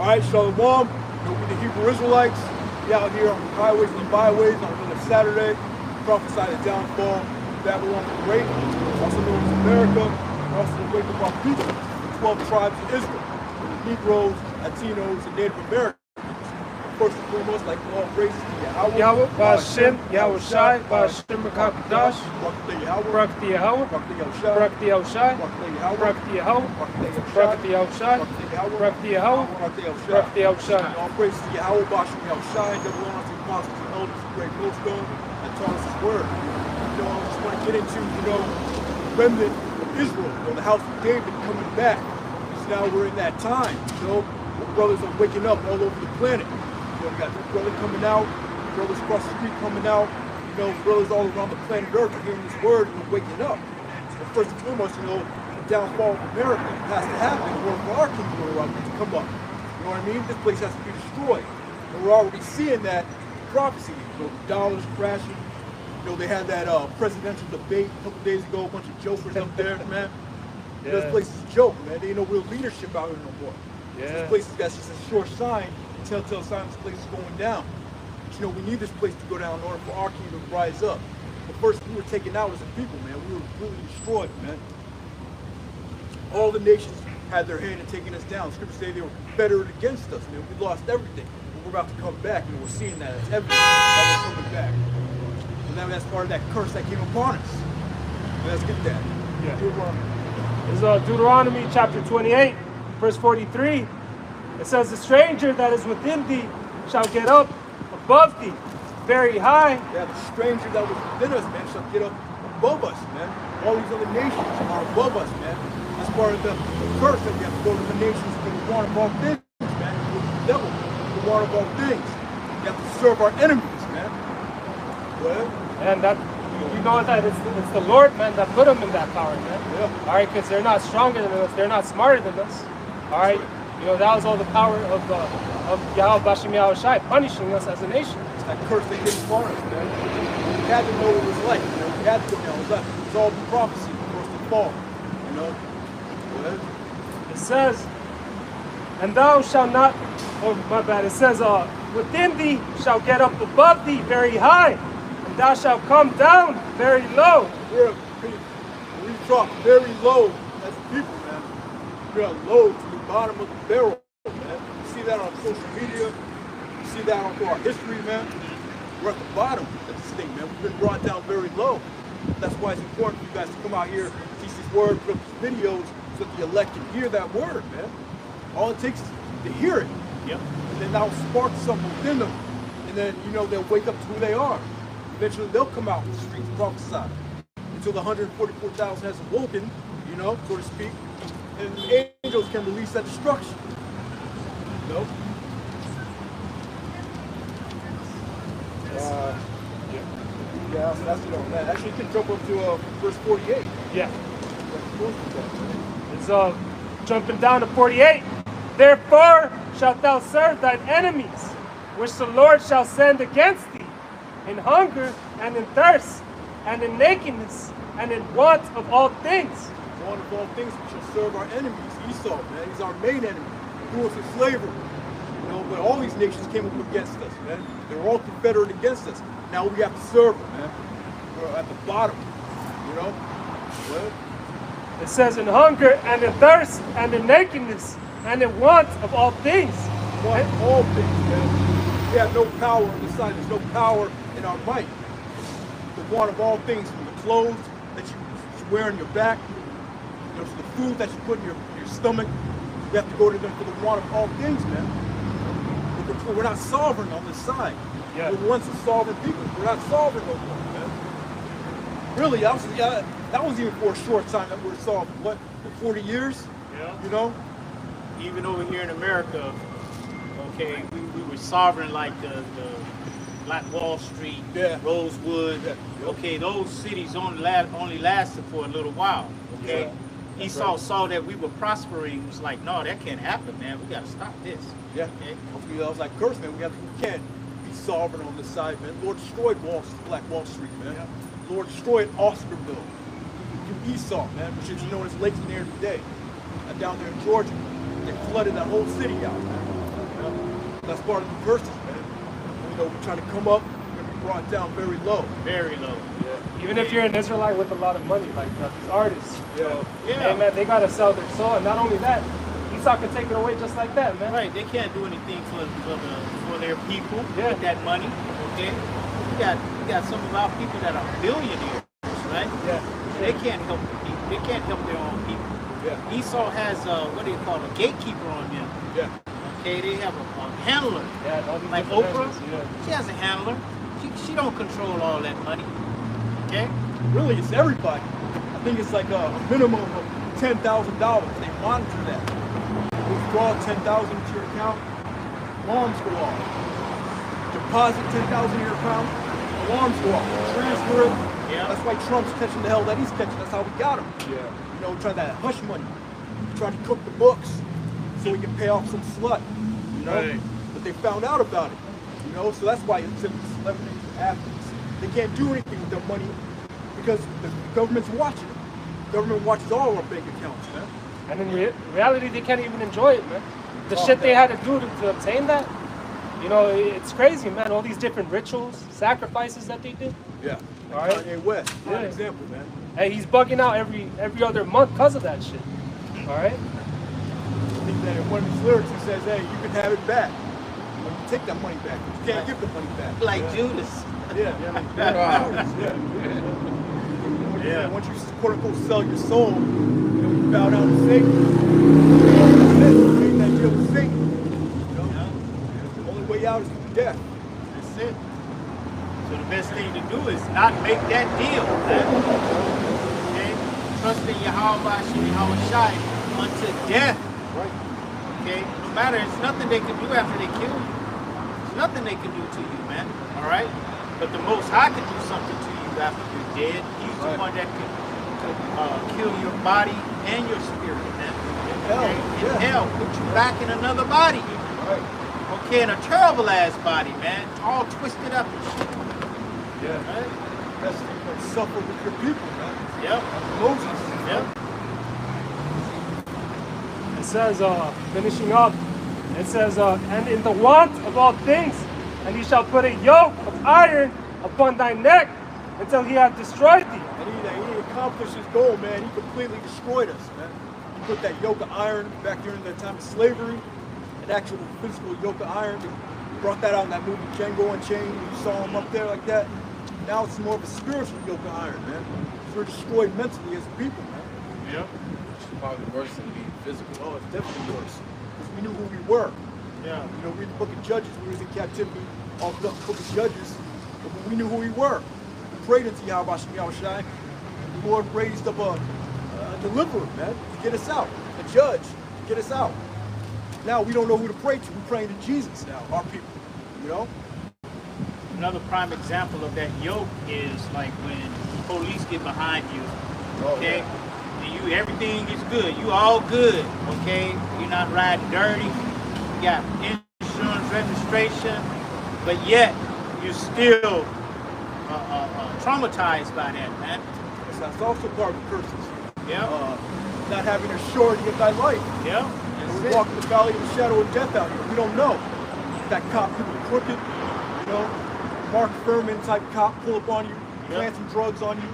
Alright, Shalom. We the Hebrew Israelites. We out here on the highways and byways on a Saturday. Prophesy the downfall of Babylon the Great, also known as America, and also the wake of our people, the 12 tribes of Israel, the Negroes, Latinos, and Native Americans. First and foremost, like all races, Yahweh, Ba'Shem, Yahweh Shai, Ba'Shem Rakakadash, Barakati Yahweh, Barakati Yahushai, Barakati Yahweh, Barakati Yahushai, Barakati Yahweh, Barakati Yahushai. All praise to Yahweh, Ba'Shem Yahushai, double honor to the apostles and elders, the great millstone, that taught us his word. I just want to get into, the remnant of Israel, the house of David coming back. Because now we're in that time, brothers are waking up all over the planet. We got new brothers coming out, brothers across the street coming out, brothers all around the planet Earth are hearing this word and waking up. So first and foremost, the downfall of America has to happen in order for our kingdom to come up. You know what I mean? This place has to be destroyed. And we're already seeing that prophecy. The dollar's crashing. They had that presidential debate a couple days ago, a bunch of jokers up there, man. Yeah. This place is a joke, man. There ain't no real leadership out here no more. Yeah. This place is just a sure sign. Telltale sign this place is going down. But, we need this place to go down in order for our kingdom to rise up. But first, we were taken out as a people, man. We were really destroyed, man. All the nations had their hand in taking us down. Scriptures say they were fettered against us, man. We lost everything. But we're about to come back, and we're seeing that. It's evident that we're coming back. And now that's part of that curse that came upon us. And let's get that. Yeah. Deuteronomy. It's Deuteronomy chapter 28, verse 43. It says, the stranger that is within thee shall get up above thee very high. Yeah, the stranger that was within us, man, shall get up above us, man. All these other nations are above us, man. That's part of the curse that we have to go to the nations for the want of all things, man. The devil, for the want of all things. We have to serve our enemies, man. Well, and that, that it's the Lord, man, that put them in that power, man. Yeah. All right, because they're not stronger than us, they're not smarter than us. All right. That was all the power of Yahweh Ba'Shem Yahushai punishing us as a nation. It's that curse that came upon us, man. We had to know what it was like, We had to go down. It was all the prophecy for us to fall, It says, and thou shalt not, it says, within thee shall get up above thee very high, and thou shalt come down very low. We drop very low as people, man. We're low to the bottom of the barrel, man. You see that on social media. You see that on our history, man. We're at the bottom of this thing, man. We've been brought down very low. That's why it's important for you guys to come out here, teach this word, put up these videos, so that the elect can hear that word, man. All it takes is to hear it. Yep. And then that'll spark something within them. And then, they'll wake up to who they are. Eventually, they'll come out in the streets and prophesy. Until the 144,000 has awoken, so to speak. And the angels can release that destruction. Yeah, so that's it on that. Actually, you can jump up to verse 48. Yeah. It's jumping down to 48. Therefore shalt thou serve thine enemies, which the Lord shall send against thee, in hunger and in thirst, and in nakedness, and in want of all things. Want of all things, we shall serve our enemies. Esau, man, he's our main enemy. He threw us in slavery. But all these nations came up against us, man. They were all confederate against us. Now we have to serve them, man. We're at the bottom, Well, it says in hunger and in thirst and in nakedness and in want of all things. Want of all things, man. We have no power on the side. There's no power in our might. The want of all things, from the clothes that you wear on your back, to the food that you put in your stomach. We have to go to them for the want of all things, man. We're not sovereign on this side. Yeah. We were once a sovereign people. We're not sovereign no more, man. Really, that was even for a short time that we were sovereign. What, for 40 years? Yeah. Even over here in America, okay, we were sovereign like the Black Wall Street, Rosewood. Yeah. Okay, those cities only lasted for a little while. Okay. Yeah. Esau saw that we were prospering. He was like, no, that can't happen, man. We got to stop this. Yeah. Okay. I was like, curse, man. We can't be sovereign on this side, man. Lord destroyed Black Wall Street, man. Yeah. Lord destroyed Oscarville. To Esau, man, which is known as Lakes in the Air today. Down there in Georgia. They flooded that whole city out, man. That's part of the verses, man. You know, we try to come up, we're going to be brought down very low. Very low. Yeah. Even if you're an Israelite with a lot of money, like these artists, Yeah. Yeah. hey man, they gotta sell their soul, and not only that, Esau can take it away just like that, man. Right, they can't do anything for their people Yeah. with that money. Okay, we got some of our people that are billionaires, right? Yeah. They can't help the people. They can't help their own people. Yeah. Esau has what do you call it, a gatekeeper on them. Yeah. Okay, they have a handler. Yeah, all these Like different Oprah, measures, yeah. she has a handler. She don't control all that money. Okay, Really, it's everybody. I think it's like a minimum of $10,000. They monitor that. Withdraw $10,000 into your account, alarms go off. Deposit $10,000 in your account, alarms go off. Transfer it. Yeah. That's why Trump's catching the hell that he's catching. That's how we got him. Yeah. You know, trying that hush money. Trying to cook the books so he can pay off some slut. You know? Right. But they found out about it. You know, so that's why it's in celebrities and athletes. They can't do anything with their money because the government's watching. The government watches all our bank accounts, man. And in reality, they can't even enjoy it, man. The Oh, shit they man. had to do to obtain that, you know, it's crazy, man. All these different rituals, sacrifices that they did. Yeah. All right. Kanye West, for Yeah. example, man. Hey, he's bugging out every other month because of that shit. All right. I think that in one of his lyrics he says, hey, you can have it back. You can take that money back, but you can't give the money back. like yeah. Judas. Yeah. Wow. Yeah. Once you quote unquote sell your soul, you know, you bow down to Satan. That's it. You ain't that deal with Satan. You know? The only way out is through death. That's it. So the best thing to do is not make that deal, man. Okay? Trust in Yahweh Shai unto death. Right. Okay? No matter, it's nothing they can do after they kill you. There's nothing they can do to you, man. All right? But the Most High can do something to you after you're dead. He's the Right. one that can kill your body and your spirit, man. In hell. Okay? In Yeah. hell, put you back in another body. Right. Okay, in a terrible ass body, man. All twisted up and shit. Yeah. Right? That's like suffer with your people, man. Yep. Moses. Yep. It says, finishing up, it says, and in the want of all things, and he shall put a yoke of iron upon thy neck until he hath destroyed thee. And he accomplished his goal, man. He completely destroyed us, man. He put that yoke of iron back during the time of slavery, an actual physical yoke of iron. He brought that out in that movie Django Unchained. You saw him up there like that. Now it's more of a spiritual yoke of iron, man. We're destroyed mentally as a people, man. Yep. It's probably worse than being physical. Oh, it's definitely worse. Because we knew who we were. Yeah. You know, read the book of Judges. We was in captivity off the book of Judges. But we knew who we were. We prayed unto Yahweh Shai. The Lord raised up a deliverer, man, to get us out. A judge to get us out. Now we don't know who to pray to. We're praying to Jesus now, our people. You know? Another prime example of that yoke is like when police get behind you, okay? And you, everything is good. You all good, okay? You're not riding dirty. You got insurance, registration, but yet you're still traumatized by that, man. That's also part of the curses. Yeah. Not having a surety of thy life. Yeah. And That's we it. walk in the valley of the shadow of death out here. We don't know. That cop could be crooked, you know, Mark Furman type cop pull up on you, plant some drugs on you.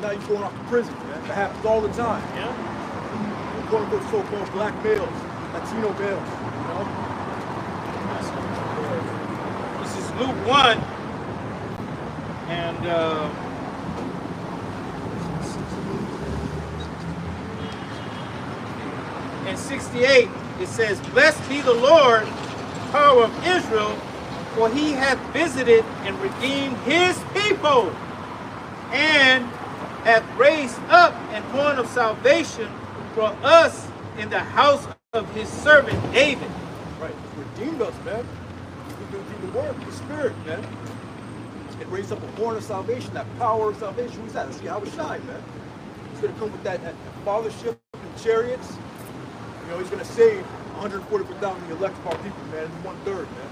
Now you're going off to prison, man. That happens all the time. Yeah. Quote unquote so-called black males, Latino males, you know? This is Luke 1, and in 68 it says, "Blessed be the Lord, power of Israel, for he hath visited and redeemed his people, and hath raised up an horn of salvation for us in the house of his servant David." Right. Redeemed us, man. Through the word, the spirit, man. It raised up a horn of salvation, that power of salvation. Who's that? That's Yahweh Shai, man. He's going to come with that fathership and chariots. You know, he's going to save 144,000 elect of our people, man. It's 1/3, man.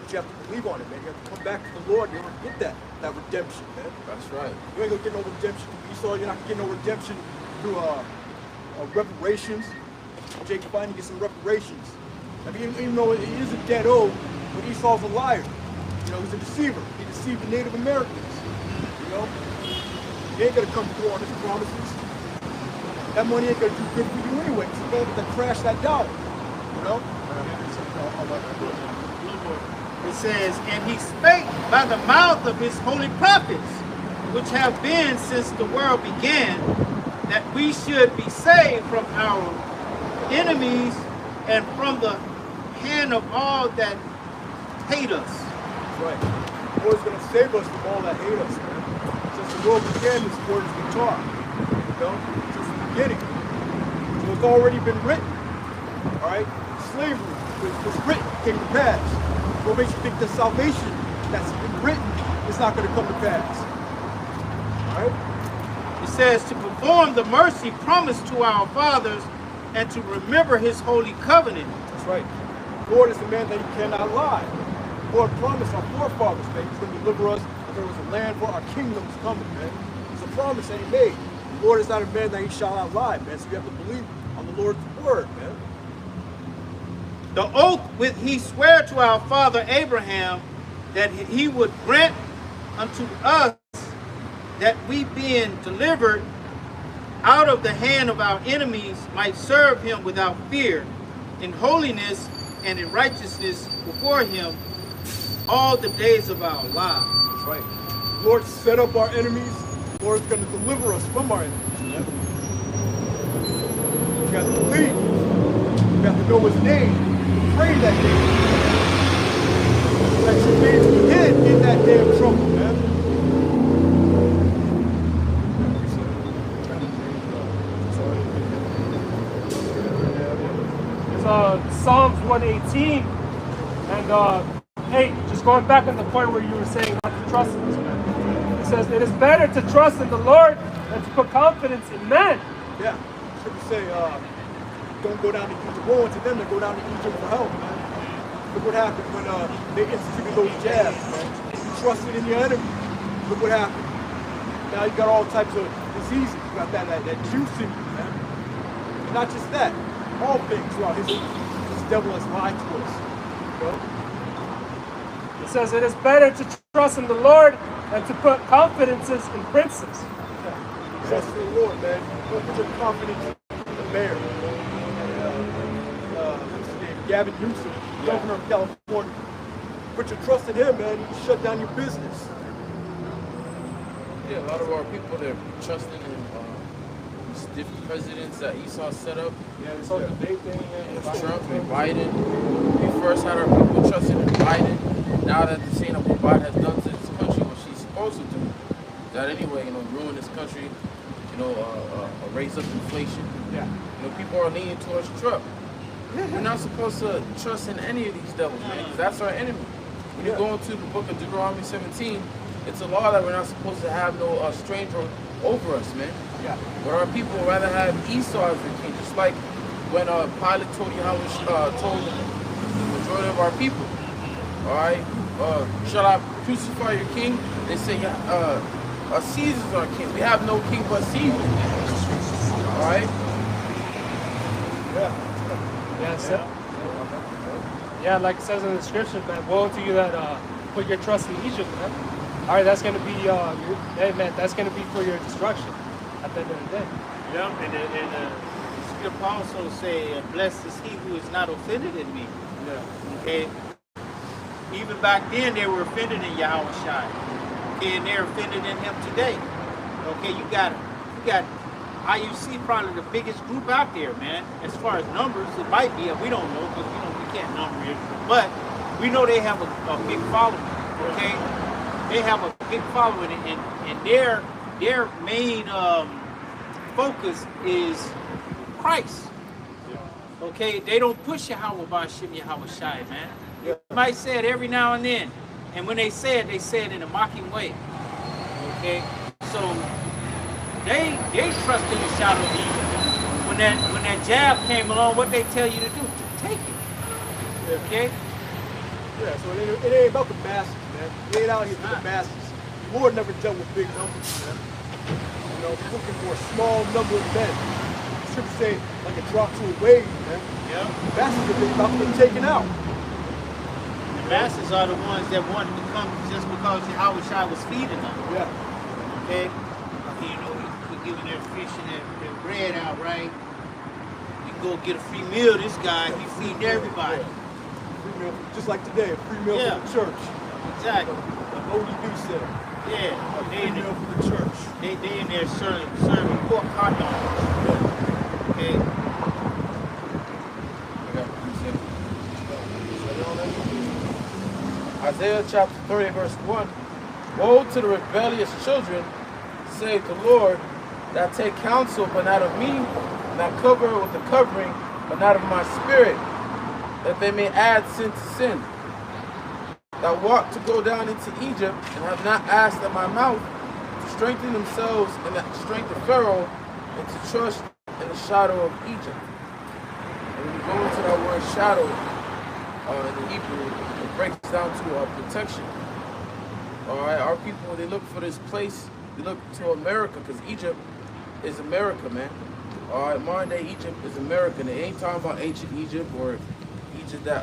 But you have to believe on it, man. You have to come back to the Lord. You're going to get that redemption, man. That's right. You ain't going to get no redemption through Esau. You're not going to get no redemption through reparations. Jacob finally gets some reparations. I mean, even though he is a dead old, but Esau's a liar. You know, he's a deceiver. He deceived the Native Americans. You know, he ain't gonna come through on his promises. That money ain't gonna do good for you anyway. He's gonna crash that dollar. You know. It says, and he spake by the mouth of his holy prophets, which have been since the world began, that we should be saved from our enemies and from the hand of all that hate us. That's right. The Lord's going to save us from all that hate us, man. Since the world began, this word has been taught. You know, since the beginning. So it's already been written. All right? Slavery was written, came to pass. What makes you think the salvation that's been written is not going to come to pass? All right? It says to perform the mercy promised to our fathers and to remember his holy covenant. That's right. The Lord is the man that he cannot lie. The Lord promised our forefathers, man, he's going to deliver us, and there was a land for our kingdoms coming, man. It's a promise that he made. The Lord is not a man that he shall not lie, man, so you have to believe on the Lord's word, man. The oath which he sware to our father Abraham, that he would grant unto us that we being delivered out of the hand of our enemies might serve him without fear, in holiness and in righteousness before him all the days of our lives. That's right. The Lord set up our enemies. The Lord is going to deliver us from our enemies. Man. You got to believe. You have to know his name. Pray that name. That you may begin in that day of trouble, man. Psalms 118, and hey, just going back on the point where you were saying not to trust in this man. It says, it is better to trust in the Lord than to put confidence in man. Yeah, scripture say, don't go down to Egypt. Woe unto them that go down to Egypt for help, man. Look what happened when they instituted those jabs, man. You trusted in your enemy. Look what happened. Now you got all types of diseases. You got that juice in you, man. And not just that. All things throughout history. This devil has lied to us. You know? It says it is better to trust in the Lord than to put confidences in princes. Yeah. Trust in the Lord, man. Don't put your confidence in the mayor. What's his name? Gavin Newsom, governor of California. Put your trust in him, man. You can shut down your business. Yeah, a lot of our people, they're trusting in these different presidents that Esau set up. Yeah, it's all debate thing. Trump and Biden. We first had our people trusting in Biden. Now that they're saying what Biden has done to this country, what she's supposed to do, that anyway, ruin this country, raise up inflation. Yeah. People are leaning towards Trump. We're not supposed to trust in any of these devils, man, because that's our enemy. When you go into the book of Deuteronomy 17, it's a law that we're not supposed to have no stranger over us, man. Yeah. But our people would rather have Esau as their king, just like when Pilate told told the majority of our people, all right, shall I crucify your king? They say, Caesar's our king. We have no king but Caesar. All right? Yeah. Yeah, like it says in the scripture, man, woe to you that put your trust in Egypt, man. All right, that's going to be, hey, man, that's going to be for your destruction at the end of the day. Yeah, and the scripture also say, blessed is he who is not offended in me. Yeah. Okay? Even back then, they were offended in Yahweh Shai. Okay, and they're offended in him today. Okay, you got IUC probably the biggest group out there, man. As far as numbers, it might be. We don't know because we can't number it. But we know they have a big following. Okay, they have a big following, and their main focus is Christ. Okay, they don't push Yahweh Bashim Yahweh Shai, man. You might say it every now and then, and when they say it in a mocking way. Okay, so they trust in the shadow of evil. When that jab came along, what they tell you to do? To take it. Okay. Yeah. So it ain't about the masses, man. We ain't out here for the masses. The Lord never dealt with big numbers, man. He's looking for a small number of men. scriptures say, like a drop to a wave, man. Yeah. The masses have been about to be taken out. The masses are the ones that wanted to come just because Yahweh Shai was feeding them. Yeah. Okay? You know, we're giving their fish and their bread out, right? You go get a free meal, this guy, he feeding everybody. Yeah. Free meal, just like today, a free meal for the church. Exactly. Like ODB said. Yeah. A free meal for the church. They in there serving pork hot dogs. Okay? Isaiah chapter 30, verse 1. Woe to the rebellious children, saith the Lord, that take counsel, but not of me, and that cover with the covering, but not of my spirit, that they may add sin to sin. That walk to go down into Egypt, and have not asked at my mouth, to strengthen themselves in the strength of Pharaoh, and to trust in the shadow of Egypt. And when you go into that word shadow, in the Hebrew, it breaks down to protection. Alright, our people, when they look for this place, they look to America, because Egypt is America, man. Alright, modern day Egypt is America. And they ain't talking about ancient Egypt or Egypt that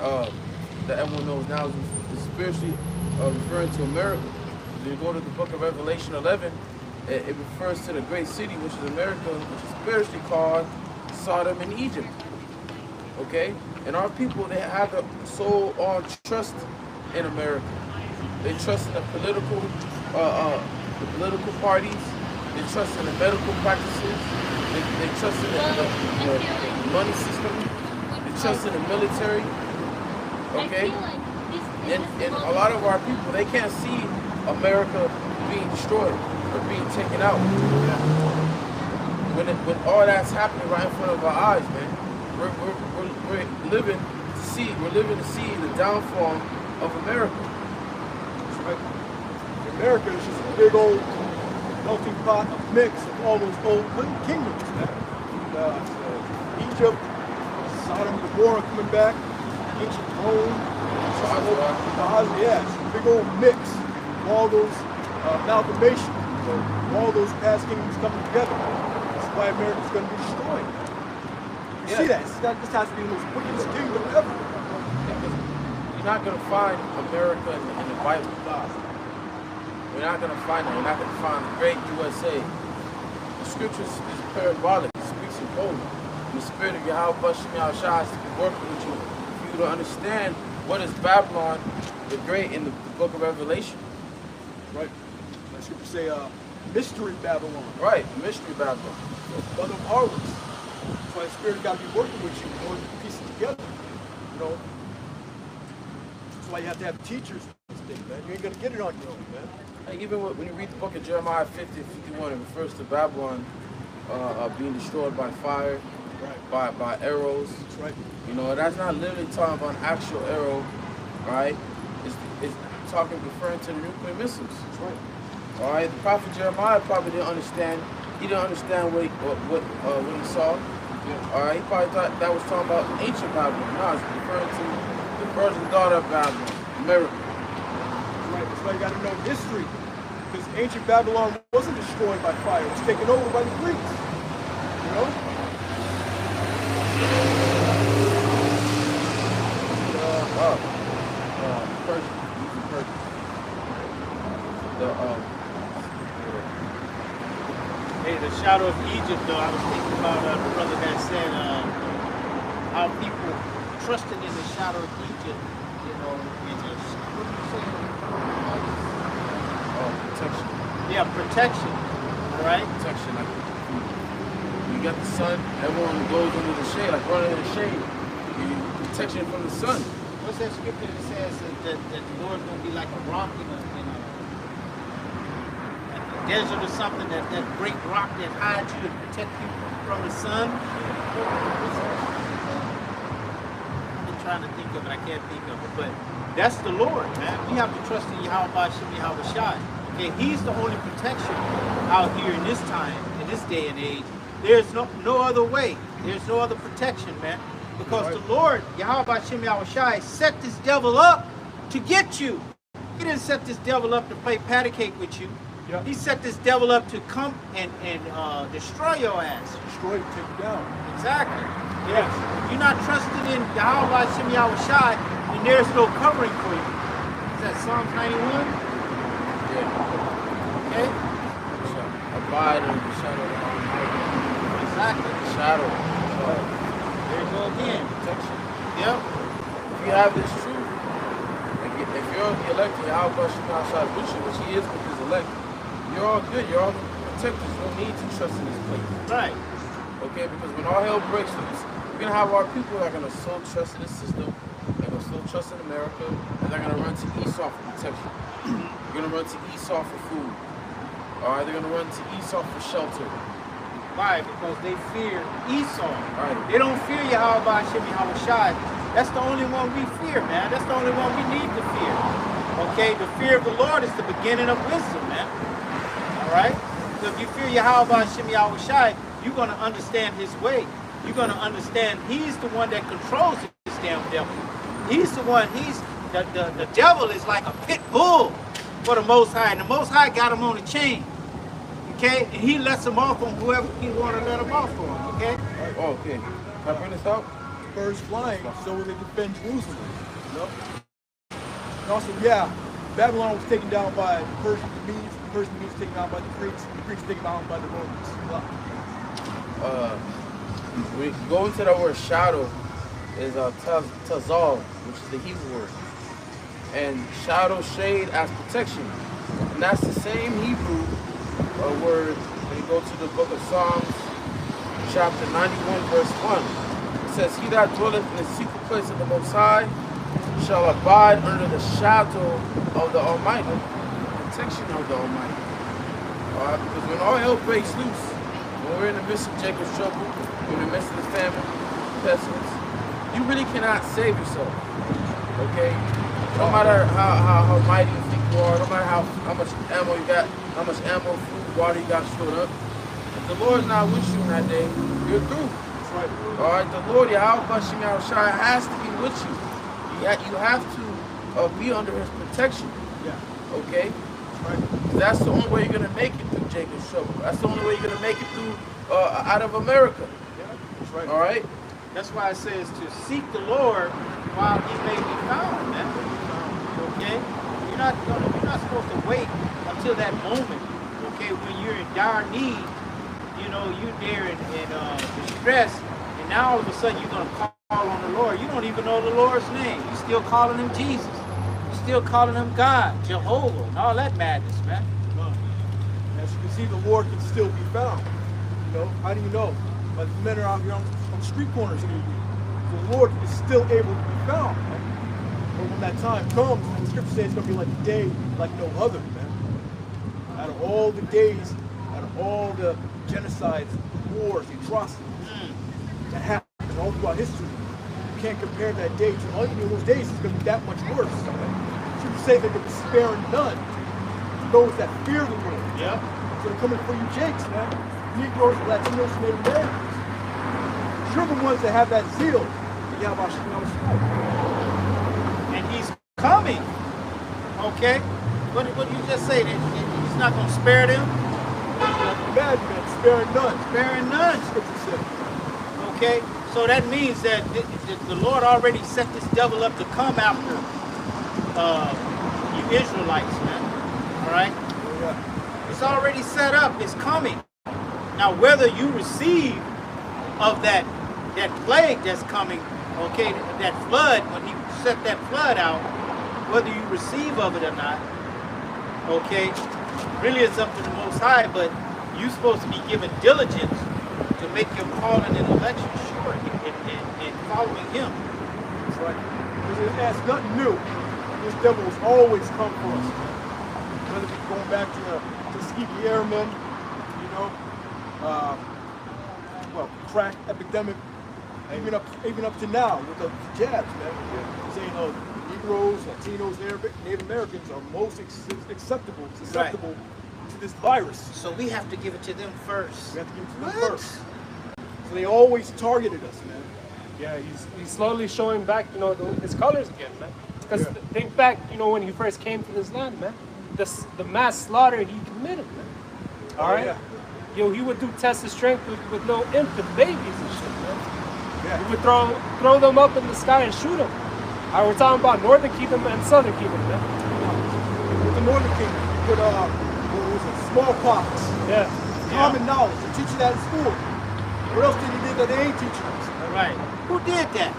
everyone knows now is spiritually referring to America. When you go to the book of Revelation 11, it refers to the great city, which is America, which is spiritually called Sodom and Egypt. Okay? And our people, they have the soul on trust in America. They trust in the political parties. They trust in the medical practices. They trust in the money system. They trust in the military. Okay? And a lot of our people, they can't see America being destroyed or being taken out. When all that's happening right in front of our eyes, man, we're living to see the downfall of America. Right. America is just a big old melting pot, a mix of all those old kingdoms, man. Egypt, Sodom and Gomorrah coming back, ancient Rome, yeah, it's a big old mix of all those amalgamations, all those past kingdoms coming together. That's why America's going to be destroyed. You see that? This has to be the most wickedest kingdom ever. You're not going to find America in the Bible. You're not going to find it. You're not going to find the great USA. The scriptures is parabolic. It speaks in bold. The spirit of Yahweh Shai has to be working with you for you to understand what is Babylon the Great in the book of Revelation. Right. The scriptures say mystery Babylon. Right, mystery Babylon. Mother of harlots. That's why the spirit got to be working with you in order to piece it together. You know. That's why you have to have teachers in this thing, man. You ain't gonna get it on your own, man. Like even when you read the book of Jeremiah 50 and 51, it refers to Babylon being destroyed by fire, right, by arrows. That's right. You know, that's not literally talking about an actual arrow, right? It's talking, referring to the nuclear missiles. That's right. All right. The prophet Jeremiah probably didn't understand. He didn't understand what he saw. Yeah. All right. He probably thought that was talking about ancient Babylon. No, it's referring to the virgin daughter of Babylon, America. Right, that's why you got to know history. Because ancient Babylon wasn't destroyed by fire. It was taken over by the Greeks. You know? Hey, the shadow of Egypt, though, I was thinking about the brother that said how people trusted in the shadow of Egypt, you know, in the, what do you say? Protection. Yeah, protection, all right? Protection. Like, you got the sun, everyone goes under the shade, like running in the shade. You protection from the sun. What's that scripture that says that the Lord's going to be like a rock in a desert or something, that great rock that hides you and protects you from the sun? I've been trying to think of it, I can't think of it, but that's the Lord, man. We have to trust in Yahweh Shai. Okay, He's the only protection out here in this time, in this day and age. There's no other way. There's no other protection, man. Because the Lord, Yahweh Shai, set this devil up to get you. He didn't set this devil up to play patty cake with you. Yeah. He set this devil up to come and destroy your ass. Destroy you, take you down. Exactly. Yes. If you're not trusted in Yahweh Shem Yahushai, then there's no covering for you. Is that Psalms 91? Yeah. Okay? Abide in the shadow of the Almighty. Exactly. The shadow. There you go again. Protection. Yep. If you have this truth, if you're the elected, Yahweh Shem Yahushai is with you, which he is with his elect, you're all good. You're all protected. You don't need to trust in this place. Right. Okay? Because when all hell breaks loose, we're going to have our people that are going to so trust in the system, they're going to still trust in America, and they're going to run to Esau for protection. They're going to run to Esau for food. All right? They're going to run to Esau for shelter. Why? Because they fear Esau. Right. They don't fear Yahweh Shem Yahushai. That's the only one we fear, man. That's the only one we need to fear. Okay? The fear of the Lord is the beginning of wisdom, man. All right? So if you fear Yahweh Shem Yahushai, you're going to understand his way. You're going to understand he's the one that controls this damn devil. He's the one, the devil is like a pit bull for the Most High. And the Most High got him on a chain. Okay? And he lets him off on whoever he want to let him off on. Okay? Oh, okay. Can I bring this out? Birds flying, so will they defend Jerusalem. You know? And also, yeah, Babylon was taken down by the Persians, the Medes. The Persian Medes taken down by the Greeks. The Greeks taken down by the Romans. We go into the word shadow is tazal, which is the Hebrew word. And shadow, shade as protection. And that's the same Hebrew word when you go to the book of Psalms, chapter 91, verse 1. It says, he that dwelleth in the secret place of the Most High shall abide under the shadow of the Almighty, the protection of the Almighty. All right? Because when all hell breaks loose, when we're in the midst of Jacob's trouble, we're in the midst of the famine, pestilence, you really cannot save yourself. Okay? No matter how mighty you think you are, no matter how much ammo you got, how much ammo, food, water you got stored up, if the Lord's not with you in that day, you're through. Right. All right, the Lord, Yahweh Shem Yahushai, has to be with you. You have to be under his protection. Yeah. Okay? Right. That's the only way you're going to make it through Jacob's trouble. That's the only way you're going to make it through out of America. Yeah. That's right. All right? That's why it says to seek the Lord while he may be found, man. Okay? You're not supposed to wait until that moment, okay, when you're in dire need, you know, you're there in distress, and now all of a sudden you're going to call on the Lord. You don't even know the Lord's name. You're still calling him Jesus. You're still calling him God, Jehovah, and all that madness, man. As you can see, the Lord can still be found. You know, how do you know? But the men are out here on street corners every week. The Lord is still able to be found. Man. But when that time comes, the scripture says it's going to be like a day like no other, man. Out of all the days, out of all the genocides, wars, the atrocities that happened all throughout history, you can't compare that day to all those days. It's going to be that much worse. Scripture says they're going to be sparing none. Those that fear the Lord. Yeah. So they're coming for you Jakes, man. Negroes, Latinos, Native Americans. You're the ones that have that zeal. And he's coming. Okay? What did you just say? That he's not going to spare them? Bad man, sparing none. Sparing none. Scripture says. Okay? So that means that the Lord already set this devil up to come after you Israelites, man. All right? Oh, yeah. It's already set up. It's coming. Now, whether you receive of that plague that's coming, okay, that flood, when he set that flood out, whether you receive of it or not, okay, really it's up to the Most High, but you're supposed to be given diligence to make your calling and election sure in following him. That's right. Because it's nothing new. This devil has always come for us. Whether it's going back to the Tuskegee Airmen, you know, crack epidemic, even up to now with the jabs, man. Saying Negroes, Latinos, Native Americans are most susceptible to this virus. So we have to give it to them first. We have to give it to them first. So they always targeted us, man. Yeah, he's slowly showing back, you know, his colors again, man. Because think back, you know, when he first came to this land, man. the mass slaughter he committed, man. All right? Yeah. Yo, he would do test of strength with no infant babies and shit, man. Yeah. He would throw them up in the sky and shoot them. We're talking about Northern Kingdom and Southern Kingdom, man. With the Northern Kingdom, you put what was it? Smallpox. Yeah. Common knowledge. They teach you that in school. What else did he do that they ain't teaching us? All right. Who did that?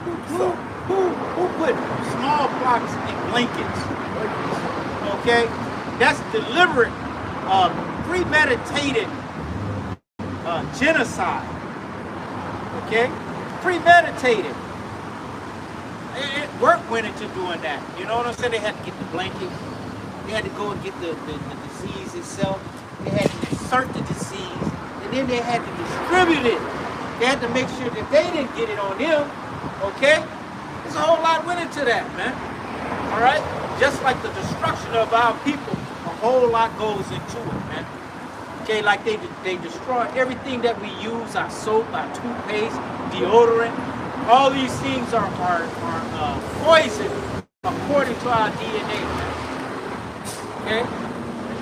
Who put smallpox in blankets? Okay? That's deliberate, premeditated genocide. Okay? Premeditated. Work went into doing that. You know what I'm saying? They had to get the blankets. They had to go and get the disease itself. They had to insert the disease. And then they had to distribute it. They had to make sure that they didn't get it on them. Okay? There's a whole lot went into that, man. All right? Just like the destruction of our people, a whole lot goes into it, man. Okay, like they destroy everything that we use, our soap, our toothpaste, deodorant. All these things are poison according to our DNA, man. Okay?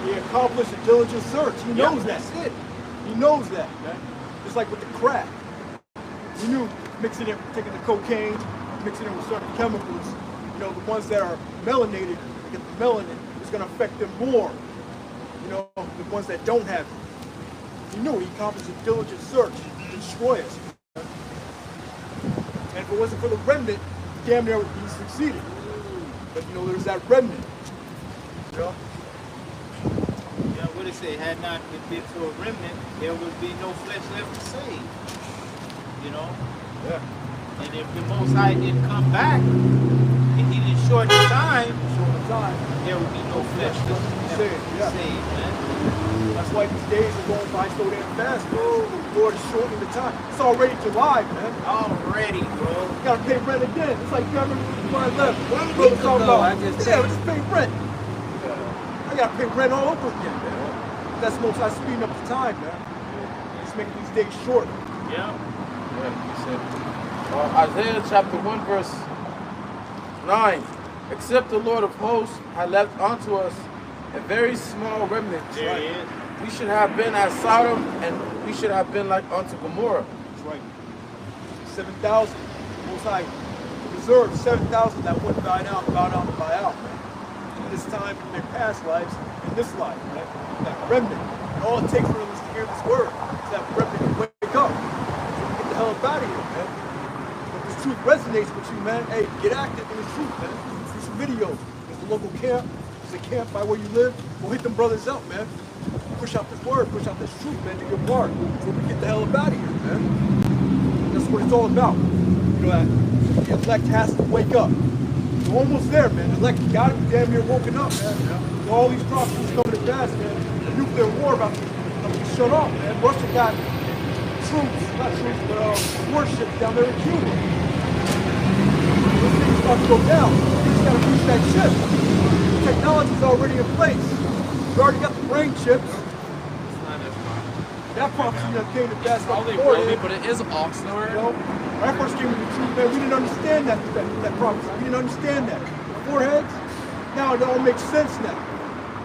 He accomplished a diligent search. He knows that. That's it. He knows that, man. Just like with the crack. He knew mixing it, taking the cocaine, mixing it with certain chemicals, you know, the ones that are melanated, get the melanin, is going to affect them more. You know, the ones that don't have it. He knew he accomplished a diligent search to destroy us. And if it wasn't for the remnant, damn near he succeeded. But you know, there's that remnant. You know? Yeah, what it say? Had not it been for a remnant, there would be no flesh left to save. You know? Yeah. And if the Most High didn't come back, and he didn't shorten the time, there would be no flesh left to save, man. That's why these days are going by so damn fast, bro. The Lord is shortening the time. It's already July, man. Already, bro. You gotta pay rent again. It's like, remember, before I left, One brother week talking ago, about, I just yeah, let's pay rent. I gotta pay rent all over again, man. That's the most I speeding up the time, man. Just making these days short. Yeah. Isaiah chapter 1 verse 9. Except the Lord of hosts had left unto us a very small remnant. There he is. We should have been as Sodom, and we should have been like unto Gomorrah. That's right. 7,000. Most High reserved 7,000 that wouldn't buy out, buy out. In this time, in their past lives, in this life, right? That remnant. And all it takes for them is to hear this word. Is that remnant to wake up. So we get the hell up out of here, man. If this truth resonates with you, man, hey, get active in this truth, man. See some videos. There's the local camp. There's a camp by where you live. Go hit them brothers up, man. Push out this word, push out this truth, man, do your part. So we get the hell up out of here, man. That's what it's all about. You know, that the elect has to wake up. We're almost there, man. The elect gotta be damn near woken up, man. With all these prophecies coming to pass, man. The nuclear war about to be shut off, man. Russia got troops, not troops, but warships down there in Cuba. This thing's about to go down. We just gotta reach that ship. The technology's already in place. We already got the brain chips. That prophecy that came to pass Probably before will be, it, but it is Oxnard. you know, when I first came to the truth, man, we didn't understand that prophecy. We didn't understand that. The foreheads, now it all makes sense now.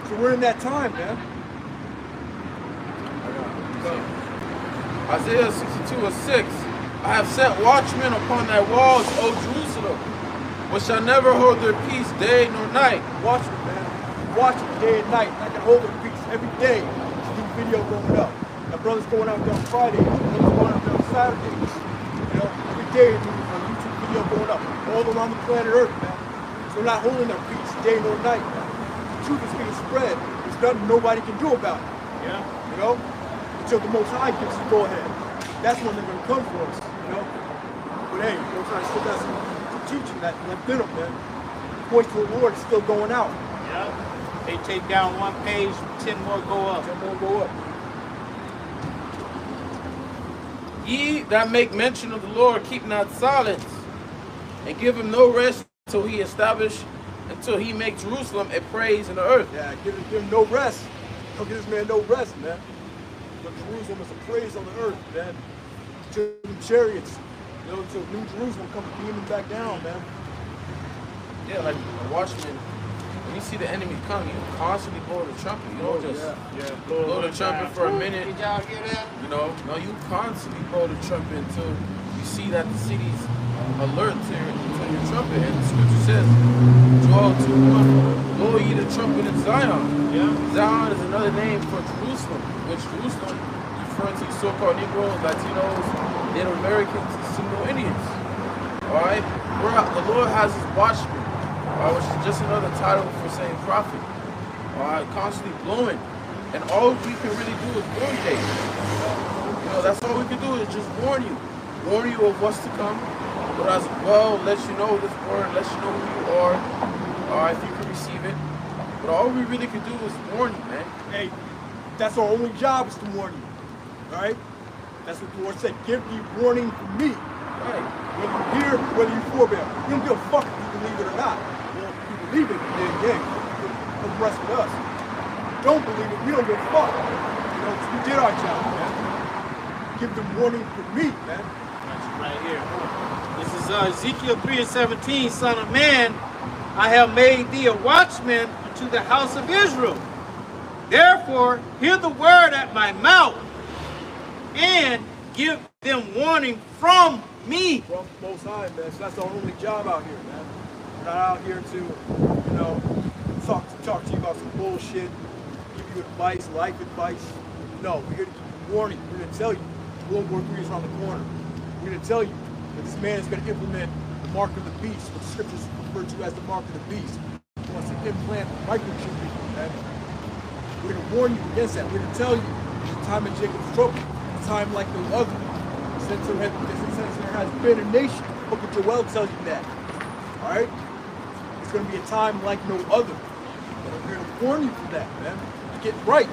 So we're in that time, man. Isaiah 62 and 6. I have set watchmen upon thy walls, O Jerusalem, which shall never hold their peace day nor night. Watch it, man. Watch it day and night. I can hold their peace every day. There's a new video going up. My brother's going out there on Friday. My brother's going out there on Saturdays. You know, every day there's a YouTube video going up. All around the planet Earth, man. So we're not holding their peace day nor night, man. The truth is being spread. There's nothing nobody can do about it. Yeah. You know? Until the Most High gives the go ahead. That's when they're going to come for us, you know? But hey, the Most High still got some teaching that left in them, man. The voice of the Lord is still going out. Yeah. They take down one page, 10 more go up. 10 more go up. Ye that make mention of the Lord, keep not silence, and give him no rest until he make Jerusalem a praise in the earth. Yeah, give him no rest. Don't give this man no rest, man. But Jerusalem is a praise on the earth, man. To the chariots, you know, until New Jerusalem comes beaming back down, man. Yeah, like a watchman. when you see the enemy come, you constantly blow the trumpet. You don't just blow the trumpet for a minute. Did y'all hear that? You know, no, you constantly blow the trumpet until you see that the city's alert to your trumpet. And the scripture says, Joel 2:1, blow ye the trumpet in Zion. Yeah. Zion is another name for Jerusalem, which Jerusalem refers to so-called Negroes, Latinos, Native Americans, and Single Indians. Alright? The Lord has his watchmen, which is just another title for saying prophet. Alright, constantly blowing. And all we can really do is warn you. You know, that's all we can do is just warn you. Warn you of what's to come. But as well, let you know this word, let you know who you are, if you can receive it. But all we really can do is warn you, man. Hey, that's our only job is to warn you. Alright? That's what the Lord said. Give ye warning from me. Right. Whether you hear, whether you forbear. We don't give a fuck if you believe it or not. Well, if you believe it, then yeah, you the rest with us. Don't believe it, we don't give a fuck. You know, 'cause we did our job, man. Give them warning from me, man. That's right here. This is Ezekiel 3:17. Son of man, I have made thee a watchman unto the house of Israel. Therefore, hear the word at my mouth, and give them warning from me. From Most High, man. So that's our only job out here, man. We're not out here to, you know, talk to you about some bullshit, give you advice, life advice. No, we're here to give you warning. We're going to tell you World War III is around the corner. We're going to tell you that this man is going to implement the mark of the beast, what the scriptures refer to as the mark of the beast. He wants to implant microchip in you, man. We're going to warn you against that. We're going to tell you the time of Jacob's trouble, a time like no other. Since there has been a nation, the book of Joel tells you that. Alright? It's going to be a time like no other. And I'm here to warn you for that, man. Get right.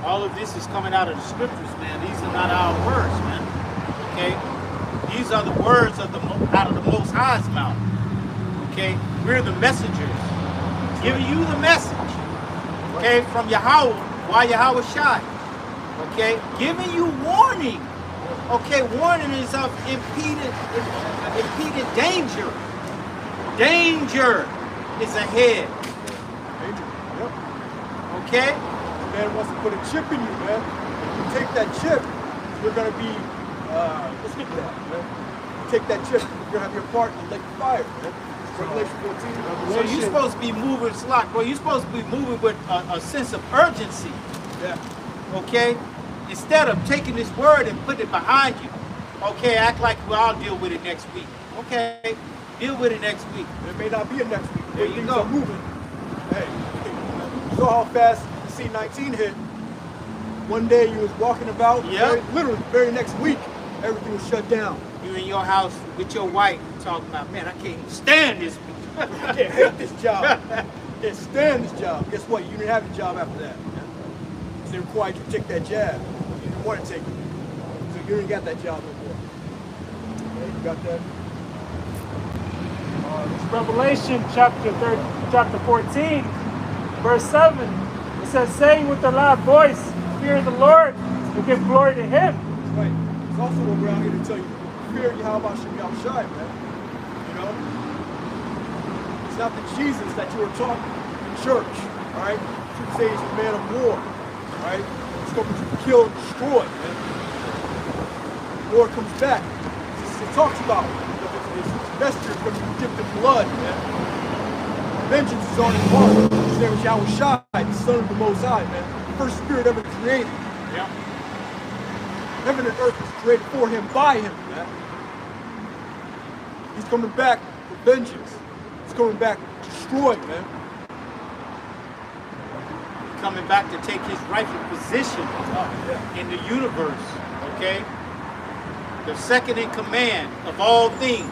All of this is coming out of the scriptures, man. These are not our words, man. Okay? These are the words of out of the Most High's mouth. Okay? We're the messengers. Giving you the message. Okay? From Yahweh, why Yahweh Shai. Okay? Giving you warning. Okay? Warning is of impeded danger. Danger is ahead. Danger. Yep. Okay? Man wants to put a chip in you, man. If you take that chip, you're going to be, let's get that, man. You take that chip, you're going to have your part in the lake of fire, man. Revelation 14. So you're supposed to be moving slack. Well, you're supposed to be moving with a sense of urgency. Yeah. Okay? Instead of taking this word and putting it behind you. Okay, act like, well, I'll deal with it next week. Okay, deal with it next week. There may not be a next week. There you Things go. are moving. Hey, you saw how fast the C-19 hit. One day you was walking about, literally the very next week, everything was shut down. You in your house with your wife talking about, man, I can't even stand this. I can't hate this job. I can't stand this job. Guess what? You didn't have a job after that. Because they required you to take that jab. You didn't want to take it. So you didn't got that job no more. Yeah, you got that? It's Revelation chapter 14, verse 7. It says, saying with a loud voice, fear the Lord and give glory to him. That's right. It's also what we're out here to tell you. Fear Yahweh Shem Shai, man. You know? It's not the Jesus that you were taught in church, all right? You say he's a man of war, all right? He's going to kill and destroy, man. The Lord comes back. It talks about his vesture is going to be dipped in blood, man. Vengeance is on his heart. His name is Yahweh Shai, the Son of the Most High, man. The first spirit ever created. Yeah. Heaven and earth was created for him, by him, man. He's coming back for vengeance. He's coming back to destroy, man. Coming back to take his rightful position in the universe, okay? The second in command of all things,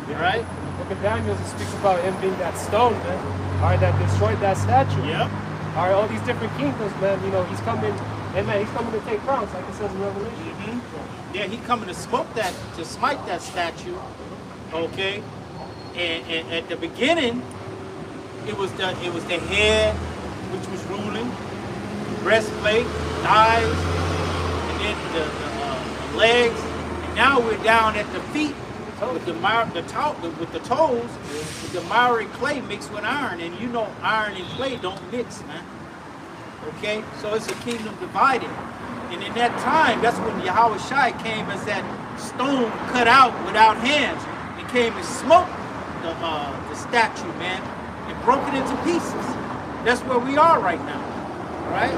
all right? Book of Daniel speaks about him being that stone, man. All right, that destroyed that statue. Yep. All right, all these different kingdoms, man. You know, he's coming, and man, he's coming to take crowns, like it says in Revelation. Yeah, he coming to smite that statue, okay? And at the beginning, it was the head which was ruling, the breastplate, thighs, and then the legs. And now we're down at the feet, with the toes, with the miry clay mixed with iron, and you know iron and clay don't mix, man. Okay, so it's a kingdom divided, and in that time, that's when Yahweh Shai came as that stone cut out without hands, and came and smoked the statue, man, and broke it into pieces. That's where we are right now, right?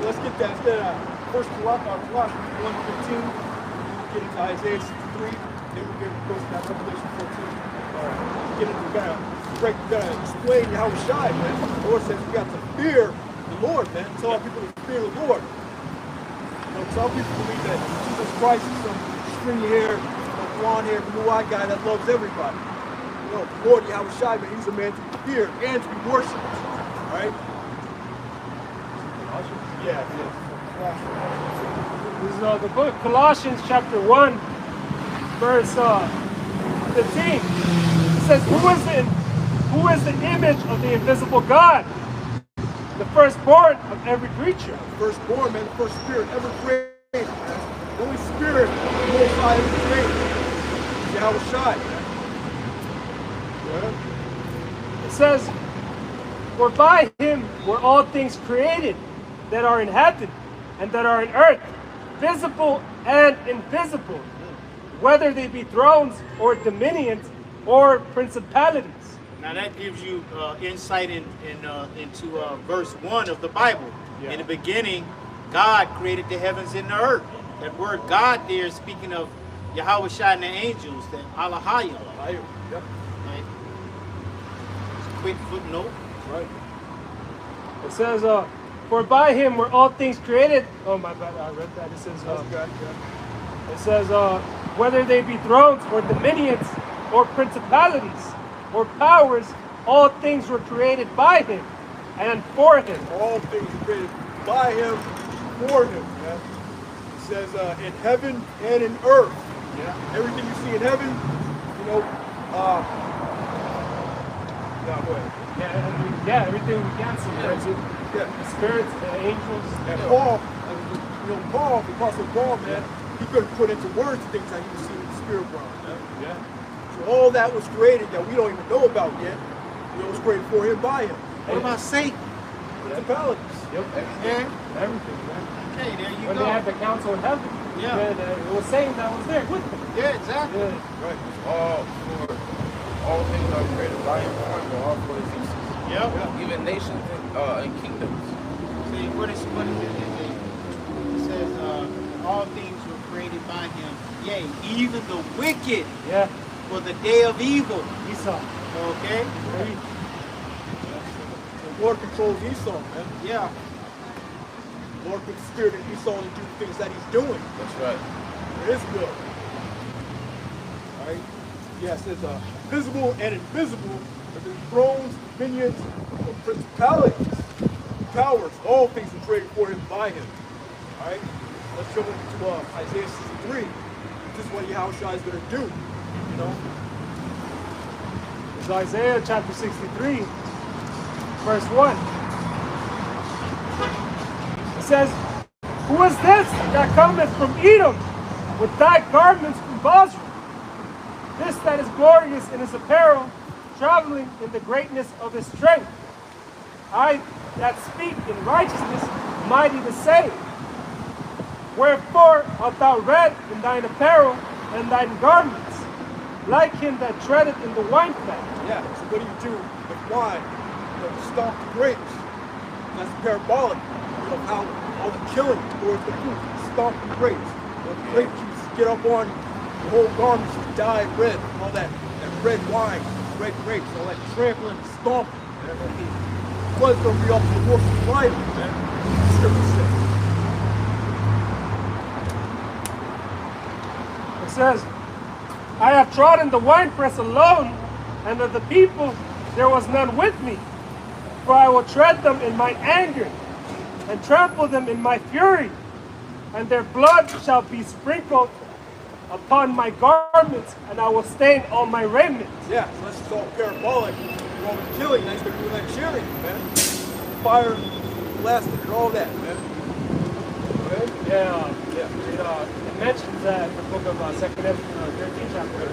Let's get that. Instead of First Colossians 1:15, we'll get into Isaiah 63, then we'll get close to that Revelation 14. Get into explain how we shine, man. The Lord says we got to fear the Lord, man. Tell our people to fear the Lord. You know, some people believe that Jesus Christ is some stringy hair, blonde hair, blue-eyed guy that loves everybody. You know, the Lord Yahweh Shai, man, he's a man to be feared and to be worshipped. Right? Yeah. This is the book of Colossians chapter 1, verse 15. It says, who is the image of the invisible God? The firstborn of every creature. Firstborn, man, the first spirit ever created. Man. The only spirit the Most High ever created. Yahweh Shai, man. Yeah. It says, for by him were all things created that are in heaven and that are in earth, visible and invisible, whether they be thrones or dominions or principalities. Now that gives you insight into verse 1 of the Bible. Yeah. In the beginning, God created the heavens and the earth. That word God there is speaking of Yahweh Shai and the angels, that Alahaya. Yep. Right. Just a quick footnote. Right. It says, for by him were all things created. Oh my bad, I read that. It says, it says, whether they be thrones or dominions or principalities or powers, all things were created by him and for him. All things were created by him, for him. Yeah? It says in heaven and in earth. Yeah. Everything you see in heaven, you know, no, go ahead. Yeah, everything we can see. Right? Yeah. The spirits, the angels. And Paul, you know, Paul, the Apostle Paul, man, he couldn't put into words things that he was seeing in the spirit realm. Yeah. So all that was created that we don't even know about yet. You know, it was created for him, by him. What about Satan? Principalities. Yep. Everything, man. Okay, there you when go. They had the council in heaven. Yeah. And, it was Satan that was there with them. Yeah, exactly. Yeah. Right. All things are created by him, all for his uses. Yep. Even nations and kingdoms. See, what is it? It says, all things were created by him. Yea, even the wicked. Yeah. For the day of evil. Esau. Okay? The Lord controls Esau, man. Yeah. The Lord puts the spirit in Esau to do things that he's doing. That's right. For his good. Alright? Yeah, it says visible and invisible, but the thrones, dominions, or principalities, powers, all things were created for him, by him. Alright? Let's jump into Isaiah 63. This is what Yahweh Shai is going to do. You know? It's Isaiah chapter 63, verse 1. It says, who is this that cometh from Edom with thy garments from Basra? This that is glorious in his apparel, traveling in the greatness of his strength. I that speak in righteousness, mighty to save. Wherefore art thou red in thine apparel and thine garments, like him that treadeth in the winepress? Yeah, so what do you do with wine? You know, to stomp the grapes. That's parabolic. You know, how all the killing towards the fruit, stomp the grapes. You know, the grape juice get up on the whole garments, just dye red, all that red wine, red grapes, all that trampling, stomping. Blood's gonna be off the horse's bridle, man. The scripture says. It says, I have trodden the winepress alone, and of the people there was none with me. For I will tread them in my anger, and trample them in my fury, and their blood shall be sprinkled upon my garments, and I will stain all my raiment. Yeah, so this is all parabolic. All the killing, that's gonna be that cheering, man. Fire, blasting, and all that, man. Okay? Yeah. In mentions that in the book of 2 Corinthians 13 chapter.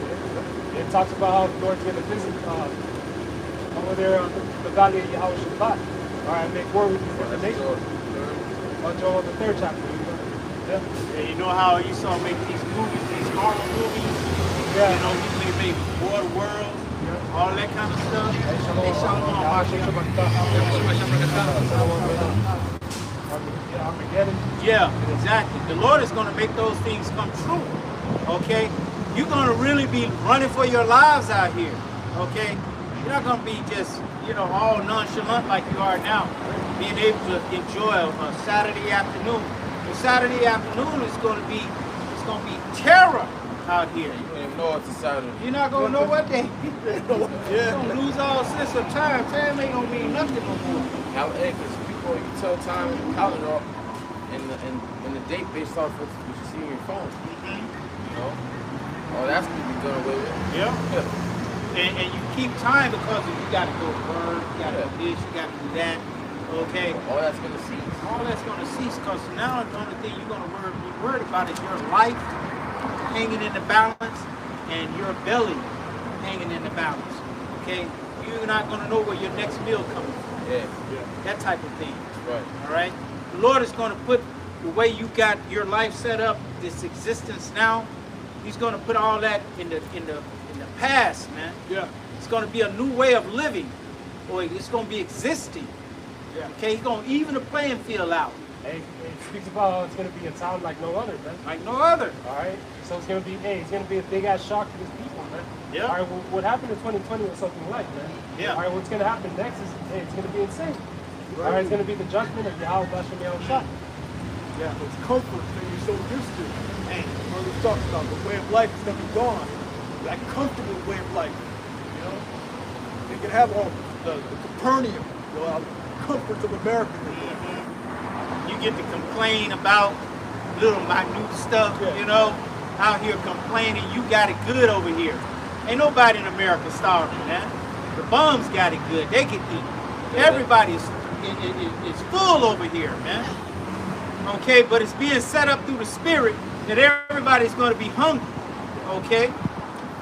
It talks about how the Lord's going to visit over there on the valley of Yahushua. All right, make war with these different nations. Joel the 3rd chapter. Yeah. Yeah, you know how Esau make these movies, these horror movies? Yeah. You know, he make War of the World, all that kind of stuff. Yeah, exactly. The Lord is going to make those things come true. Okay? You're going to really be running for your lives out here. Okay? You're not going to be just, you know, all nonchalant like you are now. Being able to enjoy a Saturday afternoon. The Saturday afternoon is going to be, it's going to be terror out here. You don't even know it's a Saturday. You're not going to know what day. You're going to lose all sense of time. Time ain't going to mean nothing no more. Because people, you tell time in the calendar and the date based off of what you see on your phone. You know? Oh, that's going to be done away with. Yeah. And you keep time because you got to go to work, you got to do this, you got to do that. Okay. All that's going to cease. All that's going to cease because now the only thing you're going to be worried about is your life hanging in the balance and your belly hanging in the balance. Okay. You're not going to know where your next meal comes from. Yeah. That type of thing. Right. All right. The Lord is going to put the way you got your life set up, this existence now. He's going to put all that in the past, man. Yeah. It's going to be a new way of living, or it's going to be existing. Yeah. Okay, he's going to even the playing field out. Hey, it speaks about how it's going to be a town like no other, man. Like no other. All right. So it's going to be, it's going to be a big ass shock to these people, man. Yeah. All right. Well, what happened in 2020 was something like, man. Yeah. All right. What's going to happen next is, it's going to be insane. Right. All right. It's going to be the judgment of Yahweh Bashem Yahushua. Yeah. It's comfort that you're so used to. And what we're talking about, the way of life is going to be gone. That comfortable way of life. You know? You can have all the Capernaum, you know, comforts of America. You get to complain about little minute stuff, you know, out here complaining. You got it good over here. Ain't nobody in America starving, man. The bums got it good. They can eat. Everybody is full over here, man. Okay, but it's being set up through the spirit that everybody's going to be hungry. Okay?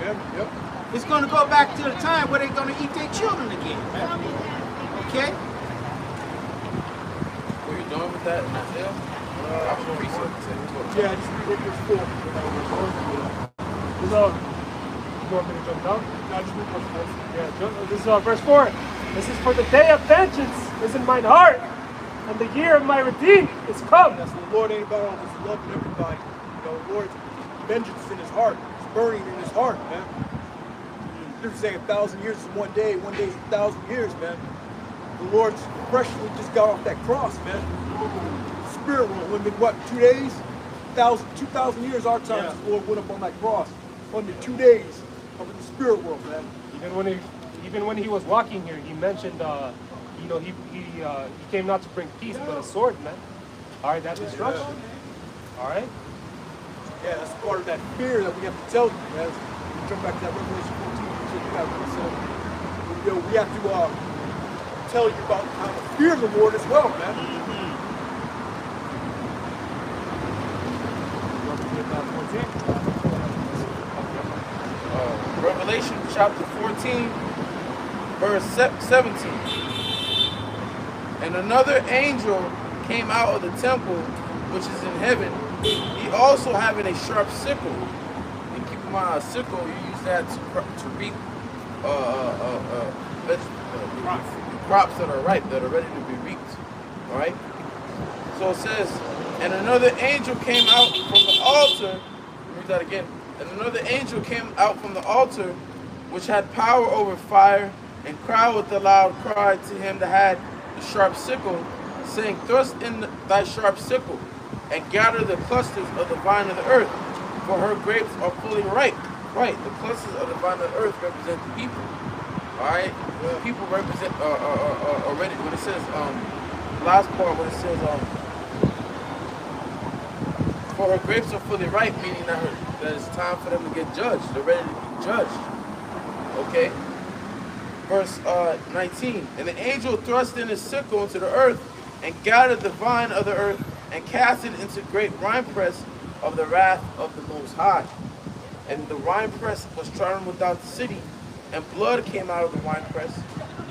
Yep. It's going to go back to the time where they're going to eat their children again, man. Okay? Were you done with that in Isaiah? Yeah, just read verse 4. You want me to jump down? No, just read verse 4. Yeah, this is verse 4. This is for the day of vengeance is in mine heart, and the year of my redeem is come. That's the Lord ain't about all this love and everybody. You know, the Lord's vengeance is in his heart. It's burning in his heart, man. They're saying 1,000 years is one day is 1,000 years, man. The Lord's freshly just got off that cross, man. Spirit world, in what, 2 days? 2,000 years our time since the Lord went up on that cross. Under 2 days of the spirit world, man. Even when he was walking here, he mentioned, you know, he came not to bring peace, but a sword, man. All right, that destruction. All right. Yeah, that's part of that fear that we have to tell you, man. We jump back to that Revelation 14, you know, we have to tell you about how to fear the Lord as well, man. Revelation chapter 14, verse 17. And another angel came out of the temple which is in heaven, he also having a sharp sickle. And keep in mind, a sickle, you use that to reap crops that are ripe, that are ready to be reaped. All right? So it says, and another angel came out from the altar. Read that again. And another angel came out from the altar, which had power over fire, and cried with a loud cry to him that had the sharp sickle, saying, thrust in thy sharp sickle, and gather the clusters of the vine of the earth, for her grapes are fully ripe. Right, the clusters of the vine of the earth represent the people. All right, the people represent already. When it says last part, when it says for her grapes are fully ripe, meaning that it's time for them to get judged. They're ready to be judged. Okay. Verse 19. And the angel thrust in his sickle into the earth, and gathered the vine of the earth, and cast it into great winepress of the wrath of the Most High. And the winepress was trodden without the city, and blood came out of the winepress,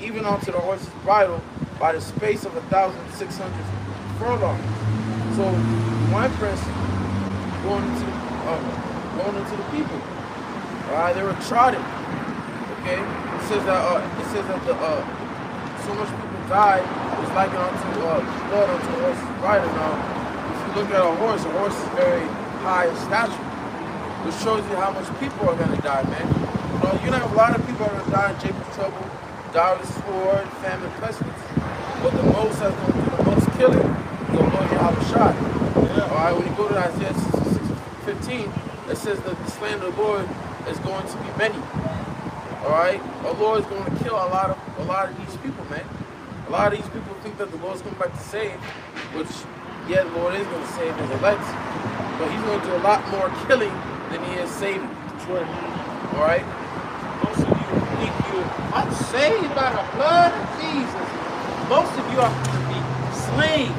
even onto the horse's bridle, by the space of 1,600 furlongs. So the winepress going into the people. They were trodden. Okay, it says that so much people died. It's likened unto blood onto a horse's bridle. Now, if you look at a horse is very high in stature, which shows you how much people are gonna die, man. You know, a lot of people are gonna die in Jacob's trouble, die with sword, famine, pestilence. But the most that's gonna do the most killing is the Lord Yahushua. All right, when you go to Isaiah 6:15, it says that the slain of the Lord is going to be many. All right, the Lord is going to kill a lot of these people, man. A lot of these people think that the Lord's coming back to save, which yeah, the Lord is going to save his elect, but he's going to do a lot more killing than he is saving. Sure. All right. Most of you think you're unsaved by the blood of Jesus. Most of you are going to be slain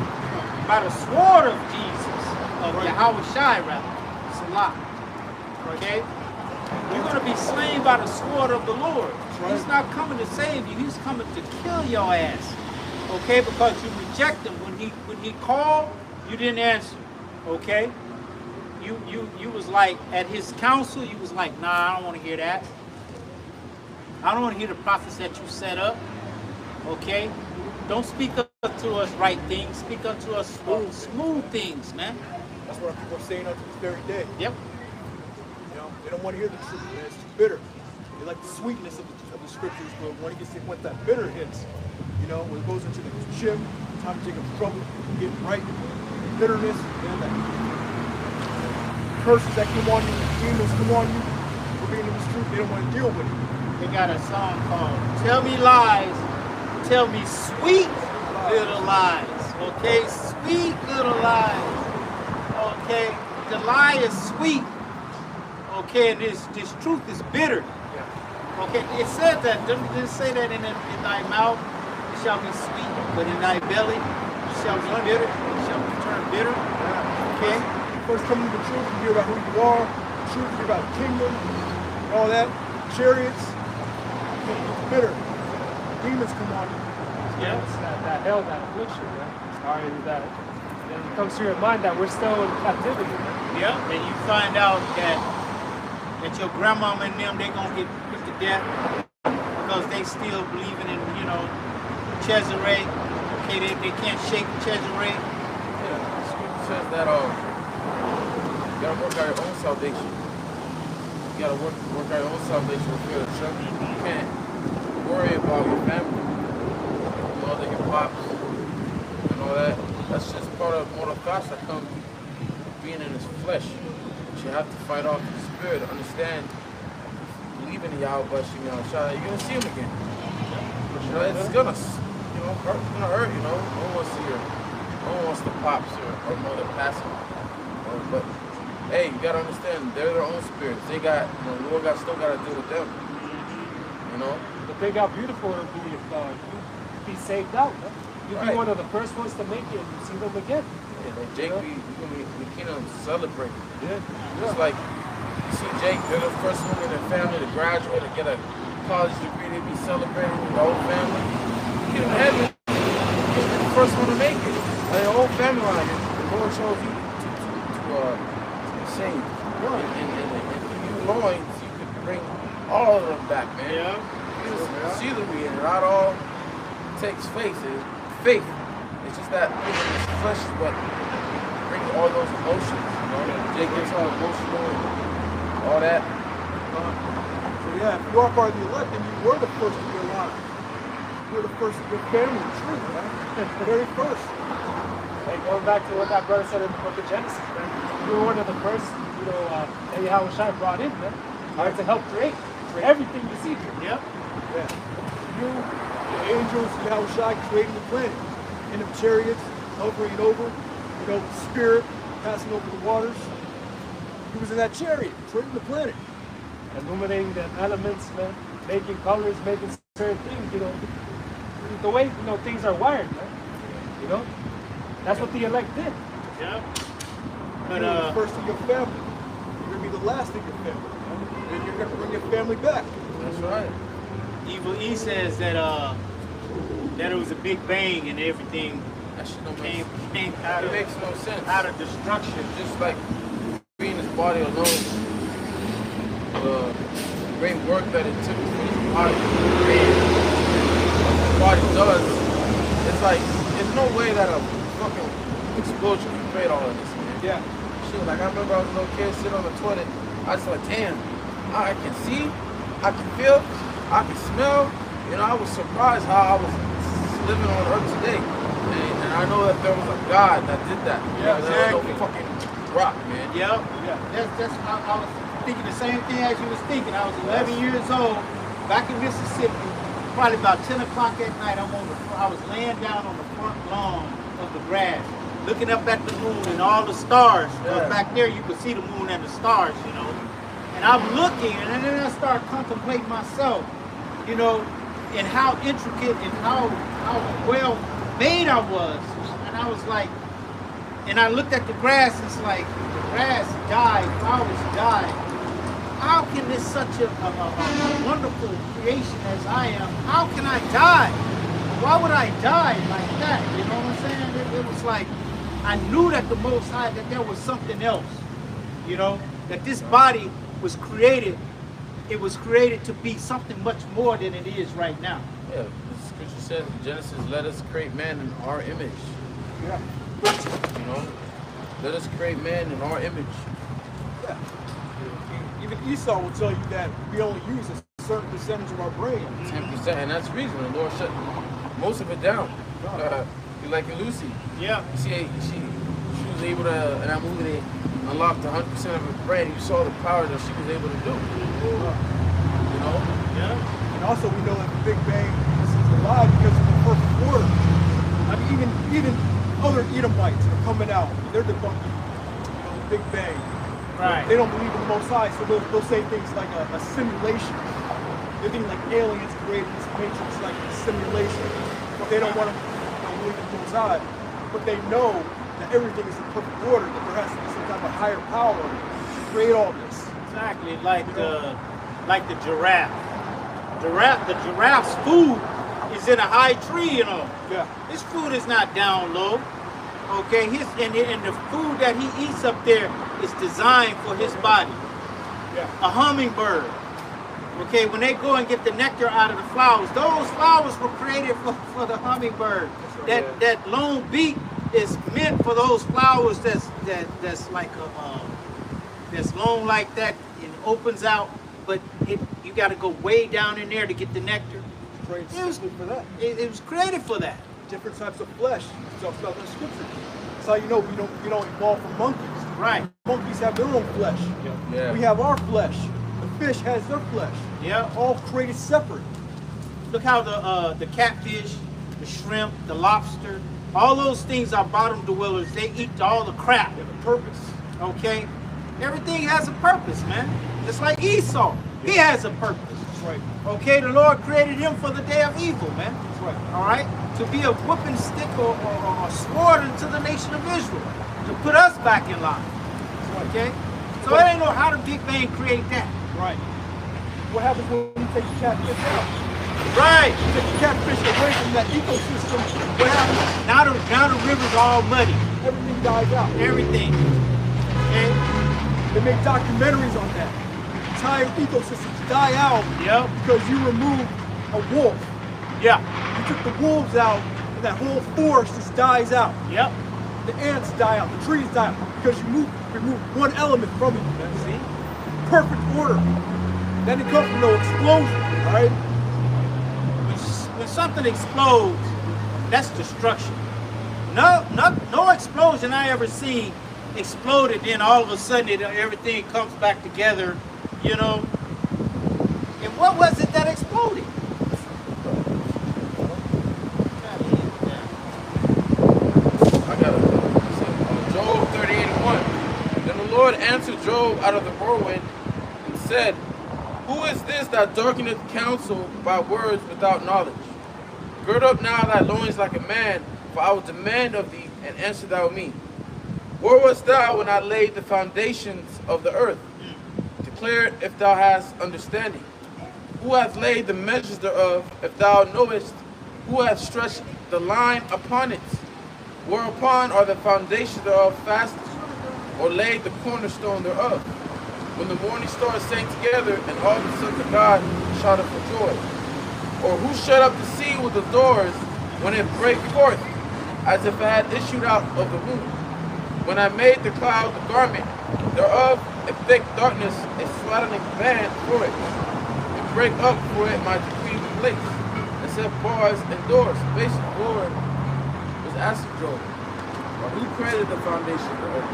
by the sword of Jesus, of Yahweh Shai, rather, Salah. Okay? You're going to be slain by the sword of the Lord. He's not coming to save you. He's coming to kill your ass. Okay? Because you reject him. When he called, you didn't answer. Okay? You was like, at his counsel, you was like, nah, I don't want to hear that. I don't want to hear the prophets that you set up. Okay? Don't speak unto us right things. Speak unto us smooth things, man. That's what people are saying unto this very day. Yep. You know, they don't want to hear the truth, man. It's too bitter. They like the sweetness of the scriptures, but when that bitter hits, you know, when it goes into the gym, time to take up trouble, get right, bitterness, and that curses that come on you, demons come on you, for being in this truth, they don't want to deal with it. They got a song called Tell Me Lies, Tell Me Sweet Little Lies. Okay? Sweet little lies. Okay? The lie is sweet. Okay? And this truth is bitter. Okay? It said that. Didn't it say that in thy mouth it shall be sweet, but in thy belly it shall be bitter. It shall turn bitter. Okay? First coming to the truth, you hear about who you are, the truth, you hear about the kingdom, and all that, chariots, it's bitter. Demons come on you. Yeah, it's that hell, that affliction, man. Already that. And it comes to your mind that we're still in captivity, man. Yeah, and you find out that your grandmama and them, they gonna get put to death because they still believing in, you know, Cesare. Okay, they can't shake Cesare. Yeah, the scripture says that you gotta work out your own salvation. You gotta work out your own salvation with fear of the church. You can't worry about your family, your mother, your pops, and all that. That's just part of mortal thoughts that come being in his flesh. But you have to fight off the spirit, understand, believing in Yahweh, you're gonna see him again. You know, it's gonna, hurt. It's gonna hurt. No one wants the pops or mother passing. But hey, you gotta understand, they're their own spirits. They got, the Lord still gotta deal with them. You know. But think how beautiful it would be if you be saved out. Huh? You'd be one of the first ones to make it, and you see them again. Yeah, like Jake, we can't celebrate. Yeah. It's like you see Jake, they're the first one in their family to graduate and get a college degree. They be celebrating with the whole family. Get in heaven, you're the first one to make it. Like your whole family line, the Lord chose you to save. Right. And you loins, you could bring all of them back, man. Yeah. See the way, and not all takes faith. Faith. It's just that this flesh is what brings all those emotions. You know, Jake gets all emotional and all that. So yeah, if you are part of the elect, then you were the first to be alive. You were the first of your family, true, man. The very first. Hey, going back to what that brother said in the book of Genesis, man. You were one of the first, that Yahweh Shai brought in, man. To help create everything you see here. Yep. Yeah. You, the angels, Yahweh Shai creating the planet. In the chariots, hovering over, spirit passing over the waters. He was in that chariot, creating the planet. Illuminating the elements, man. Making colors, making certain things, the way, things are wired, man. That's what the elect did. Yep. But You're the first in your family. You're gonna be the last in your family. And you're gonna bring your family back. That's right. Evil E says that that it was a big bang and everything That shit don't came make out It of makes no sense. out of destruction. Just like being his body alone, the great work that it took for his body to create, what his body does, it's like, there's no way that a fucking explosion can create all of this, man. Yeah. Shit, like I remember I was a little kid sitting on the toilet, I was like, damn, I can see, I can feel, I can smell. You know, I was surprised how I was living on earth today. And I know that there was a God that did that. Yeah, There was exactly. no fucking rock, man. Yep. Yeah. That's I was thinking the same thing as you was thinking. I was 11 years old, back in Mississippi. Probably about 10 o'clock at night. I was laying down on the front lawn of the grass, looking up at the moon and all the stars. Yeah. Back there, you could see the moon and the stars, you know. And I'm looking, and then I start contemplating myself, you know, and how intricate and how well made I was. And I was like, and I looked at the grass, it's like, the grass died, flowers died. How can this such a wonderful creation as I am, how can I die? Why would I die like that? You know what I'm saying? It was like, I knew that the Most High, that there was something else, you know, that this body was created, it was created to be something much more than it is right now. Yeah, the scripture says in Genesis, let us create man in our image. Yeah. You know? Let us create man in our image. Yeah. Even Esau will tell you that we only use a certain percentage of our brain. 10%, and that's the reason the Lord shut most of it down. Like Lucy. Yeah. You see, she was able to, in that movie, they unlocked 100% of her brain. You saw the power that she was able to do. You know? Yeah. And also we know that the Big Bang is alive because of the perfect order. I mean, even other Edomites that are coming out, they're debunking the Big Bang. Right. They don't believe in the Most High, so they'll say things like a simulation. They think like aliens created this matrix like a simulation. But they don't want to believe in the Most High. But they know that everything is in perfect order, that there has to be some type of higher power to create all this. Exactly, like the giraffe. The giraffe's food is in a high tree, you know. Yeah. His food is not down low. Okay, and the food that he eats up there is designed for his body. Yeah. A hummingbird. Okay, when they go and get the nectar out of the flowers, those flowers were created for the hummingbird. That lone beak is meant for those flowers that's like that's long like that and opens out, but you got to go way down in there to get the nectar. Created It was specifically for that. It was created for that. Different types of flesh. It talks about that scripture. That's how you know we don't evolve from monkeys. Right. Monkeys have their own flesh. Yeah. We have our flesh. The fish has their flesh. Yeah. All created separate. Look how the catfish, the shrimp, the lobster, all those things are bottom dwellers. They eat all the crap. They have a purpose. Okay? Everything has a purpose, man. Just like Esau. He has a purpose. That's right. Okay? The Lord created him for the day of evil, man. That's right. All right? To be a whooping stick or a sword into the nation of Israel. To put us back in line. Okay? So I didn't know how the Big Bang create that. Right. What happens when you take the catfish out? Right. You take the catfish away from that ecosystem. What happens? Now the river's all muddy. Everything dies out. Everything. Okay? They make documentaries on that. Entire ecosystems die out Yep. because you remove a wolf. Yeah. You took the wolves out, and that whole forest just dies out. Yep. The ants die out, the trees die out, because you remove one element from it. See? Perfect order. Then it comes from no explosion, right? When something explodes, that's destruction. No explosion I ever seen exploded, then all of a sudden everything comes back together, you know. And what was it that exploded? I got it. Job 30:81. Then the Lord answered Job out of the whirlwind and said, who is this that darkeneth counsel by words without knowledge? Gird up now thy loins like a man, for I will demand of thee, and answer thou me. Where wast thou when I laid the foundations of the earth? Declare it if thou hast understanding. Who hath laid the measures thereof, if thou knowest? Who hath stretched the line upon it? Whereupon are the foundations thereof fast, or laid the cornerstone thereof? When the morning stars sang together, and all the sons of God shouted for joy. Or who shut up the sea with the doors, when it brake forth, as if it had issued out of the womb? When I made the cloud the garment thereof, a thick darkness, a swaddling band for it, and break up for it my decreed place, and set bars and doors. Basically, the Lord was asking Job, well, who created the foundation of the earth?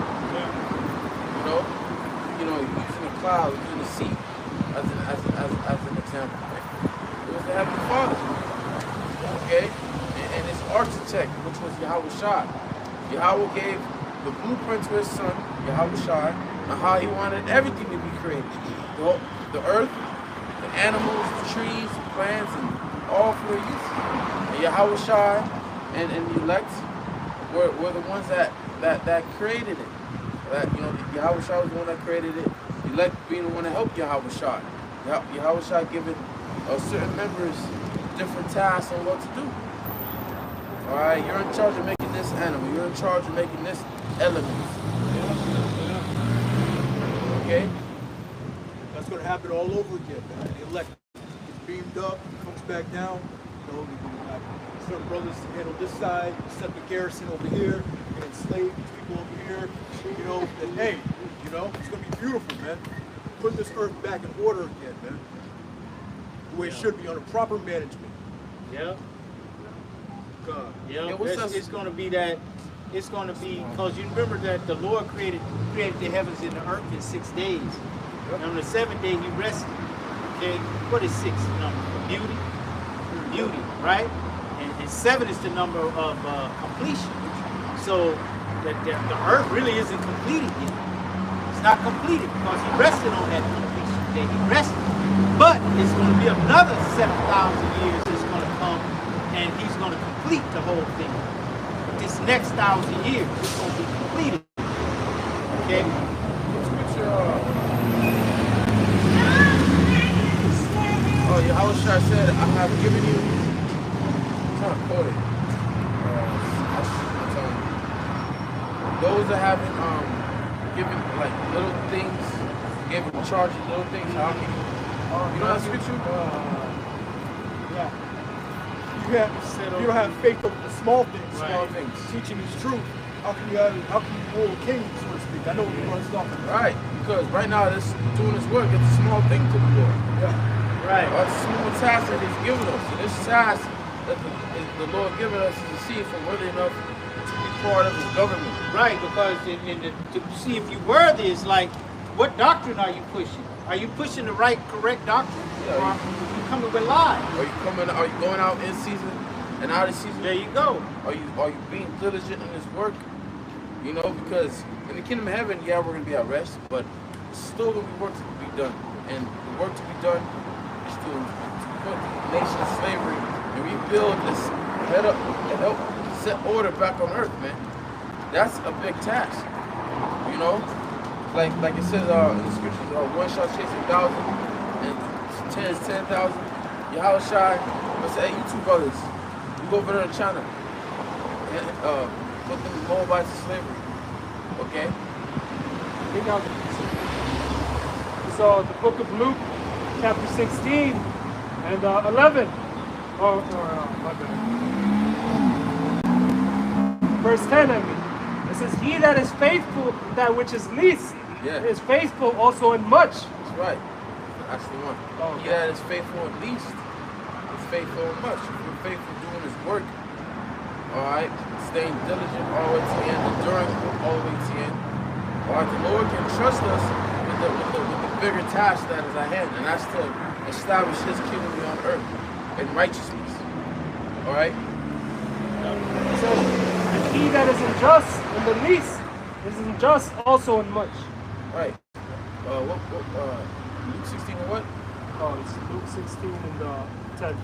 You know, using the cloud, using the sea as an example. It was the Heavenly Father, okay? And his architect, which was Yahweh Shai. Yahweh gave the blueprint to his son, Yahweh Shai, on how he wanted everything to be created. The earth, the animals, the trees, the plants, and all for their use. And Yahweh Shai and the elect were the ones that created it. That, you know, Yahweh Shai was the one that created it. The elect being the one that helped Yahweh Shai. Yahweh Shai giving certain members different tasks on what to do. Alright, you're in charge of making this animal. You're in charge of making this element. Okay? That's going to happen all over again, man. The elect gets beamed up, comes back down. You know, certain brothers handle this side, set the garrison over here, and enslave these people over here. You know, and hey, you know, it's going to be beautiful, man. Put this earth back in order again, man. The way it should be, under proper management. Yeah. God. Yeah, it's going to be that. It's going to be, because you remember that the Lord created the heavens and the earth in 6 days. And on the 7th day he rested. Okay, what is 6? The number of beauty, beauty, right? And 7 is the number of completion. So the earth really isn't completed yet. It's not completed because he rested on that completion day. He rested, but it's going to be another 7,000 years that's going to come, and he's going to complete the whole thing. This next 1,000 years is going to be completed. Okay? Oh, Yahweh Shai said, I have given you. I'm trying to quote it. Those that haven't given like little things, gave them charge of little things. How can you don't have scripture? Yeah. You don't have faith of the small things. Right. Small things. Teaching is truth. How can you rule a king, so to speak? I know what you're talking about. Right, because right now this doing this work, it's a small thing to the Lord. Yeah. Right. It's a small task that He's given us. And this task that the Lord given us is to see if we're worthy enough to be part of His government. Right, because to see if you're worthy is like, what doctrine are you pushing? Are you pushing the right, correct doctrine? Yeah, or are you coming with lies? Are you going out in season and out of season? There you go. Are you being diligent in this work? You know, because in the kingdom of heaven, yeah, we're going to be at rest, but there's still going to be work to be done. And the work to be done is to put the nation in slavery and rebuild this head up and help set order back on earth, man. That's a big task. You know? Like it says in the scriptures, one shall chase 1,000 and 10 is 10,000. Yahweh Shai, I say, hey, you two brothers, you go over there to China and put them Moabites to slavery. Okay? So the book of Luke, chapter 16 and 11. My bad. Verse 10, I mean. It says, he that is faithful in that which is least is faithful also in much. That's right. That's the one. Oh, He that is faithful in least is faithful in much. If you're faithful doing His work, all right, staying diligent all the way to the end, enduring all the way to the end, all right, the Lord can trust us with the bigger task that is at hand, and that's to establish His kingdom on earth in righteousness. All right? So, and he that is unjust in the least is unjust also in much. Right. Luke 16 and what? Oh, it's Luke 16 and 10.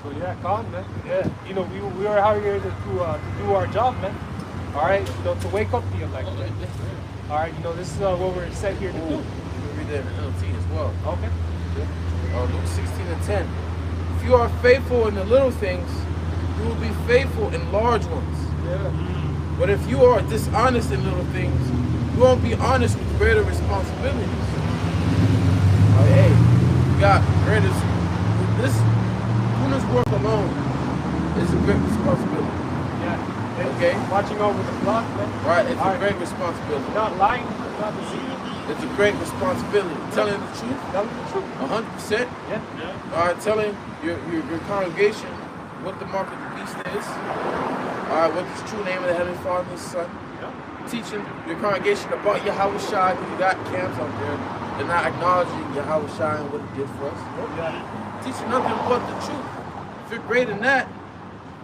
So yeah, Con, man. Yeah, you know, we are out here to do our job, man. All right, you know, to wake up the elect. All right, you know, this is what we're set here to do. You can read that in NLT as well. Okay. Luke 16:10. If you are faithful in the little things, you will be faithful in large ones. Yeah. But if you are dishonest in little things, you won't be honest with greater responsibilities. Hey, you got greater. This Puna's work alone is a great responsibility. Yeah. Okay. Watching over the flock, man. Right. It's a great responsibility. Not lying, not deceiving. It's a great responsibility. Telling the truth. Telling the truth. 100%. Yeah. All right. Telling your congregation what the mark of the beast is. All right. What is the true name of the Heavenly Father and His Son. Teaching your congregation about Yahweh Shai, because you got camps out there. They're not acknowledging Yahweh Shai and what He did for us. Teaching nothing but the truth. If you're greater than that,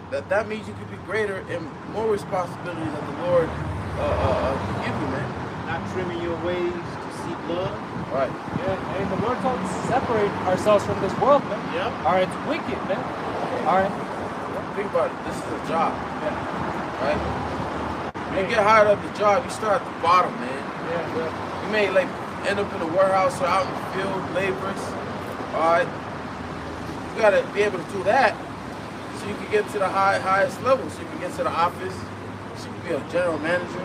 that means you could be greater and more responsibility that the Lord can give you, man. Not trimming your ways to seek love. Right. Yeah, and the Lord told us to separate ourselves from this world, man. Yep. All right, it's wicked, man. All right. Think about it. This is a job. Yeah. Right? When you get hired at the job, you start at the bottom, man. Yeah. You may like end up in a warehouse or out in the field, laborers. All right. You gotta be able to do that so you can get to the highest level. So you can get to the office. So you can be a general manager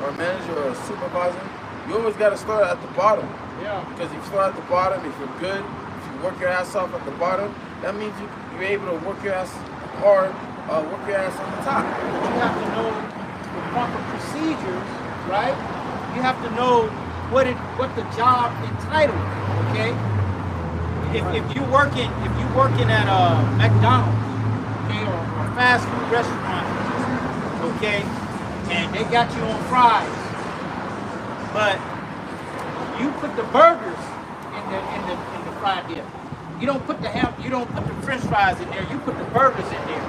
or a manager or a supervisor. You always gotta start at the bottom. Yeah. Because if you start at the bottom, if you're good, if you work your ass off at the bottom, that means you're able to work your ass hard, work your ass on the top. But you have to know the proper procedures, right? You have to know what the job entitles, okay? If you working at McDonald's, okay, or a fast food restaurant, okay, and they got you on fries, but you put the burgers in the fry dip. You don't put the French fries in there. You put the burgers in there.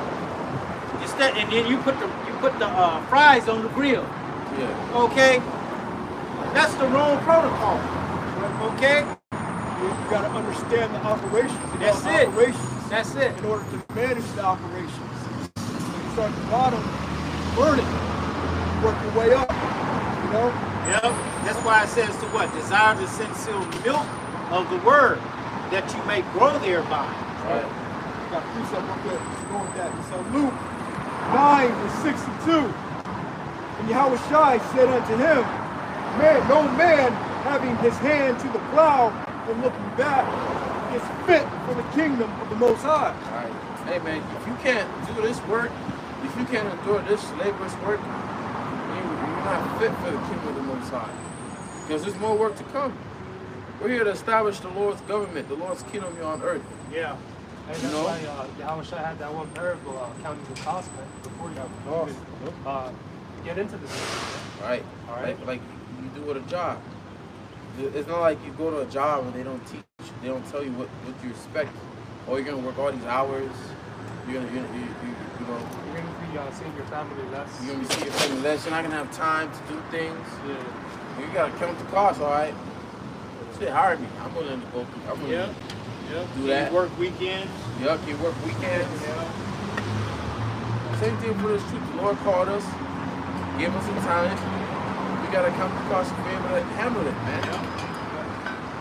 Instead, and then you put the fries on the grill. Yeah. Okay, that's the wrong protocol. Okay, You got to understand the operations. That's it. Operations. That's it. In order to manage the operations. When you start at the bottom, learn it. Work your way up. You know? Yep. That's why it says to what? Desire the sincere milk of the word, that you may grow thereby. Right. Got a precept real quick. Just going with that. So Luke 9 verse 62. And Yahweh Shai said unto him, no man having his hand to the plow and looking back is fit for the kingdom of the Most High. All right. Hey man, if you can't do this work, if you can't endure this laborious work, you're not fit for the kingdom of the Most High. Because there's more work to come. We're here to establish the Lord's government, the Lord's kingdom here on earth. Yeah. And that's why Yahweh Shai had that one parable counting the cost, man, before you get into this. Right. All right. Like you do with a job. It's not like you go to a job and they don't teach you. They don't tell you what you expect. Or you're gonna work all these hours. You're gonna be seeing your family less. You're gonna be seeing your family less. You're not gonna have time to do things. Yeah. You gotta count the cost, all right. Shit, hire me. I'm willing to go through. I'm willing to do that. You work weekends. Yup, you work weekends. Same thing for this truth. The Lord called us, gave us some talent. We gotta count the cost to be able to handle it, man.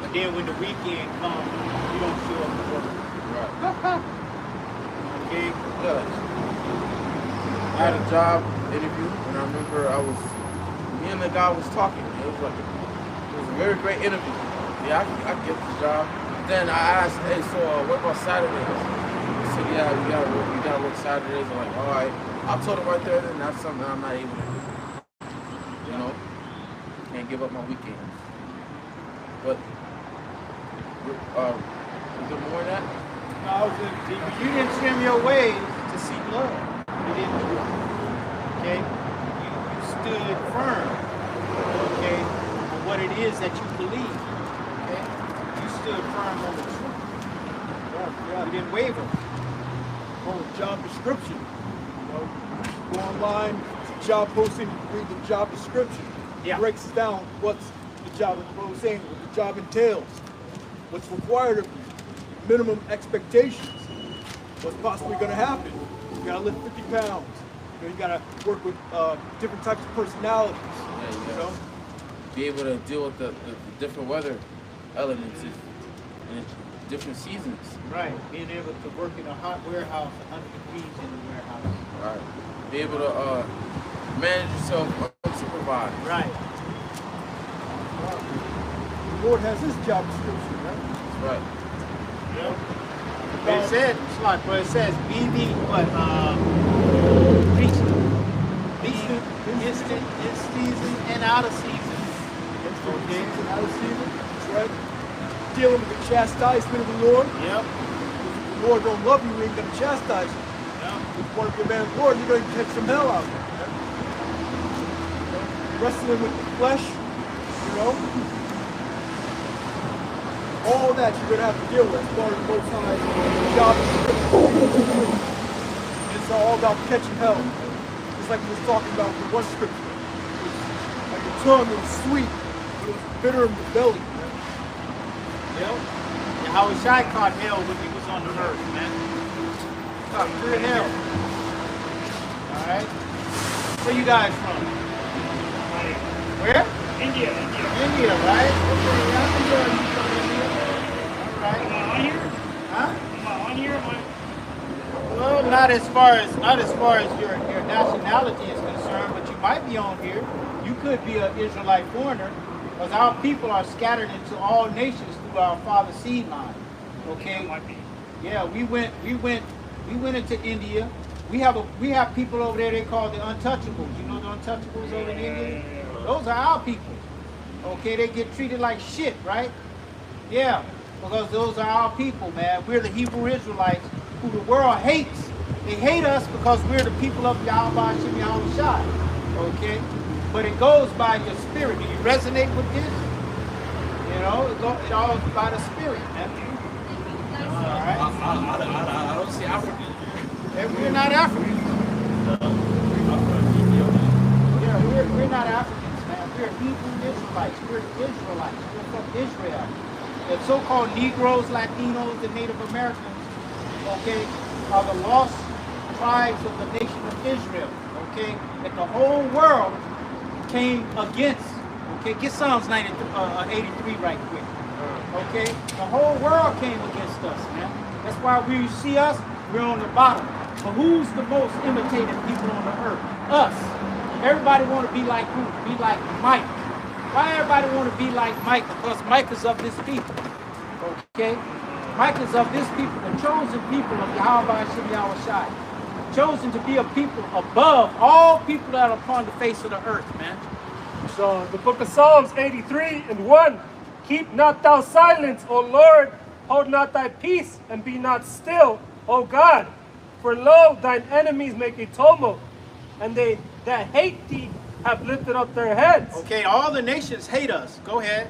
But then when the weekend comes, you don't show up to work. Right. Okay? Yeah. I had a job interview, and I remember me and the guy was talking. It was a very great interview. Yeah, I get the job. Then I asked, hey, so what about Saturdays? He said, yeah, you gotta work Saturdays. I'm like, all right. I told him right there, then that's something I'm not able to do. You know, can't give up my weekends. But is there more than that? No, you didn't trim your ways to seek love. You didn't do it. Okay? You stood firm, okay, on what it is that you believe. Okay? You stood firm on the truth. Yeah. You didn't waver. On the job description. You know, go online, it's a job posting, read the job description. Yeah. It breaks down what's the job, what I'm saying, what the job entails, what's required of you, minimum expectations. what's possibly going to happen. You got to lift 50 pounds. You know, you got to work with different types of personalities. Yeah, you know, be able to deal with the different weather elements in different seasons. Right. Being able to work in a hot warehouse, 100 degrees in the warehouse. Right. Be able to manage yourself unsupervised. Right. The Lord has his job description, right? That's right. Yep. It said, but it says, be the what? Preach instant, in season, and out of season. Okay. Out of season. That's right. Dealing with the chastisement of the Lord. Yep. If the Lord don't love you, he ain't gonna chastise you. Yep. If you want to be a man of the Lord, you're gonna catch some hell out there. Wrestling with the flesh, you know. All that you're gonna have to deal with as far as the Most High's job description. It's all about catching hell. Just like we was talking about the one scripture. Like your tongue was sweet, but it was bitter in the belly. Yep. And how Shai caught hell when he was on the earth, man. Caught pure hell. Alright. Where you guys from? Where? India. India, right? Okay, I think you from India. Alright. Am I on here? Huh? Am I on here? Well, not as far as your nationality is concerned, but you might be on here. You could be an Israelite foreigner, because our people are scattered into all nations through our father's seed line. Okay? Yeah, we went into India. We have people over there they call the untouchables. You know the untouchables over in India? Those are our people. Okay, they get treated like shit, right? Yeah, because those are our people, man. We're the Hebrew Israelites who the world hates. They hate us because we're the people of Yahweh Shem Yahweh Shai. Okay? But it goes by your spirit. Do you resonate with this? You know, it all is by the spirit, man. All right? I don't see African. And we're not Africans. Yeah, we're not Africans, man. We're Hebrew Israelites. We're Israelites. We're from Israel. The so-called Negroes, Latinos, and Native Americans, okay, are the lost tribes of the nation of Israel, okay, that the whole world came against. Okay, get Psalms 83 right quick. Okay, the whole world came against us, man. That's why when you see us, we're on the bottom. But who's the most imitated people on the earth? Us. Everybody want to be like who? Be like Mike. Why everybody want to be like Mike? Because Mike is of this people. Okay? Mike is of this people, the chosen people of Yahweh Shem Yahweh Shai. Chosen to be a people above all people that are upon the face of the earth, man. So the book of Psalms 83:1. Keep not thou silence, O Lord, hold not thy peace, and be not still, O God. For lo, thine enemies make a tumult, and they that hate thee have lifted up their heads. Okay, all the nations hate us. Go ahead.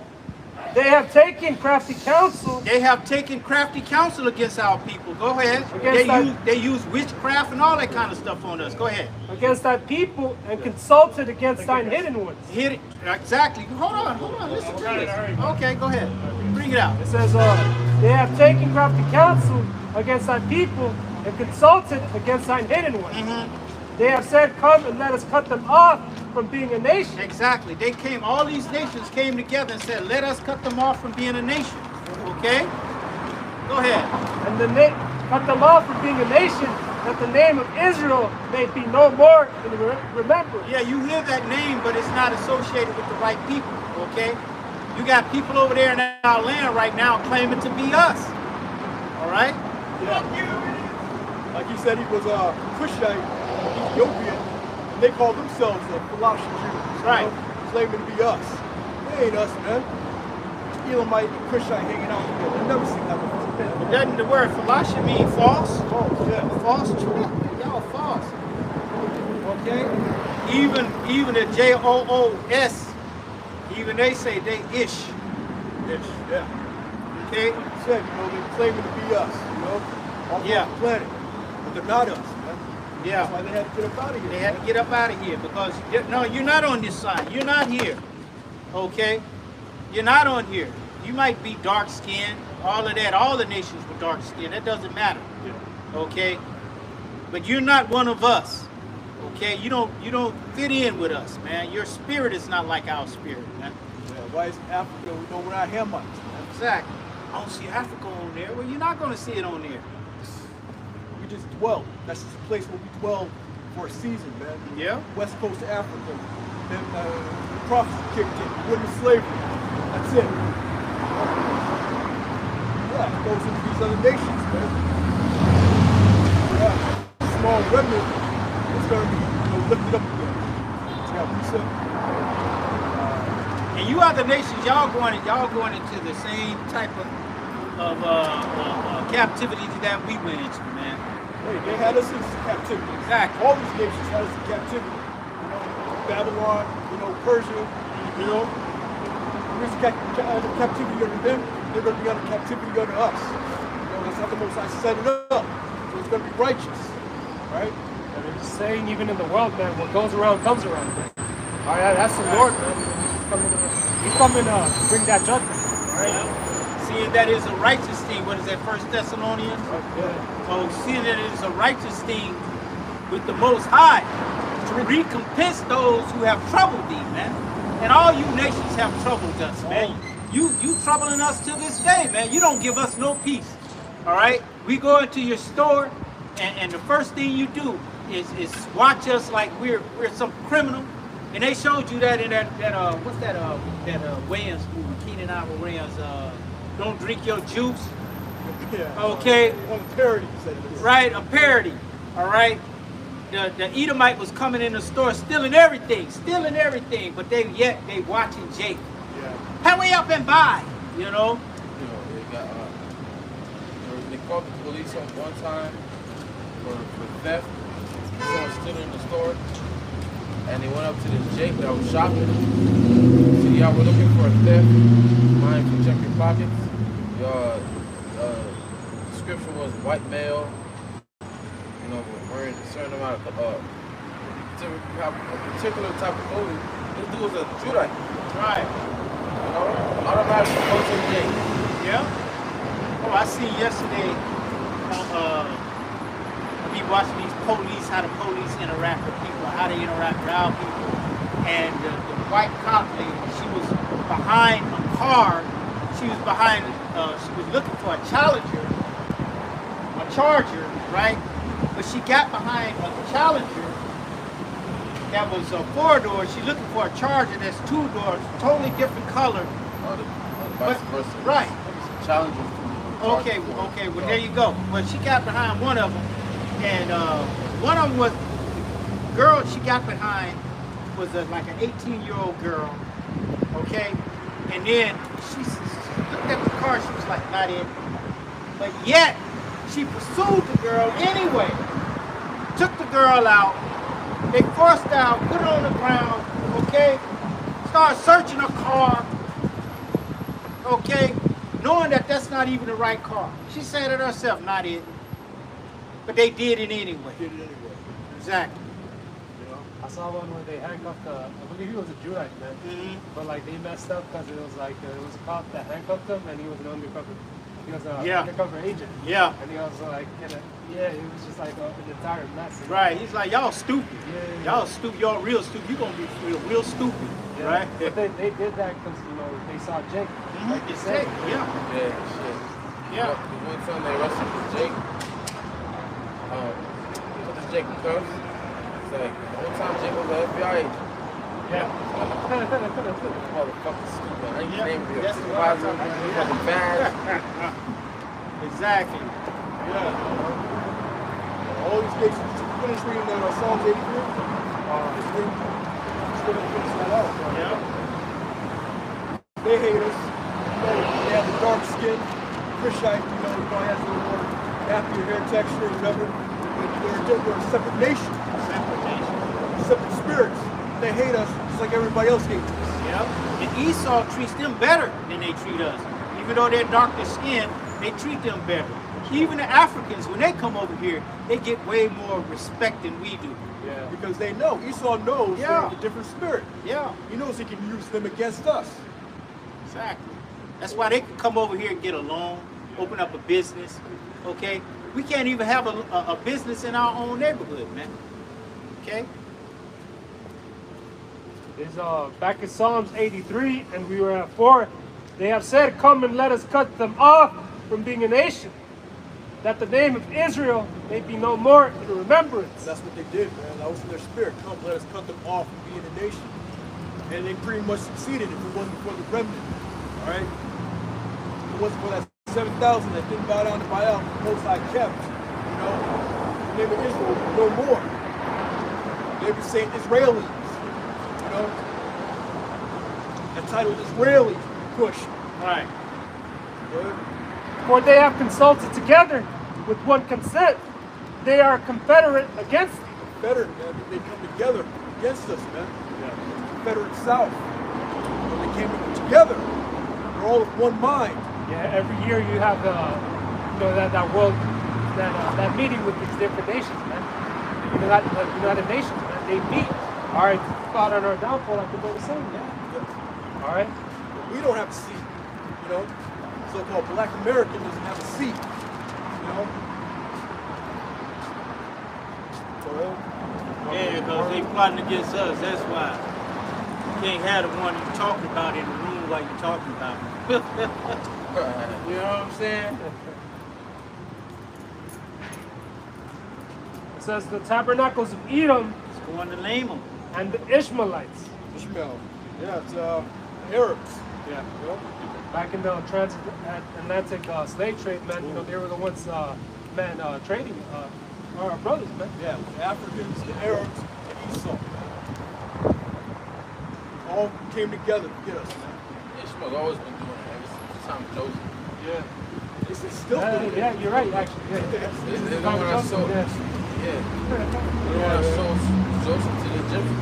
They have taken crafty counsel. They have taken crafty counsel against our people. Go ahead. They use witchcraft and all that kind of stuff on us. Go ahead. Against thy people, and consulted against thine hidden ones. Hit it. Exactly. Hold on. Listen to this. Okay, go ahead. Bring it out. It says, they have taken crafty counsel against thy people, and consulted against thine hidden ones. They have said, come and let us cut them off from being a nation. Exactly. All these nations came together and said, let us cut them off from being a nation. Okay? Go ahead. And cut them off from being a nation, that the name of Israel may be no more in remembrance. Yeah, you hear that name, but it's not associated with the right people. Okay? You got people over there in our land right now claiming to be us. All right? Yeah. Like he said, he was a Cushite, Ethiopian, and they called themselves the Philosopher Jews. Right. Claiming to be us. They ain't us, man. Elamite and Cushite hanging out together. I've never seen that before, man. Doesn't the word philosophy mean false? False, yeah. False truth. Y'all false. Okay? Even the J-O-O-S, even they say they ish. Ish, yeah. Okay? Like you said, you know, they're claiming to be us, you know, off the planet. But they're not us, man. Yeah. That's why they had to get up out of here. They had to get up out of here because, no, you're not on this side. You're not here. Okay? You're not on here. You might be dark-skinned, all of that. All the nations were dark-skinned. That doesn't matter. Yeah. okay? But you're not one of us, okay? You don't fit in with us, man. Your spirit is not like our spirit, man. Yeah, why is Africa? We know we're not Hamites, man. Exactly. I don't see Africa on there. Well, you're not going to see it on there. We just dwell. That's just a place where we dwell for a season, man. Yeah. West coast of Africa. Then the prophecy kicked in. Women slavery. That's it. Yeah, it goes into these other nations, man. Yeah, small remnant is going to be lifted up again. See how we said? And you other nations, y'all going into the same type of captivity that we went into, man. Hey, they had us in captivity. Exactly. All these nations had us in captivity. Babylon, Persia, we're in captivity under them. They're going to be under captivity under us. That's how the Most High set it up. So it's going to be righteous, right? And it's saying even in the world, man, what goes around comes around, man. All right, that's the Lord, man. He's coming to bring that judgment. All right. Yeah. Seeing that is a righteous thing. What is that, 1 Thessalonians? Yeah. So seeing that it is a righteous thing with the Most High to recompense those who have troubled thee, man. And all you nations have troubled us, man. You troubling us to this day, man. You don't give us no peace. All right? We go into your store, and the first thing you do is watch us like we're some criminal. And they showed you that in that what's that Wayans movie, Keenan Ivory Wayans, Don't Drink Your Juice. Yeah. Okay. On a parody, you said it is. Right, a parody. All right. The Edomite was coming in the store stealing everything, but they watching Jake. Yeah. Hurry up and buy, They called the police on one time for theft. Someone stealing in the store. And they went up to this Jake that was shopping. Said, y'all were looking for a theft. Mind if you check your pockets? The description was white male, wearing a certain amount of a particular type of clothing. This dude was a Judite. Right. Automatically go to the Jake. Yeah. Oh, I seen yesterday. I be watching these police, how the police interact with people, how they interact with our people. And the white cop lady, she was behind a car. She was looking for a Charger, right? But she got behind a Challenger that was a 4-door. She's looking for a Charger that's 2 doors, totally different color. Vice versa. Right. Challenger. Okay, well there you go. Well, she got behind one of them, and one of them was, the girl she got behind was like an 18-year-old girl, okay? And then she looked at the car, she was like, not it. But yet, she pursued the girl anyway. Took the girl out, they forced her out, put her on the ground, okay? Started searching her car, okay? Knowing that that's not even the right car. She said it herself, not it. But they did it anyway. Exactly. I saw one where they handcuffed I believe he was a Judite, man. Mm-hmm. But like they messed up because it was like it was a cop that handcuffed him, and he was an undercover. He was an undercover agent. Yeah. And he was like, it was just like an entire mess. Right. He's like, y'all stupid. Yeah. Y'all stupid. Y'all real stupid. You gonna be real stupid. Yeah. Right. But they did that because they saw Jake. Like you said. Yeah. Yeah, shit. Yeah. The one time they arrested Jake, put this Jake in cuffs. It's like, the whole time Jake was an FBI agent. Yeah. Motherfucker stupid. I ain't named the That's supervisor. He's fucking bad. Exactly. Yeah. All these cases, finish reading that Psalms 83. Just finish that out. Yeah. They hate us. They have the dark skin. Cushite, he probably has a little more happier hair texture or whatever. We're a separate nation. Separate spirits. They hate us just like everybody else hates us. Yep. And Esau treats them better than they treat us. Even though they're darker skin, they treat them better. Even the Africans, when they come over here, they get way more respect than we do. Yeah. Because they know. Esau knows they have a different spirit. Yeah. He knows he can use them against us. Exactly. That's why they can come over here and get a loan, open up a business, okay? We can't even have a business in our own neighborhood, man. Okay? Is back in Psalms 83, and we were at 4. They have said, "Come and let us cut them off from being a nation, that the name of Israel may be no more in remembrance." That's what they did, man. That was in their spirit. Come, let us cut them off from being a nation. And they pretty much succeeded if it wasn't for the remnant. All right? If it wasn't for that 7,000 that didn't bow down to Baal, the Most High kept. You know, the name of Israel would be no more. They would say Israelis. You know, the title Israelis pushed. Right. Good. For they have consulted together with one consent. They are confederate against thee. Better, man. They come together against us, man. Confederate South. When they came together, they're all of one mind. Yeah, every year you have that world that meeting with these different nations, man. The United Nations, man. They meet. All right, fought on our downfall. I could go the same, yeah. All right. But we don't have a seat, you know. So-called Black American doesn't have a seat, you know. Well, Yeah, because they plotting against us. That's why. You can't have the one you talking about in the room while you talking about it. You know what I'm saying? It says the tabernacles of Edom It's going to name them. and the Ishmaelites. Ishmael. Yeah, it's Arabs. Yeah. You know? Back in the transatlantic slave trade, man, they were the ones, trading our brothers, man. Yeah, the Africans, the Arabs, and Esau. All came together to get us, man. Ishmael's always been doing it ever since the time of Joseph. Yeah. It's still doing it. Yeah, you're right, actually. Yeah. They don't want to sold. Yeah. Yeah. They don't want to sold Joseph to the Egyptians.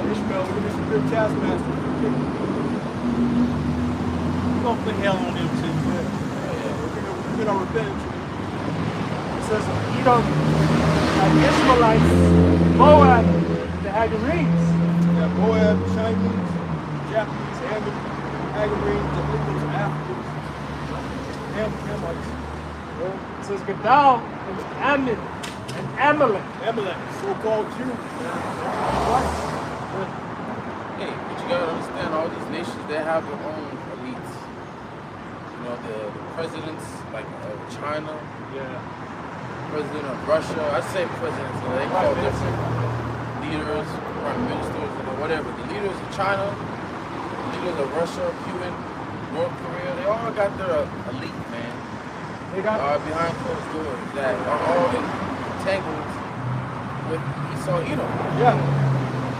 Ishmael, we're going to be some good taskmasters. We're going to put hell on them too. Yeah. We're going to get our revenge. It says Edom and Ishmaelites, Moab, the Hagarenes. Yeah, Moab, Chinese, Japanese, Hagarenes, I believe those are Africans. Hamites. It says Gadal and Ammon and Amalek. Amalek, so-called Jews. Hey, but you gotta understand, all these nations, they have their own elites. You know, the presidents, like China, president of Russia. I say presidents, they call different leaders, prime ministers, whatever. The leaders of China, the leaders of Russia, Cuban, North Korea, they all got their elite, man. They got Behind closed doors that are all entangled with Esau Edom. Yeah.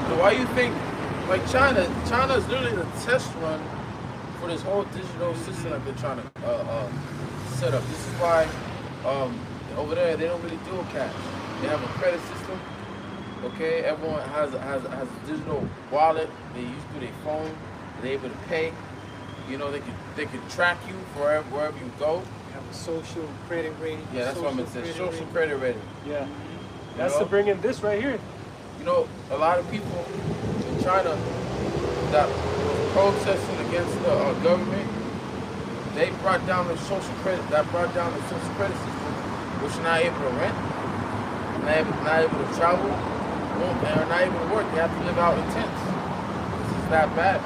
So why you think, like China is literally the test run for this whole digital system that they're trying to set up. This is why over there they don't really deal cash. They have a credit system. Okay, everyone has a digital wallet. They use through their phone. They're able to pay. You know, they can track you wherever you go. have a social credit rating. Yeah, that's what I'm gonna say. Social credit rating. Yeah. That's to bring in this right here. You know, a lot of people in China that was protesting against the government, they brought down the social credit. That brought down the social credit system, which are not able to rent, not able to travel, and are not able to work. They have to live out in tents. This is that bad.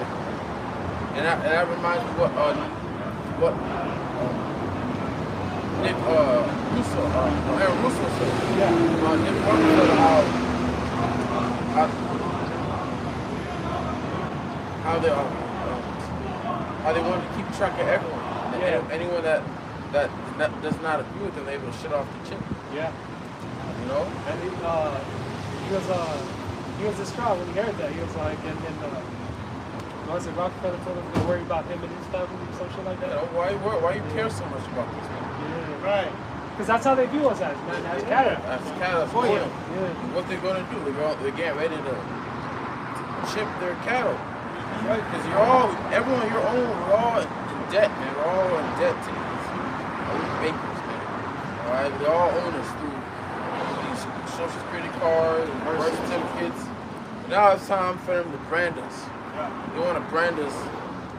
And that reminds me what Nick Russo, Aaron Russo said. Yeah. Nick Russo said how they wanted to keep track of everyone. Yeah. Anyone that does not agree with them, they able to shut off the chip. Yeah. You know? And he was distraught when he heard that. He was like, was it Rockefeller told him to worry about him and his family or some shit like that? You know, why you care so much about this, man? Yeah. Right. Because that's how they view us as, man. As cattle. As cattle for you. Yeah. What they're gonna do? They're getting ready to chip their cattle. Right? Because you're all in debt, man. We're all in debt to these bakers, man. All right, they're all owners through these social security cards and birth certificates. Now it's time for them to brand us. They want to brand us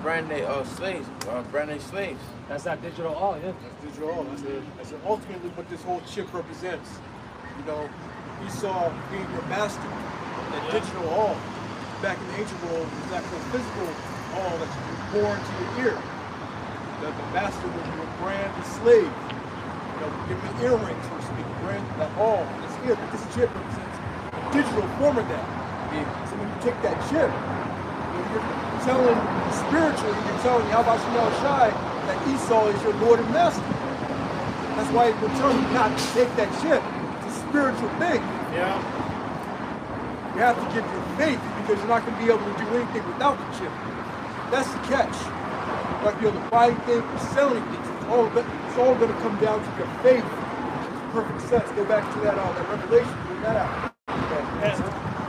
brand their slaves, brand their slaves. That's that digital all, yeah. That's digital all. That's ultimately what this whole chip represents. You know, Esau being your master, that digital all. Back in the ancient world, it's actual physical all that you born to your ear. The master would brand the slave. You know, give him an earring, so to speak, brand that all in his ear. But this chip represents a digital form of that. Yeah. So when you take that chip, you're telling spiritually, you're telling Yahweh Shemel Shai that Esau is your Lord and Master. That's why we're telling you not to take that chip. It's a spiritual thing. Yeah. You have to give your faith because you're not going to be able to do anything without the chip. That's the catch. You're not going to be able to buy anything or sell anything. It's all going to come down to your faith. It's perfect sense. Go back to that Revelation. Bring that out.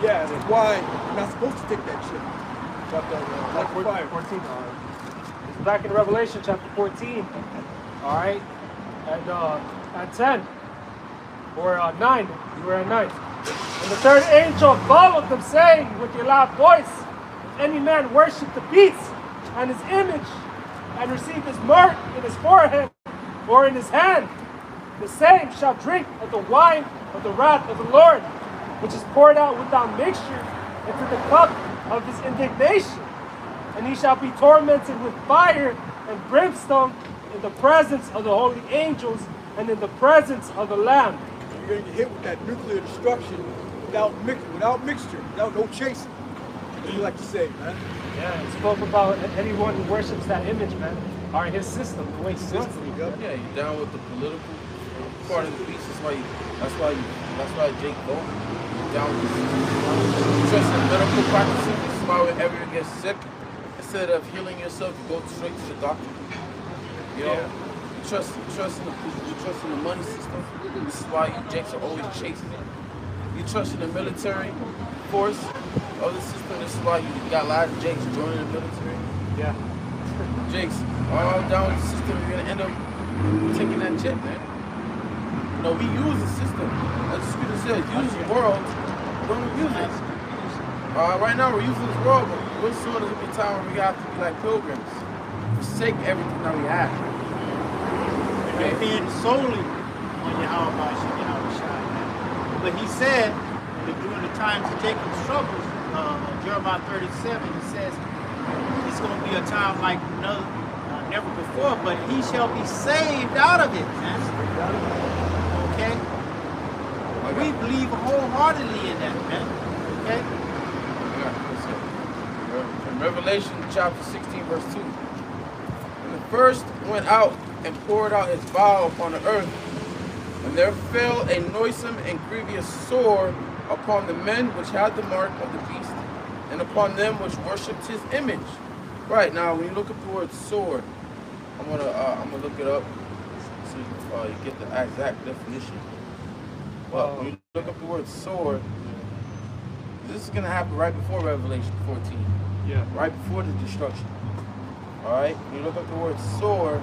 Yeah, that's why you're not supposed to take that chip. But like 14. It's back in Revelation chapter 14. All right, at 10 or 9. You were at 9. And the third angel followed them, saying with a loud voice, "If any man worship the beast and his image, and receive his mark in his forehead or in his hand, the same shall drink of the wine of the wrath of the Lord, which is poured out without mixture into the cup of his indignation. And he shall be tormented with fire and brimstone in the presence of the holy angels and in the presence of the Lamb." You're going to get hit with that nuclear destruction without mixture, without no chasing. What do you like to say, man? Yeah, it spoke about anyone who worships that image, man, or his system, the way he runs it. Yep. Yeah, you're down with the political part of the beast. That's why Jake voted. You're down with the trust in medical practices. This is why whenever you get sick, instead of healing yourself, you go straight to the doctor. You know, you trust in the money system. This is why you Jakes are always chasing it. You trust in the military force of the system. This is why you got a lot of Jakes joining the military. Yeah. Jakes, all down with the system, you're gonna end up taking that chip, man. You know, we use the system. As the scripture says, use the world, don't abuse it. Right now we're using this world, but real soon there's gonna be a time where we have to be like pilgrims. Forsake everything that we have. And depend solely on Yahweh Shai. But he said, during the times of Jacob's troubles, Jeremiah 37, it says, it's going to be a time like never before, but he shall be saved out of it, man. Okay? We believe wholeheartedly in that, man. Okay? In Revelation chapter 16, verse 2. And the first went out and poured out his vial upon the earth, and there fell a noisome and grievous sore upon the men which had the mark of the beast, and upon them which worshipped his image. Right, now when you look at the word sword, I'm gonna look it up so you get the exact definition. But when you look up the word sword, this is gonna happen right before Revelation 14. Yeah. Right before the destruction. Alright? When you look up the word sword,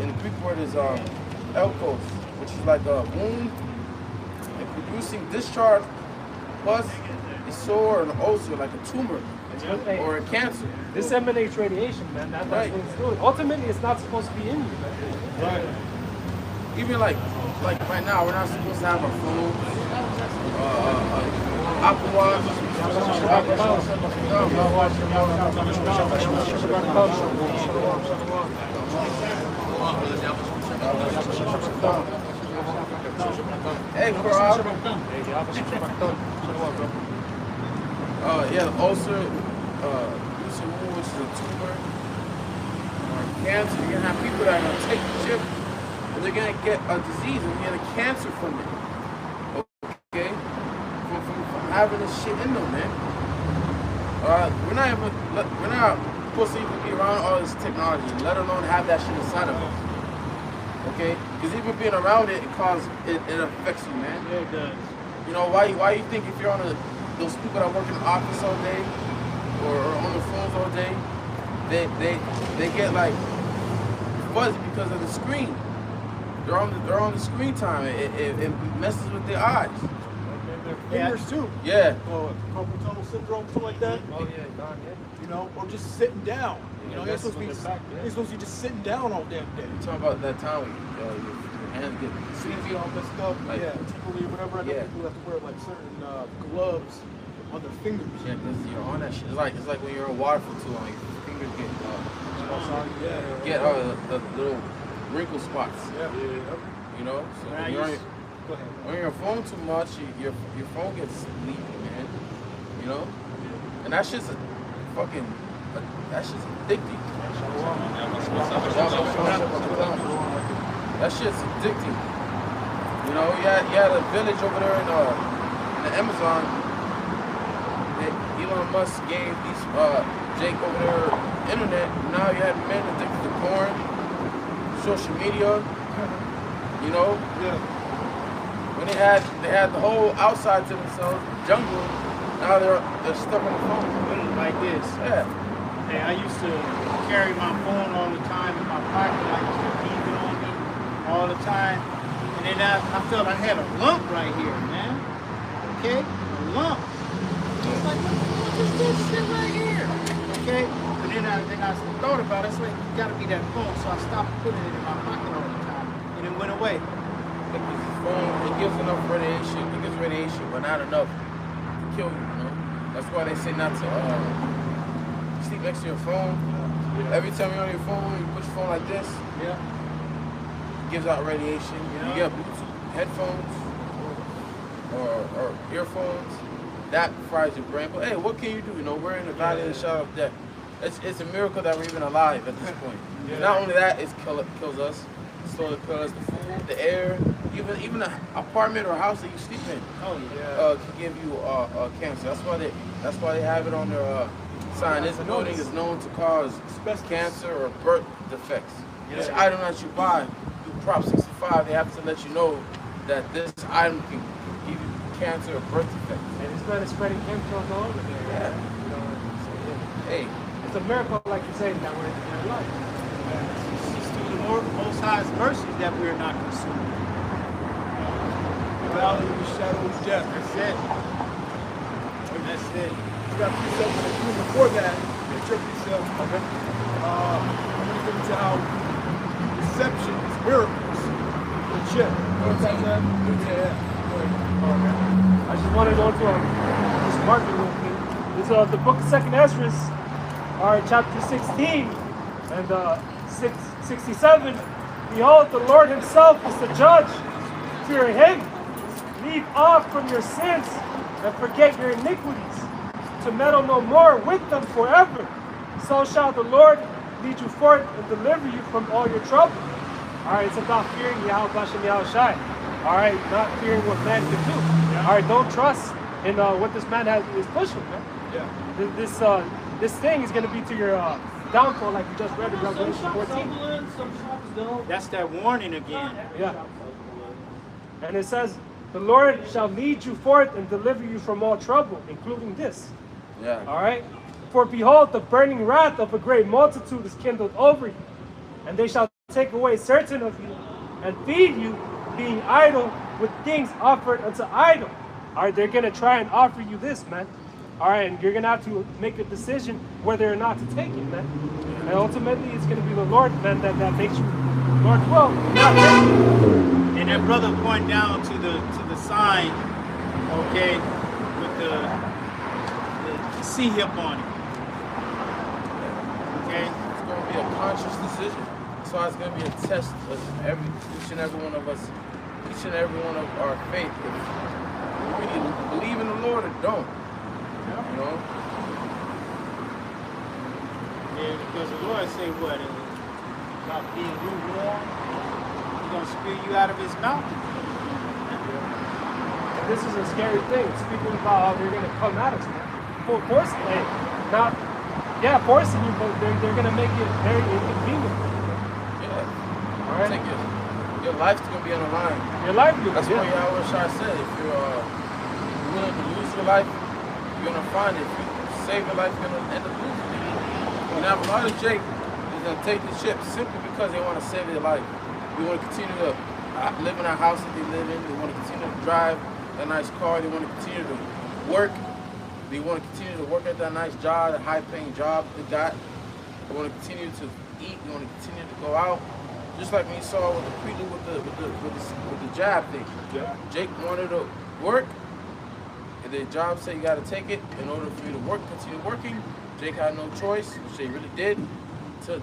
in the Greek word is elkos, which is like a wound and producing discharge plus a sore or an ulcer, like a tumor or a cancer. This emanates radiation, man. That's Right. what it's doing. Ultimately, it's not supposed to be in you, man. Right. Even like right now, we're not supposed to have our phone, Apple Watch. Hey, Carl. Yeah, ulcer, producing wound, which is a tumor, or cancer. You're gonna have people that are gonna take the chip, and they're gonna get a disease and get a cancer from it. Okay, from having this shit in them, man. We're not supposed to even be around all this technology, let alone have that shit inside of us. Okay, because even being around it, it affects you, man. Yeah, it does. You know why you think if you're on those people that work in the office all day or on the phones all day, they get like fuzzy because of the screen. They're on the screen time. It messes with their eyes. fingers too. Yeah. Carpal tunnel syndrome, something like that. Oh yeah, Don, yeah. You know, or just sitting down. You know, you're that's supposed to be when they're back, yeah. you're supposed to be just sitting down all damn day. You talking about that time when your hands get Sleepy, all messed up. Like- Yeah, tickly, whatever. I know Yeah. people have to wear like certain gloves on their fingers. Yeah, because you're on that shit. It's like when you're in water for too long, your fingers get the little wrinkle spots. Yeah. You know, so When I when you're, used- Go ahead. when you're on your phone too much, your phone gets sleepy, man. You know, and that shit's that shit's addicting. That shit's addicting. You know, you had a village over there in the Amazon. Elon Musk gave these Jake over there internet. Now you had men addicted to porn, social media. You know, Yeah. when they had the whole outside to themselves, jungle. Now they're stuck on the phone. Like this. Yeah. Hey, I used to carry my phone all the time in my pocket. I used to leave it on me all the time. And then I felt I had a lump right here, man. Okay? A lump. I was like, what is this shit right here? Okay? But then I thought about it. It's like, you gotta be that phone. So I stopped putting it in my pocket all the time. And it went away. Because the phone, it gives enough radiation. It gives radiation, but not enough to kill you. You know, that's why they say not to sleep next to your phone. Every time you're on your phone, you put your phone like this. Yeah. It gives out radiation. You get Bluetooth headphones or earphones. That fries your brain. But hey, what can you do? You know, we're in the valley of the shadow of death. It's a miracle that we're even alive at this point. Not only that, it kills us. So it kills the food, the air, even an apartment or house that you sleep in. Oh, yeah. Can give you cancer. That's why they have it on their sign. This building is known to cause cancer or birth defects. This item that you buy through Prop 65, they have to let you know that this item can give you cancer or birth defects. And it's not spreading chemicals all over there. Yeah. You know, so, yeah. Hey, It's a miracle, like you say, that we're alive. It's through the Most High's mercy that we're not consumed. The valley of the shadow of death. That's it. That's it. You got yourself in the room before that. Interpret yourself. Okay. I'm going to get into how deception is miracles. Legit. Understand that? Yeah. I just want to go to this market real quick. It's the book of 2nd Ezra, chapter 16 and 67. Behold, the Lord himself is the judge. Fear him. Leave off from your sins and forget your iniquities, to meddle no more with them forever. So shall the Lord lead you forth and deliver you from all your trouble. All right, it's about fearing Yahweh Bashem Yahweh Shai. All right, not fearing what man can do. All right, don't trust in what this man is pushing, man. Yeah. This thing is going to be to your downfall, like we just read in Revelation 14. That's that warning again. Yeah. And it says, the Lord shall lead you forth and deliver you from all trouble, including this. yeah. All right? For behold, the burning wrath of a great multitude is kindled over you, and they shall take away certain of you and feed you, being idle with things offered unto idol. All right, they're going to try and offer you this, man. All right, and you're going to have to make a decision whether or not to take it, man. And ultimately, it's going to be the Lord, man, that makes you Lord's will, not take it. And that brother pointed down to the sign, okay, with the C hip on it. Okay? It's going to be a conscious decision. So it's going to be a test of each and every one of us, each and every one of our faith. If we really believe in the Lord or don't. You know? Yeah, because the Lord say what? About being lukewarm, he's going to spew you out of his mouth. And this is a scary thing, speaking about how they're going to come at us, man. Forcing, not, forcing you, but they're going to make it very inconvenient for you, man. Yeah. All right? Take your life's going to be on the line. Your livelihood. That's what Yahweh Shai said. If you're willing to lose your life, you're going to find it. If you save your life, you're going to end up losing it. And now a lot of Jake is going to take the ship simply because they want to save their life. They want to continue to live in our house that they live in. They want to continue to drive that nice car. They want to continue to work. They want to continue to work at that nice job, that high-paying job they got. They want to continue to eat. They want to continue to go out. Just like we saw with the prelude with the jab thing. Yeah. Jake wanted to work, and the job said you got to take it in order for you to work, continue working. Jake had no choice, which they really did, to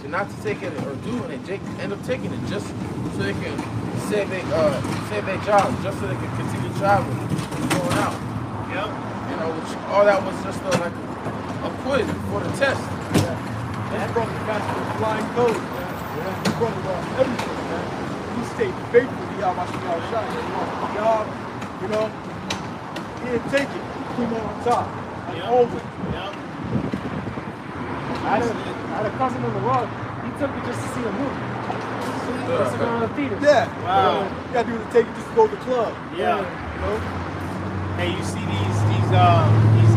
not to take it or do it. And Jake ended up taking it just so they can save their job, just so they can continue traveling, going out. Yep. You know, which all that was just like a quiz for the test. That brother got the flying code, man. That brother lost everything, man. He stayed faithful to Yahweh Shai. He lost the job, you know. He didn't take it. He came out on top. Like always. Yep. I had a cousin on the road. He took it just to see a movie. Just to go to the theater. Yeah. Wow. You gotta do the take it just to go to the club. Yeah. You know? Hey, you see these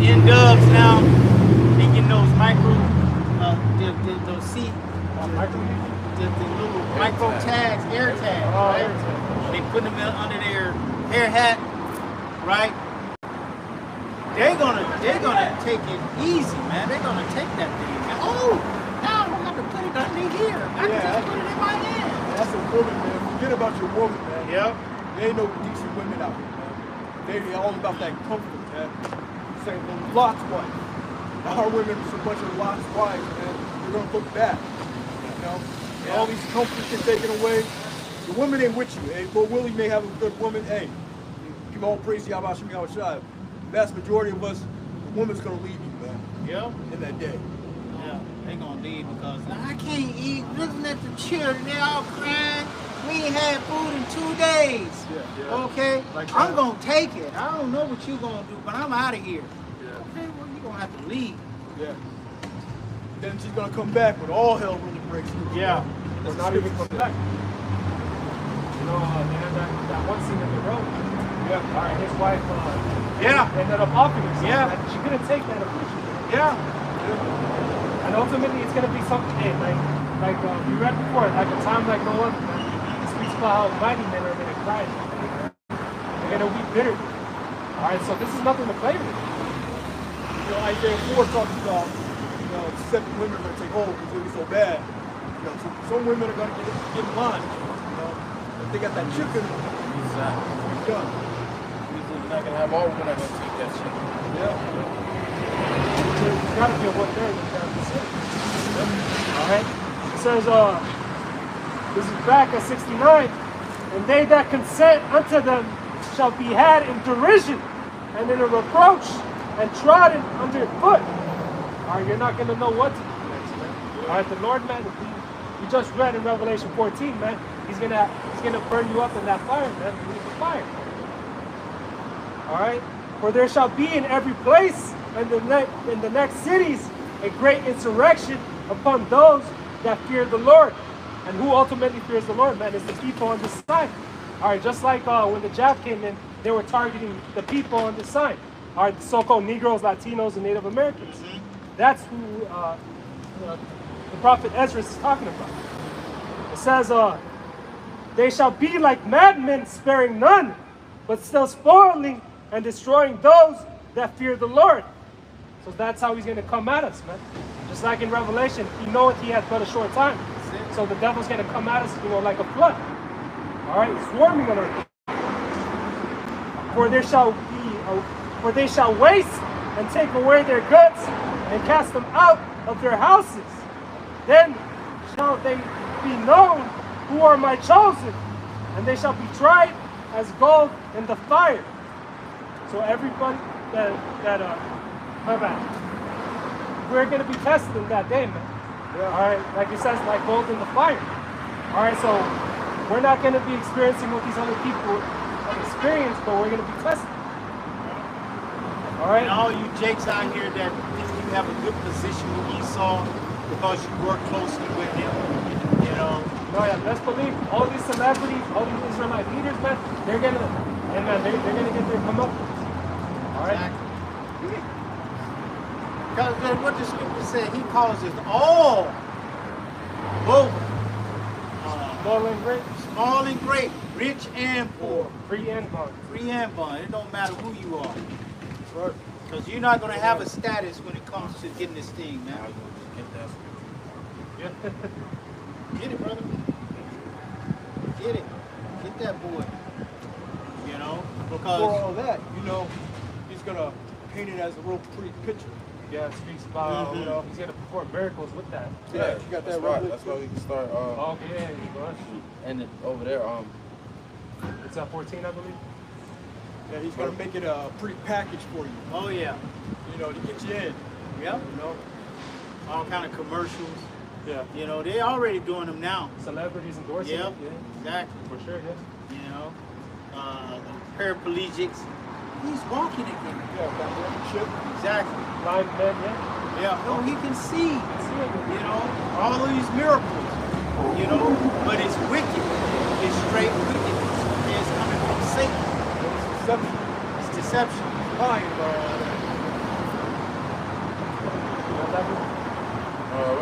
N-dubs now? They getting those micro, those seat, the little micro tags, air tags, right? They put them under their hair hat, right? They're gonna take it easy, man. They're gonna take that thing. Oh, now I don't have to put it under here. I can just put it in my hand. That's a woman, man. Forget about your woman, man. Yep. There ain't no decent women out here, man. They all about that comfort, man. Saying Lot's wife. Our women are a bunch of Lot's wives, man. They're gonna look back. You know? And all these comforts get taken away. The woman ain't with you. Hey, Lord Willie may have a good woman. Hey, give all praise to Yahweh Shai. The vast majority of us, the woman's gonna leave you, man. Yep. In that day. Yeah, they gonna leave because I can't eat. Looking at the children, they all crying. We ain't had food in 2 days. Yeah. Okay, Like I'm gonna take it. I don't know what you gonna do, but I'm out of here. Yeah. Okay, well you gonna have to leave. Yeah. Then she's gonna come back when all hell really breaks loose. Yeah. Or not even come back. You know, they had that one scene in the road. Yeah. All right, his wife ended up offing herself. Yeah. And she couldn't take that affliction. Yeah. And ultimately, it's going to be something, like we read before, like a time like no other. It speaks about how mighty men are going to cry. They're going to weep bitterly. All right, so this is nothing to play with. You know, Isaiah 4 talks about, you know, 7 women are going to take hold because it'll be so bad. You know, so some women are going to get in line. You know, if they got that chicken, Exactly. it's done. You're not gonna have all women that gonna take that shit. Yeah. There's got to be a what there that can be said. All right? It says, this is back at 69, and they that consent unto them shall be had in derision and in a reproach and trodden under foot. All right, you're not going to know what to do next, man. All right, the Lord, man, we just read in Revelation 14, man, he's gonna burn you up in that fire, man. You need the fire. All right, for there shall be in every place and in the next cities a great insurrection upon those that fear the Lord. And who ultimately fears the Lord, man, is the people on this side. All right, just like when the jab came in, they were targeting the people on this side. All right, the so-called Negroes, Latinos, and Native Americans. That's who the prophet Ezra is talking about. It says, they shall be like madmen, sparing none, but still spoiling and destroying those that fear the Lord. So that's how he's going to come at us, man. Just like in Revelation, he knoweth he hath but a short time. So the devil's going to come at us, you know, like a flood. All right, swarming on earth. For they shall waste and take away their goods and cast them out of their houses. Then shall they be known who are my chosen, and they shall be tried as gold in the fire. So everybody we're going to be tested in that day, man. Yeah. All right, like it says, like gold in the fire. All right, so we're not going to be experiencing what these other people have experienced, but we're going to be tested. All right. And all you jakes out here that think you have a good position with Esau because you work closely with him, you know. No, yeah, let's believe all these celebrities, all these Israelite leaders, man, they're gonna get their comeuppance. All right. Exactly. Because what the scripture said, he causes all, both Small and great. small and great, Rich and poor. Free and bond. Free and bond. It don't matter who you are. Right. Because you're not going to have a status when it comes to getting this thing, man. Yeah. Get it, brother. Get it. Get that boy. You know? But Because before all that, you know, he's gonna paint it as a real pretty picture. Yeah, street style, you know, he's gonna perform miracles with that. Yeah, you got that's that right. right. That's why we can start. Okay, yeah, you go ahead. And then over there, It's 14, I believe. Yeah, he's gonna make it a pretty package for you. oh yeah. You know, to get you in. Yep. You know. All kind of commercials. Yeah. You know, they're already doing them now. Celebrities endorsing Yep. it. Yeah, Exactly. for sure, yeah. You know, paraplegics. He's walking again. Yeah, got one chip. Exactly. Blind men, yeah. Yeah. No, he can see. See it. You know, all of these miracles. You know, but it's wicked. It's straight wickedness. Okay, it's coming from Satan. It's deception. It's deception. Lying about all that. You know that one?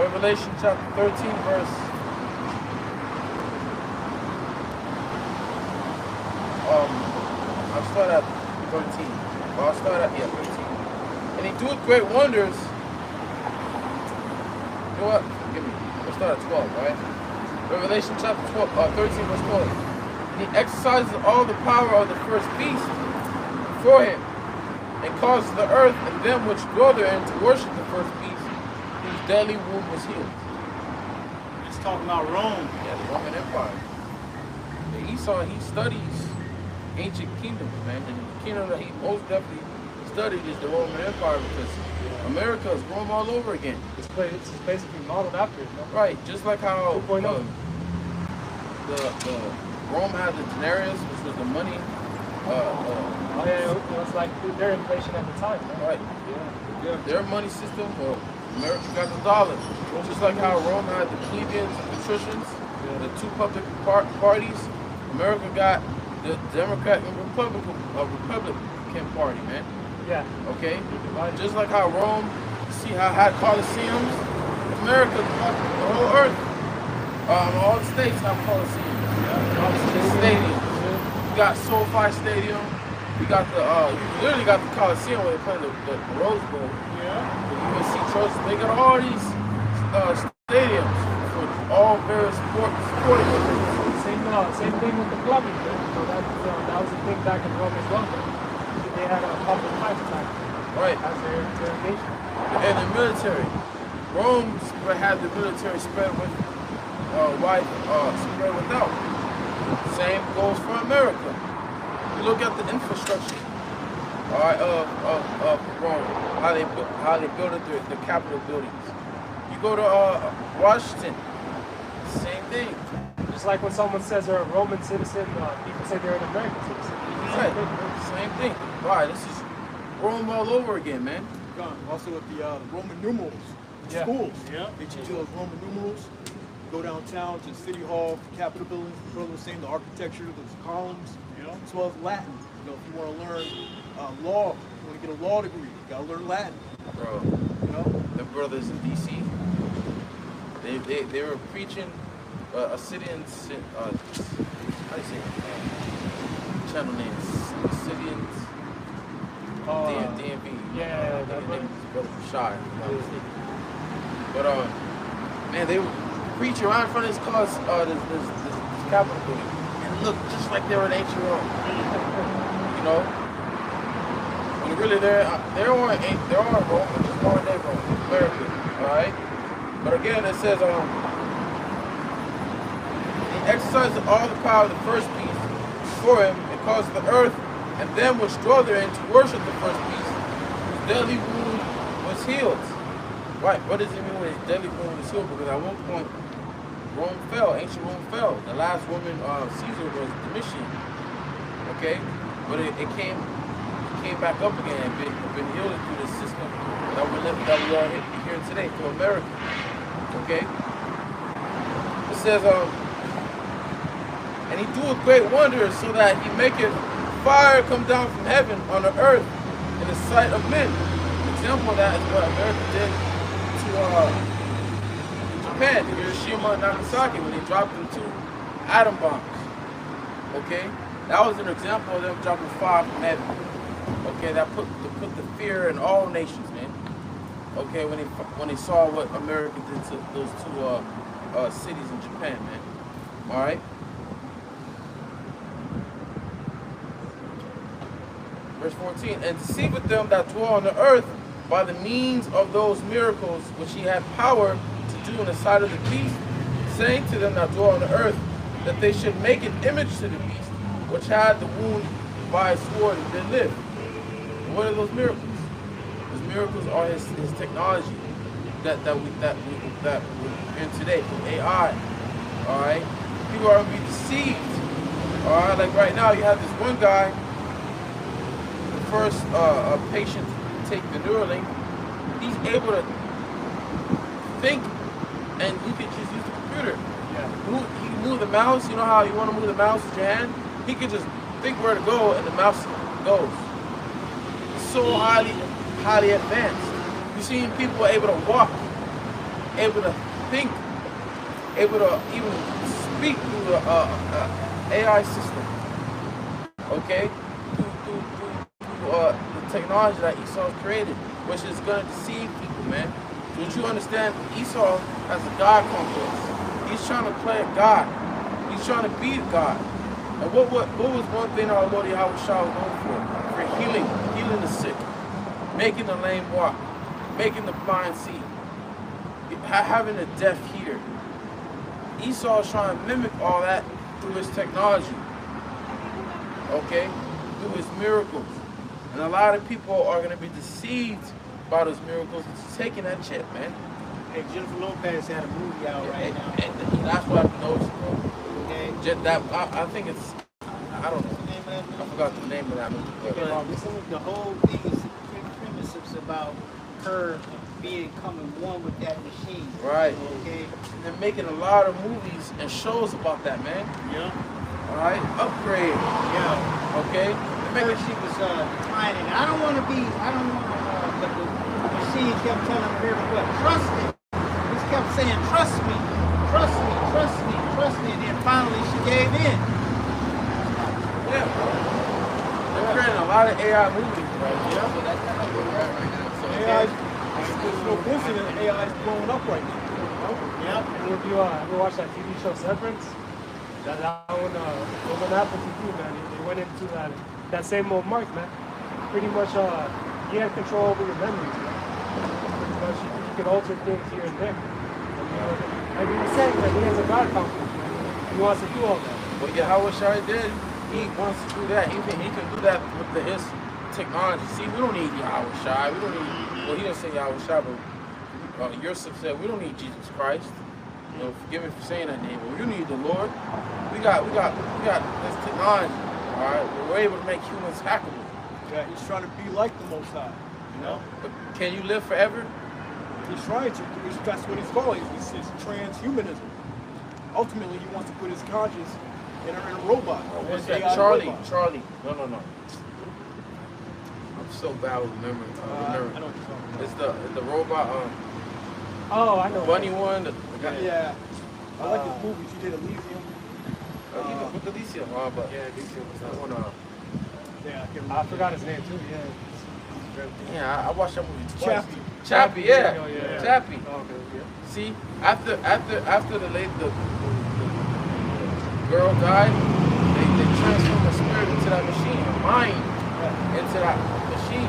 Revelation chapter 13, verse. I'll start at 13. Well, I'll start at 13. And he doeth great wonders. You know what? Give me. We'll start at 12, right? Revelation chapter 13, verse 12. And he exercises all the power of the first beast before him, and causes the earth and them which dwell therein to worship the first beast, whose deadly wound was healed. It's talking about Rome. Yeah, the Roman Empire. The Esau, he studies ancient kingdoms, man. And the kingdom that he most definitely studied is the Roman Empire, because America is Rome all over again. It's basically modeled after it, no? Right, just like how 2.0. the Rome had the denarius, which was the money. Oh yeah, it was like their inflation at the time, right? Right. Yeah. Their money system, or America got the dollar. Just like how Rome had the plebeians and patricians, the two public parties, America got the Democrat and Republican Party, man. Yeah. Okay? Just like how Rome, see how had Colosseums, America, the whole earth, all the states have Colosseums, all the stadiums. You got SoFi Stadium. You got the you literally got the Coliseum where they play the Rose Bowl. Yeah. The USC Trojans. They got all these stadiums for all various sporting events. Same thing with the clubbing. So that was a thing back in Rome as well. They had a public lifetime Right. as their nation. And the military. Rome had the military spread with spread without. Same goes for America. You look at the infrastructure, all right, of Rome, how they built the Capitol buildings. You go to Washington, same thing. Just like when someone says they're a Roman citizen, people say they're an American citizen. Right, same thing. Right, this is Rome all over again, man. Also with the Roman numerals. Yeah. Schools. Yeah. They teach you those Roman numerals. Go downtown to City Hall, Capitol buildings. The brother was saying the architecture, those columns, as well as Latin. You know, if you want to learn law, you want to get a law degree, you gotta learn Latin. Bro, You know, the brothers in DC, they were preaching a city in how do you say it? Channel names, Syrians, DMV. Yeah, that brother Shy. But man, they would preach right in front of this Capitol building, and look just like they were in ancient Rome. You know, when really they're on Rome, just modern day Rome, America. All right. But again, it says he exercises all the power of the first beast before him, and caused the earth and them which dwell therein to worship the first beast, whose deadly wound was healed. Right, what does it mean when his deadly wound was healed? Because at one point, Rome fell, ancient Rome fell. The last Roman Caesar was Domitian. Okay? But it came back up again and been healed through the system that we are here today for America. Okay? It says, and he doeth great wonders, so that he maketh fire come down from heaven on the earth in the sight of men. An example of that is what America did to Japan, Hiroshima and Nagasaki, when they dropped them 2 atom bombs. Okay, that was an example of them dropping fire from heaven. Okay, that put the fear in all nations, man. Okay, when they saw what America did to those two cities in Japan, man. All right. Verse 14, and deceiveth them that dwell on the earth by the means of those miracles which he had power to do in the sight of the beast, saying to them that dwell on the earth that they should make an image to the beast, which had the wound by a sword and did live. And what are those miracles? Those miracles are his technology that we're in today, from AI. All right, people are gonna be deceived. All right, like right now you have this one guy. First patient to take the Neuralink, he's able to think, and you can just use the computer. Yeah. He can move the mouse. You know how you want to move the mouse with your hand? He can just think where to go, and the mouse goes. It's so highly advanced. You've seen people able to walk, able to think, able to even speak through the AI system. Okay. The technology that Esau created, which is going to deceive people, man. Don't you understand? Esau has a God complex. He's trying to play a God. He's trying to be a God. And what was one thing our Lord Yahweh Shah was known for? For healing the sick, making the lame walk, making the blind see, having the deaf hear. Esau is trying to mimic all that through his technology, okay, through his miracles. And a lot of people are going to be deceived by those miracles. It's taking that chip, man. Hey, Jennifer Lopez had a movie out right now. And that's what I've noticed, bro. Okay. I think it's, I don't know. I forgot the name of that movie. The whole thing is premise is about her becoming one with that machine. Right. Okay. And they're making a lot of movies and shows about that, man. Yeah. All right. Upgrade. Yeah. Okay. Remember she was declining. But the machine kept telling her what? Trust me. He kept saying, trust me, trust me, trust me, trust me. And then finally she gave in. Yeah, bro. They're creating a lot of AI movies, bro. Yeah. So that's kind of where we're at right now. So AI, there's no coincidence AI is blowing up right now. Yeah. And if you ever watch that TV show Severance, that one was on Apple TV, man. They went into that same old mark, man. Pretty much, he had control over your memories, man. Pretty much, you could alter things here and there. And, like you were saying, man, he has a God complex, man. He wants to do all that. Well, Yahweh Shai did. He wants to do that. He can do that with his technology. See, we don't need Yahweh Shai. We don't need, well, he didn't say Yahweh Shai, but Yosef said we don't need Jesus Christ. You know, forgive me for saying that name, but we need the Lord. We got this technology. All right, we're able to make humans hackable. Yeah, he's trying to be like the Most High, you know? But can you live forever? He's trying to. That's what he's calling. It's transhumanism. Ultimately, he wants to put his conscience in a robot. What's an that? AI Charlie. robot. Charlie. No. I'm so bad with memory. I know what you're talking about. It's the robot. Oh, I know. Bunny one. Yeah. I like his movies. He did Elysium. With Elysium, but Yeah, Elysium was that one. Yeah, I forgot his name too. Yeah. Yeah, I watched that movie twice. Chappie. Chappie, yeah. Oh, yeah. Chappie. Oh, okay, yeah. See, after the girl died, they transformed her spirit into that machine, her mind into that machine.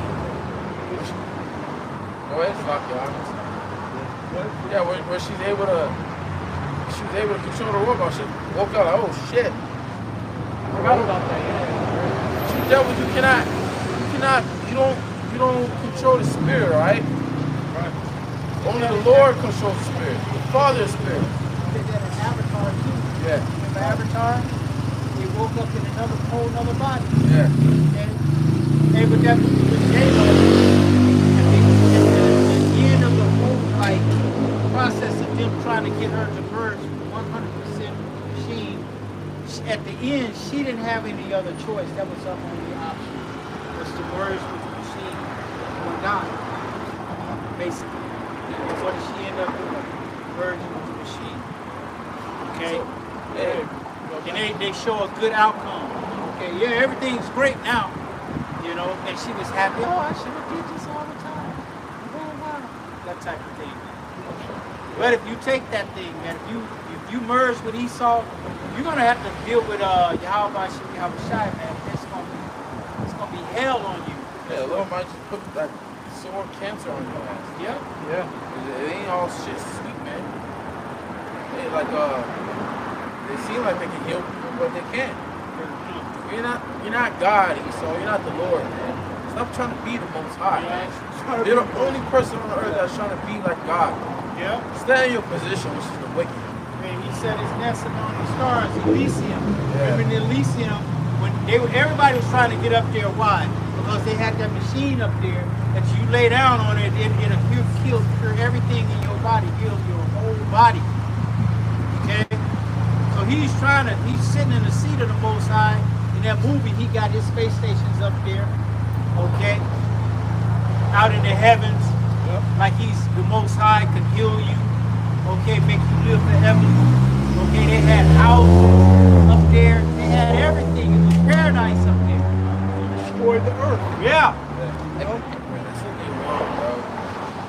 Go ahead, Slock, y'all. Yeah, where she's able to control the robot. She woke up like, oh shit. I forgot about that. Yeah. She dealt with you don't control the spirit, right? Right. Only the Lord controls the spirit. The Father's spirit. They did an Avatar too. Yeah. Remember Avatar? He woke up in another whole other body. Yeah. And but that was J-Lo. At the end of the whole process of them trying to get her to merge 100% machine. At the end, she didn't have any other choice. That was her only option. Was to merge with the machine or not. Basically. And what did she end up doing? Merging with the machine. Okay? So, yeah. and they show a good outcome. Okay, yeah, everything's great now, you know, and she was happy. Oh, I should have did this all the time. That type of thing. But if you take that thing, man, if you merge with Esau, you're gonna have to deal with Yahweh Shai, man. It's gonna be hell on you. Yeah, Lord might just put that sore cancer on your ass. Yeah. Yeah. It ain't all shit sweet, man. They like they seem like they can heal people, but they can't. You're not God, Esau. You're not the Lord, man. Stop trying to be the Most High. Yeah. You're the only person on earth that's trying to be like God. Yeah. Stay in your position, which is the wicked. Man, he said his nest among the stars, Elysium. Yeah. Remember in Elysium, when everybody was trying to get up there, why? Because they had that machine up there that you lay down on it, it'll cure everything in your body, heal your whole body. Okay? So he's sitting in the seat of the Most High. In that movie, he got his space stations up there, okay? Out in the heavens, like he's the Most High, can heal you, okay, make you live forever. Okay, they had houses up there, they had everything. It was paradise up there. Destroyed the earth. Yeah. That's what they want, bro.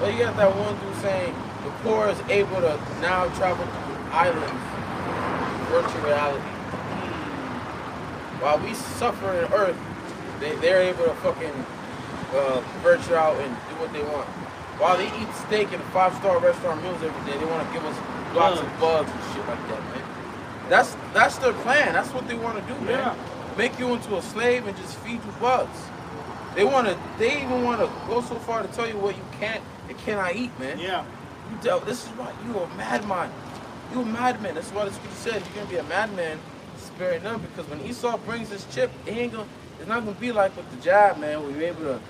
But you got that one dude saying the poor is able to now travel through islands in virtual reality. While we suffer in earth, they're able to fucking venture out and do what they want. While they eat steak in a 5-star restaurant meals every day, they want to give us lots of bugs and shit like that, man. That's their plan. That's what they want to do, man. Yeah. Make you into a slave and just feed you bugs. They even want to go so far to tell you what you can't and cannot eat, man. Yeah. This is why you are a madman. You a madman. That's why the scripture said you're gonna be a madman, sparing none. Because when Esau brings his chip, it's not gonna be like with the jab, man, where you're able to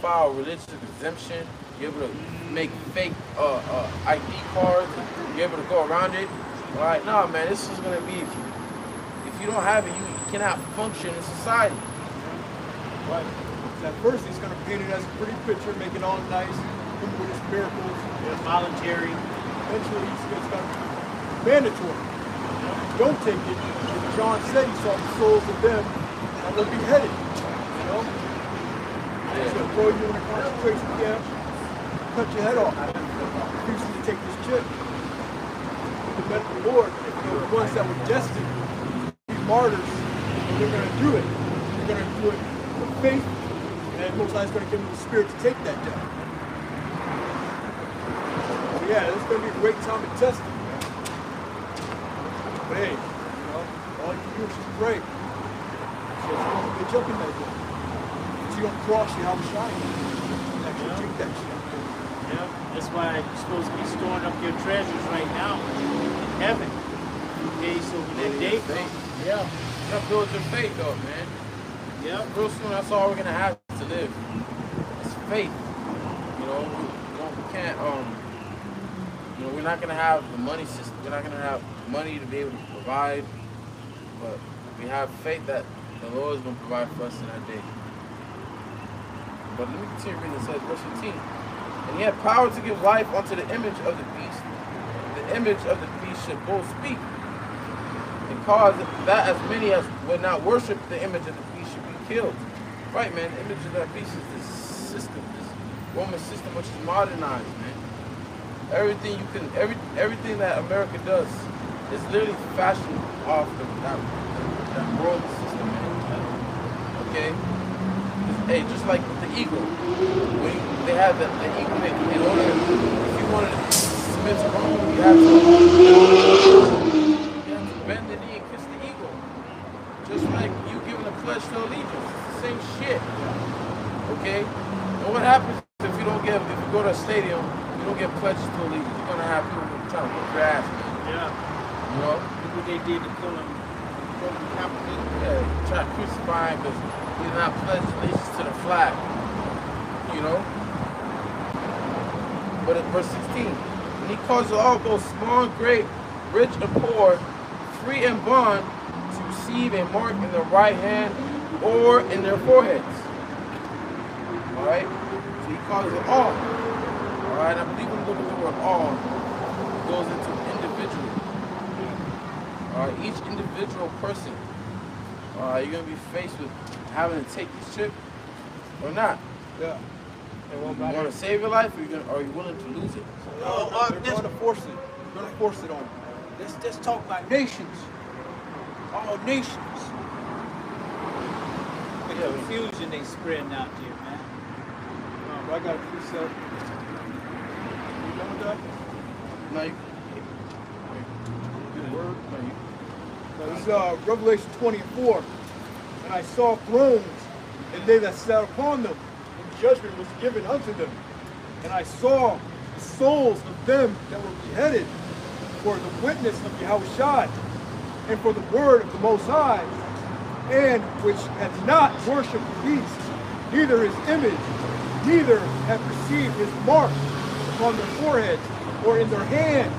file religious exemption. You're able to make fake ID cards. And you're able to go around it. All right, nah, man. This is gonna be if you don't have it, you cannot function in society. Right. At first, he's going to paint it as a pretty picture, make it all nice, come with his miracles. It's voluntary. Eventually, it's going to be mandatory. Don't take it. As John said, he saw the souls of them that were beheaded. You know? He's going to throw you in a concentration camp, cut your head off. Refuse you to take this chip. The men of the Lord, the ones that were destined to be martyrs, they're going to do it. They're going to do it with faith, and Most High is going to give them the spirit to take that death. So yeah, this is going to be a great time to test it. But hey, you know, all you can do is just pray. So you don't get jumping that day. So you don't cross you how to shine. Actually take that shit. Yeah. That's why you're supposed to be storing up your treasures right now in heaven. Okay, so when that day comes, yeah. You gotta build your faith up, man. yeah, Real soon, that's all we're gonna have to live. It's faith. You know, we can't. You know, we're not gonna have the money system. We're not gonna have money to be able to provide, but we have faith that the Lord is gonna provide for us in that day. But let me continue reading. It says, verse 15. And he had power to give life unto the image of the beast. The image of the beast should both speak, and cause that as many as would not worship the image of the beast should be killed. Right, man. The image of that beast is this system, this Roman system, which is modernized, man. Everything that America does is literally fashioned off that Roman system, man. Okay. Hey, just like the eagle, they have the eagle. In order, if you wanted to submit to Rome, you have to bend the knee and kiss the eagle. Just like you giving a pledge to allegiance. It's the same shit. Okay? And what happens if you go to a stadium, you don't get pledges to allegiance? You're gonna have people trying to whip your ass, man. yeah. You know? Look what they did to kill him. Yeah, try to crucify him because he did not pledge allegiance to the flag. You know? But in verse 16, and he causes all both small and great, rich and poor, free and bond, to receive a mark in their right hand or in their foreheads. Alright? So he causes it all. Alright? I believe when we look at the word all, it goes into individual. Each individual person, you're going to be faced with having to take this trip or not. Yeah. It won't You matter. want to save your life, or are you willing to lose it? They're going to force it. They're going to force it on you. Let's talk about nations. All nations. The confusion they spreading out there, man. I got a precept. You done with that? No, you, Good word. no, you. Now, this is Revelation 20:4. And I saw thrones, and they that sat upon them, and judgment was given unto them. And I saw the souls of them that were beheaded for the witness of Yahushua, and for the word of the Most High, and which had not worshipped the beast, neither his image, neither had received his mark upon their foreheads or in their hands.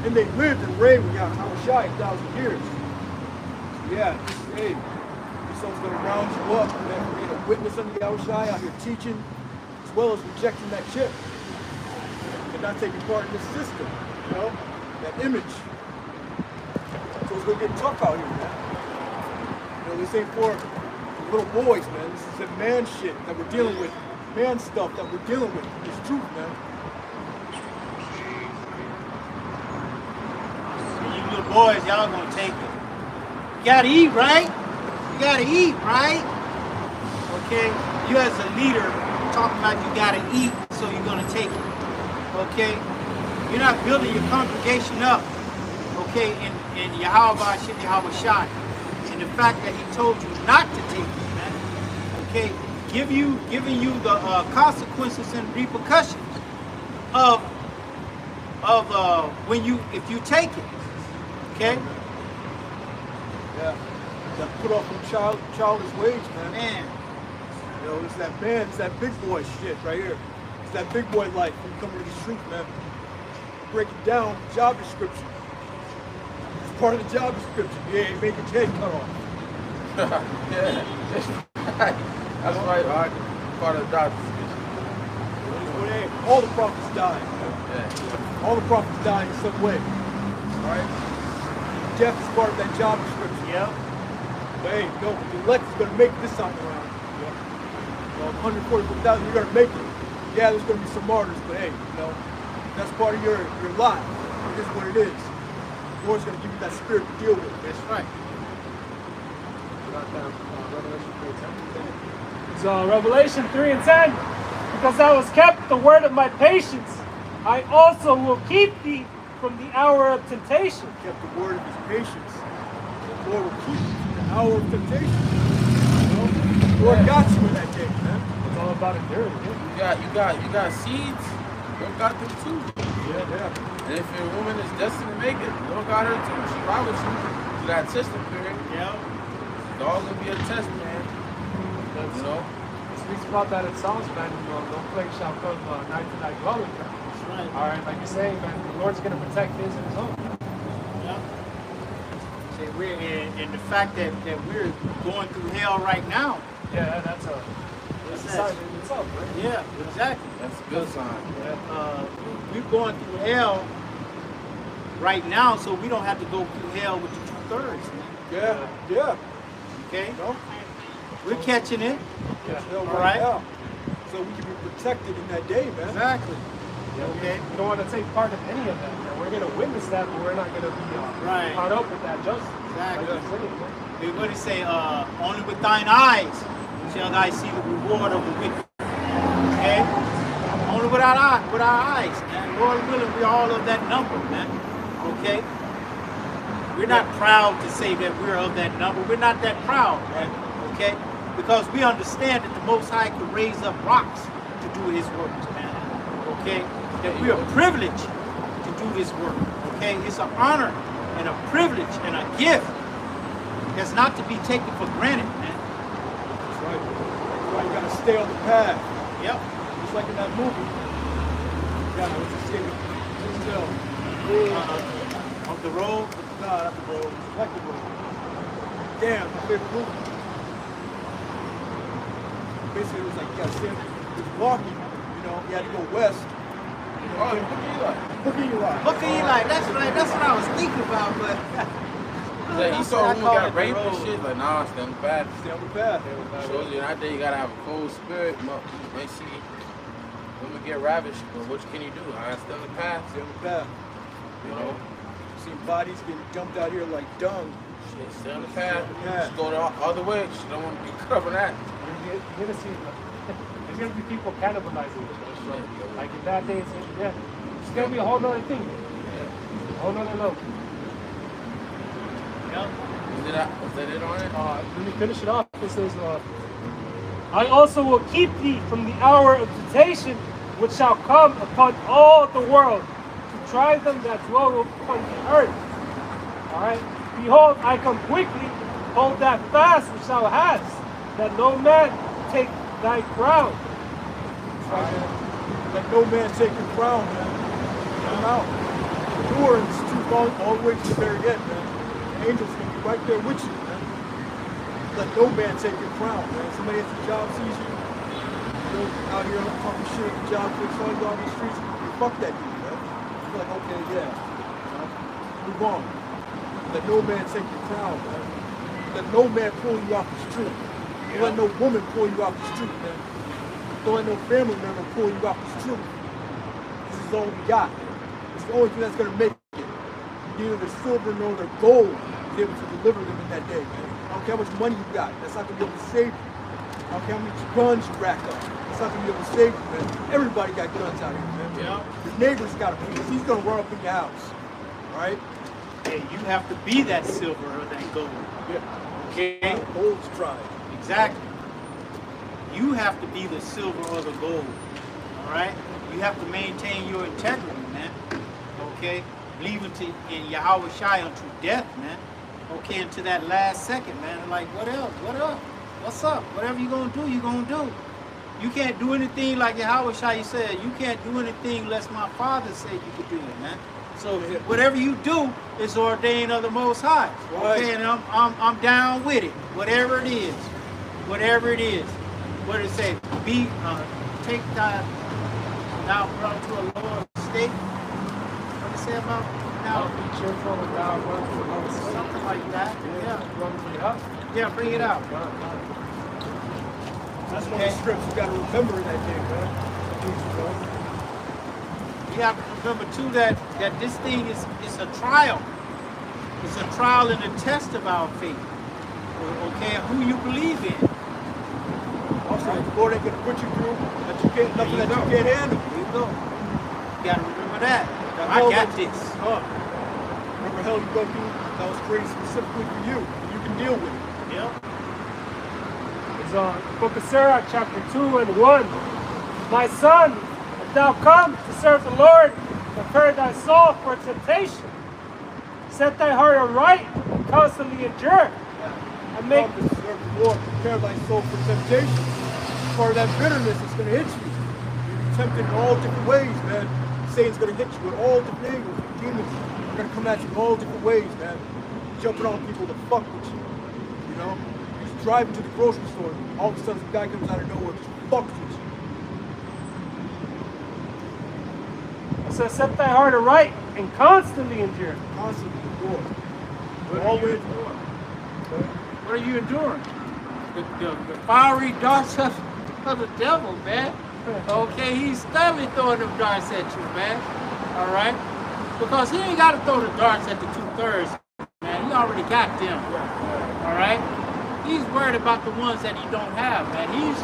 And they lived and reigned with Yahushua 1,000 years. Yeah, hey, this one's going to round you up, man, for being a witness unto Yahushua out here teaching, as well as rejecting that chip and not taking part in this system, you know, that image. So it's going to get tough out here, man. You know, this ain't for little boys, man. This is the man shit that we're dealing with, man stuff that we're dealing with. It's truth, man. You little boys, y'all gonna take it. You gotta eat, right? You gotta eat, right? Okay? You as a leader talking about you gotta eat, so you're gonna take it. Okay? You're not building your congregation up, okay, in Yahushua, and the fact that he told you not to take it, man. Okay? Giving you the consequences and repercussions of if you take it. Okay? Yeah. That put off from childish wage, man. Man. You know, it's that man, it's that big boy shit right here. It's that big boy life when you come to the truth, man. Break it down, job description. It's part of the job description. Yeah, make your head cut off. Yeah, that's right. Part of the job description. All the prophets died. Yeah. All the prophets died in some way. Alright? Death is part of that job description. Yep. But hey, no, the elect is going to make this time around. Yeah. 144,000, you're going to make it. Yeah, there's going to be some martyrs, but hey, you know, that's part of your lot. It is what it is. The Lord's going to give you that spirit to deal with. That's right. So Revelation 3 and 10, because thou hast kept the word of my patience, I also will keep thee from the hour of temptation. Kept the word of his patience. The Lord will keep you from the hour of temptation. You know? The Lord got you in that day, man. It's all about enduring. You got seeds. Lord got them too. Yeah. And if your woman is destined to make it, Lord got her too. She ride with you through that testing period. Yep. It's all gonna be a test, man. You know. It speaks about that in Psalms, man. No plague shall come night to night dwelling. That's right. All right, like you're saying, man, the Lord's going to protect his and his own. Yep. See, we're in the fact that we're going through hell right now. Yeah, that's a sign in itself, right? Yeah, exactly. That's a good sign. We're going through hell right now, so we don't have to go through hell with the 2/3. Yeah. Okay? No? We're catching it. Yeah. Hell All right. now. So we can be protected in that day, man. Exactly. Yeah, Okay. we don't want to take part in any of that. Man. We're going to witness that, but we're not going to be Right. caught up with that justice. Exactly. Like you're saying, man. What did it say? Only with thine eyes shall thy see the reward of the wicked. Okay? Only with our eyes, man. Lord willing, we're all of that number, man. Okay? We're not proud to say that we're of that number. We're not that proud, man. Okay? Because we understand that the Most High can raise up rocks to do his works, man. Okay? That we are privileged to do this work. Okay? It's an honor and a privilege and a gift that's not to be taken for granted, man. That's right. That's why you gotta stay on the path. Yep. Just like in that movie. Yeah, what's his name? Gmsla. On the road. Nah, not the road. Like the road. Damn, my favorite movie. Basically, it was like, yeah, Sam was walking, you know, he had to go west. Oh, look at Eli. Look at Eli. Look at Eli. That's right. That's what I was thinking about. But Like Esau woman got raped and shit. Like, nah, stay on the path. Stay on the path. Shows you that day you gotta have a cold spirit. You may see women get ravished, but what can you do? I gotta stay on the path. Stay on the path. You know? Seen bodies getting dumped out here like dung. Shit, stay on the path. Just go the other way. She don't want to be covering that. You're gonna see, there's gonna be people cannibalizing it. Like in that day, it's gonna be a whole nother thing. A whole nother level. Yep. Is that it on it? Let me finish it off. It says, I also will keep thee from the hour of temptation which shall come upon all the world to try them that dwell upon the earth. Alright? Behold, I come quickly, hold that fast which thou hast, that no man take thy crown. Let no man take your crown, man. Come out. Endure this truth all the way to the very end, man. The angels gonna be right there with you, man. Let no man take your crown, man. Somebody at the job sees you, out here talking shit, the job fix all you on these streets, you fuck that dude, man. You're like, okay, yeah. Move on. Let no man take your crown, man. Let no man pull you off the street. Don't let no woman pull you off the street, man. Don't let no family member pull you off the street. This is all we got. It's the only thing that's gonna make it. Neither the silver nor the gold is able to deliver them in that day, man. I don't care how much money you got. That's not gonna be able to save you. I don't care how many guns you rack up. That's not gonna be able to save you, man. Everybody got guns out here, man. Yeah. Your neighbor's got a piece. He's gonna run up in your house. All right? Yeah, you have to be that silver or that gold. Yeah. Okay? Gold's tried. Exactly. You have to be the silver or the gold. All right? You have to maintain your integrity, man. Okay? Believing in Yahweh Shai unto death, man. Okay, until that last second, man. Like, what else? What up? What's up? Whatever you're going to do, you're going to do. You can't do anything like Yahweh Shai said. You can't do anything unless my Father said you could do it, man. So whatever you do is ordained of the Most High. Okay, and I'm down with it. Whatever it is. Whatever it is. What did it say? Take thou brother to a lower state. What did it say about now? Be cheerful and thou run for another state. Something like that. Yeah. Run for it up. Yeah, bring it out. That's one of the scripts you gotta remember in that day, man. You have to remember too that this thing is a trial. It's a trial and a test of our faith. Okay, who you believe in. Also, the Lord ain't gonna put you through that you can't, nothing that you can't handle. There you go. You gotta remember that. I got this. Remember hell you go through that was created specifically for you. And you can deal with it. Yep. It's Book of Sirach, chapter 2 and 1. My son, if thou come to serve the Lord, prepare thy soul for temptation. Set thy heart aright, and constantly endure. And make Come to serve the Lord, prepare thy soul for temptation. Part of that bitterness is gonna hit you. You're tempted in all different ways, man. Satan's gonna hit you with all different angles. Demons are gonna come at you in all different ways, man. Jumping on people to fuck with you. You know? You're just driving to the grocery store, all of a sudden some guy comes out of nowhere and just fucks with you. it says, set thy heart aright and constantly endure. Constantly endure. What are you enduring? The fiery darts of the devil, man. Okay, he's steadily throwing them darts at you, man. All right? Because he ain't got to throw the darts at the 2/3, man. He already got them. All right? He's worried about the ones that he don't have, man. He's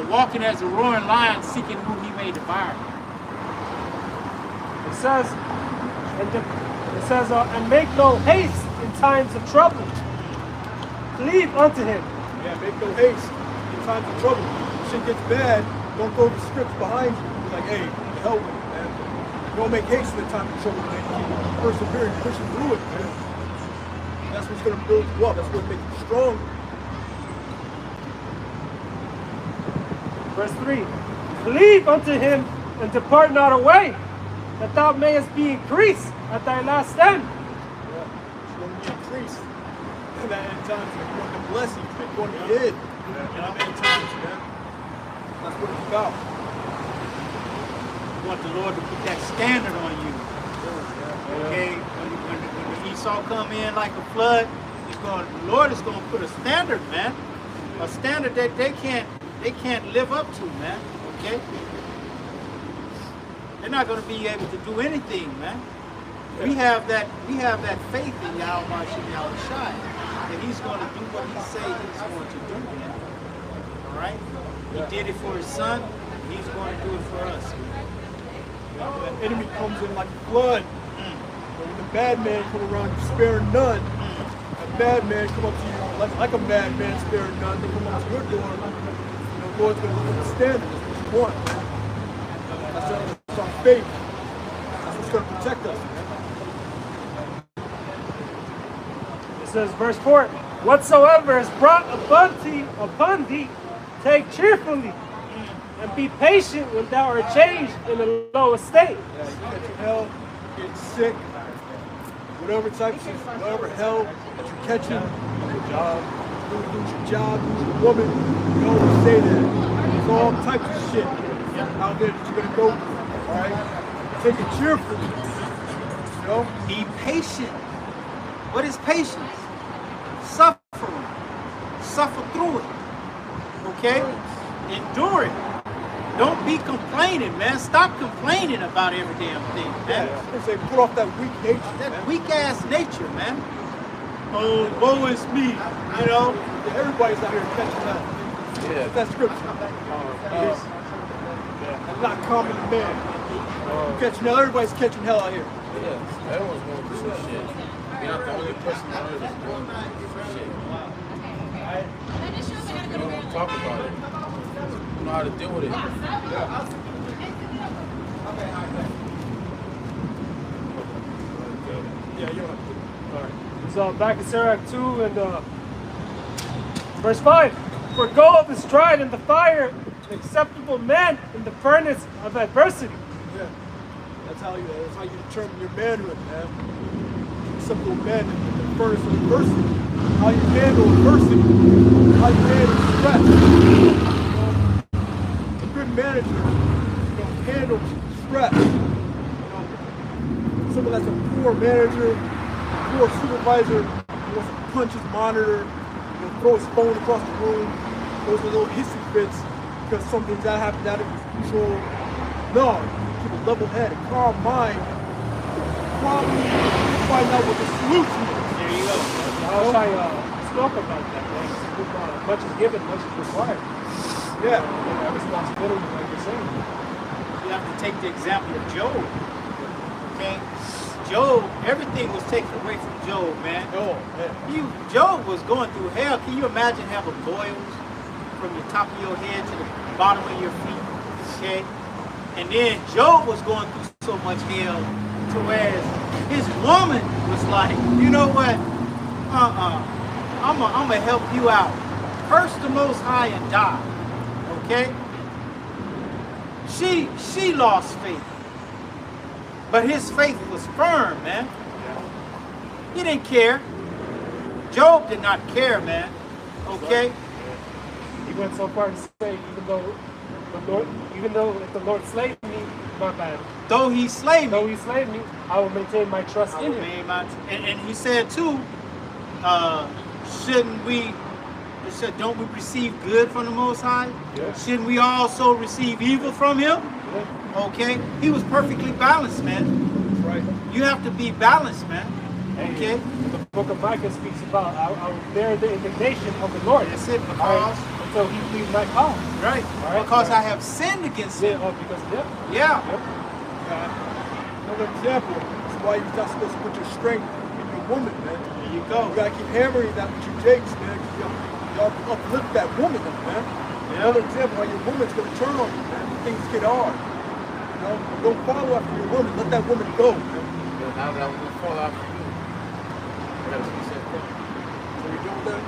walking as a roaring lion seeking who he may devour. It says, and make no haste in times of trouble. Cleave unto him. Yeah, make no haste in times of trouble. If shit gets bad, don't throw the scripts behind you. Be like, hey, the hell with it, man. Don't make haste in the time of trouble, man. Keep persevering, pushing through it, man. That's what's gonna build you up. That's what's making you strong. Verse 3. Cleave unto him and depart not away, that thou mayest be increased at thy last end. Yeah, it's going to be increased. And at times, you're going to bless you. You're going to hid. You know, many times, man. That's what it's about. You want the Lord to put that standard on you. Okay? When the Esau come in like a flood, the Lord is going to put a standard, man. A standard that they can't live up to, man. Okay? They're not going to be able to do anything, man. We have that faith in Yahweh Shai that He's going to do what He say He's going to do, man. All right? He did it for His Son. He's going to do it for us. The enemy comes in like a flood. When the bad man come around, you spare none. A bad man come up to you like a bad man, spare none. They come up to your door. The Lord's going to look at the standard. That's what you want. That's our faith. That's what's going to protect us. It says, verse 4, whatsoever is brought upon thee, take cheerfully, and be patient when thou art changed in a low estate. Yeah, you catch hell, getting sick, whatever whatever hell that you're catching, your job, you lose your job, lose your woman, you always say that. There's all types of shit out there that you're going to go through, all right? Take it cheerfully, you know? Be patient. What is patience? Suffering. Suffer through it. Okay? Endure it. Don't be complaining, man. Stop complaining about every damn thing, man. Yeah, they put off that weak nature, that weak ass nature, man. Oh, woe is me, you know. Yeah, everybody's out here catching hell. Yeah, that's scripture. It's not common to man. Catching hell. Everybody's catching hell out here. Yeah, everyone's going through some shit. You're not the only person on earth that's going through some shit. You don't want to talk about it. You know how to deal with it. Yeah, you don't have to. All right. So back in Sirach 2 and verse 5. For gold is tried in the fire, an acceptable man in the furnace of adversity. Yeah. That's how you determine your manhood, man. Acceptable man in the furnace of adversity. How you handle adversity. How you handle stress. You know, a good manager, handles stress. Someone that's a poor manager, poor supervisor, who wants to punch his monitor, throw his phone across the room, those are little hissy fits because something's that happened out of his control. No, keep a level head, a calm mind. Probably find out what the solution is. There you go. I spoke about that. Much is given, much is required. Yeah. That responsibility, like you're saying. You have to take the example of Job. Okay? Job, everything was taken away from Job, man. Oh, man. Job was going through hell. Can you imagine having boils from the top of your head to the bottom of your feet? Okay? And then Job was going through so much hell to where his woman was like, you know what? I'm gonna help you out. Curse the Most High and die. Okay? She lost faith. But his faith was firm, man. He didn't care. Job did not care, man. Okay? He went so far to say, even though if the Lord slayed me, my bad. Though he slayed me, I will maintain my trust in him. And he said too, don't we receive good from the Most High? Yeah. Shouldn't we also receive evil from him? Yeah. Okay? He was perfectly balanced, man. That's right. You have to be balanced, man. Okay? The book of Micah speaks about I will bear the indignation of the Lord. That's it, because until he pleads my cause. Right. Because I have sinned against him. Because Yeah. Yep. Another example. That's why you're not supposed to put your strength in your woman, man. There you go. You gotta keep hammering that with your jakes, man. You uplift that woman, man. Yeah. Another example, how your woman's gonna turn on you, man. Things get hard. You know, don't follow after your woman. Let that woman go, man. Yeah, now that will fall after you. That's what he said. So you doing that?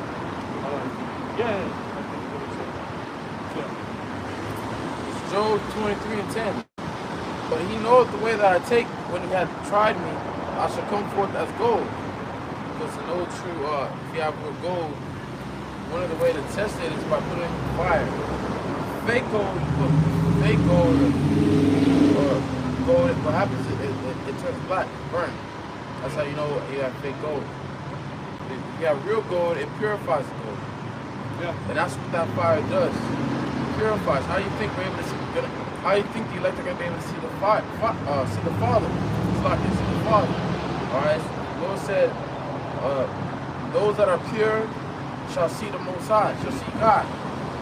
Yeah. Job 23 and 10. But he knoweth the way that I take when he hath tried me, I shall come forth as gold. Because to know true, if you have good gold, one of the way to test it is by putting it in fire. Fake gold, you put fake gold or gold, what happens is it turns black, burn. That's how you know you have fake gold. If you have real gold, it purifies the gold. Yeah. And that's what that fire does. It purifies. How you think we're able to see? How you think the elect are gonna be able to see the fire? See the Father? It's like they see the Father. All right. The Lord said, "Those that are pure shall see the Most High, shall see God."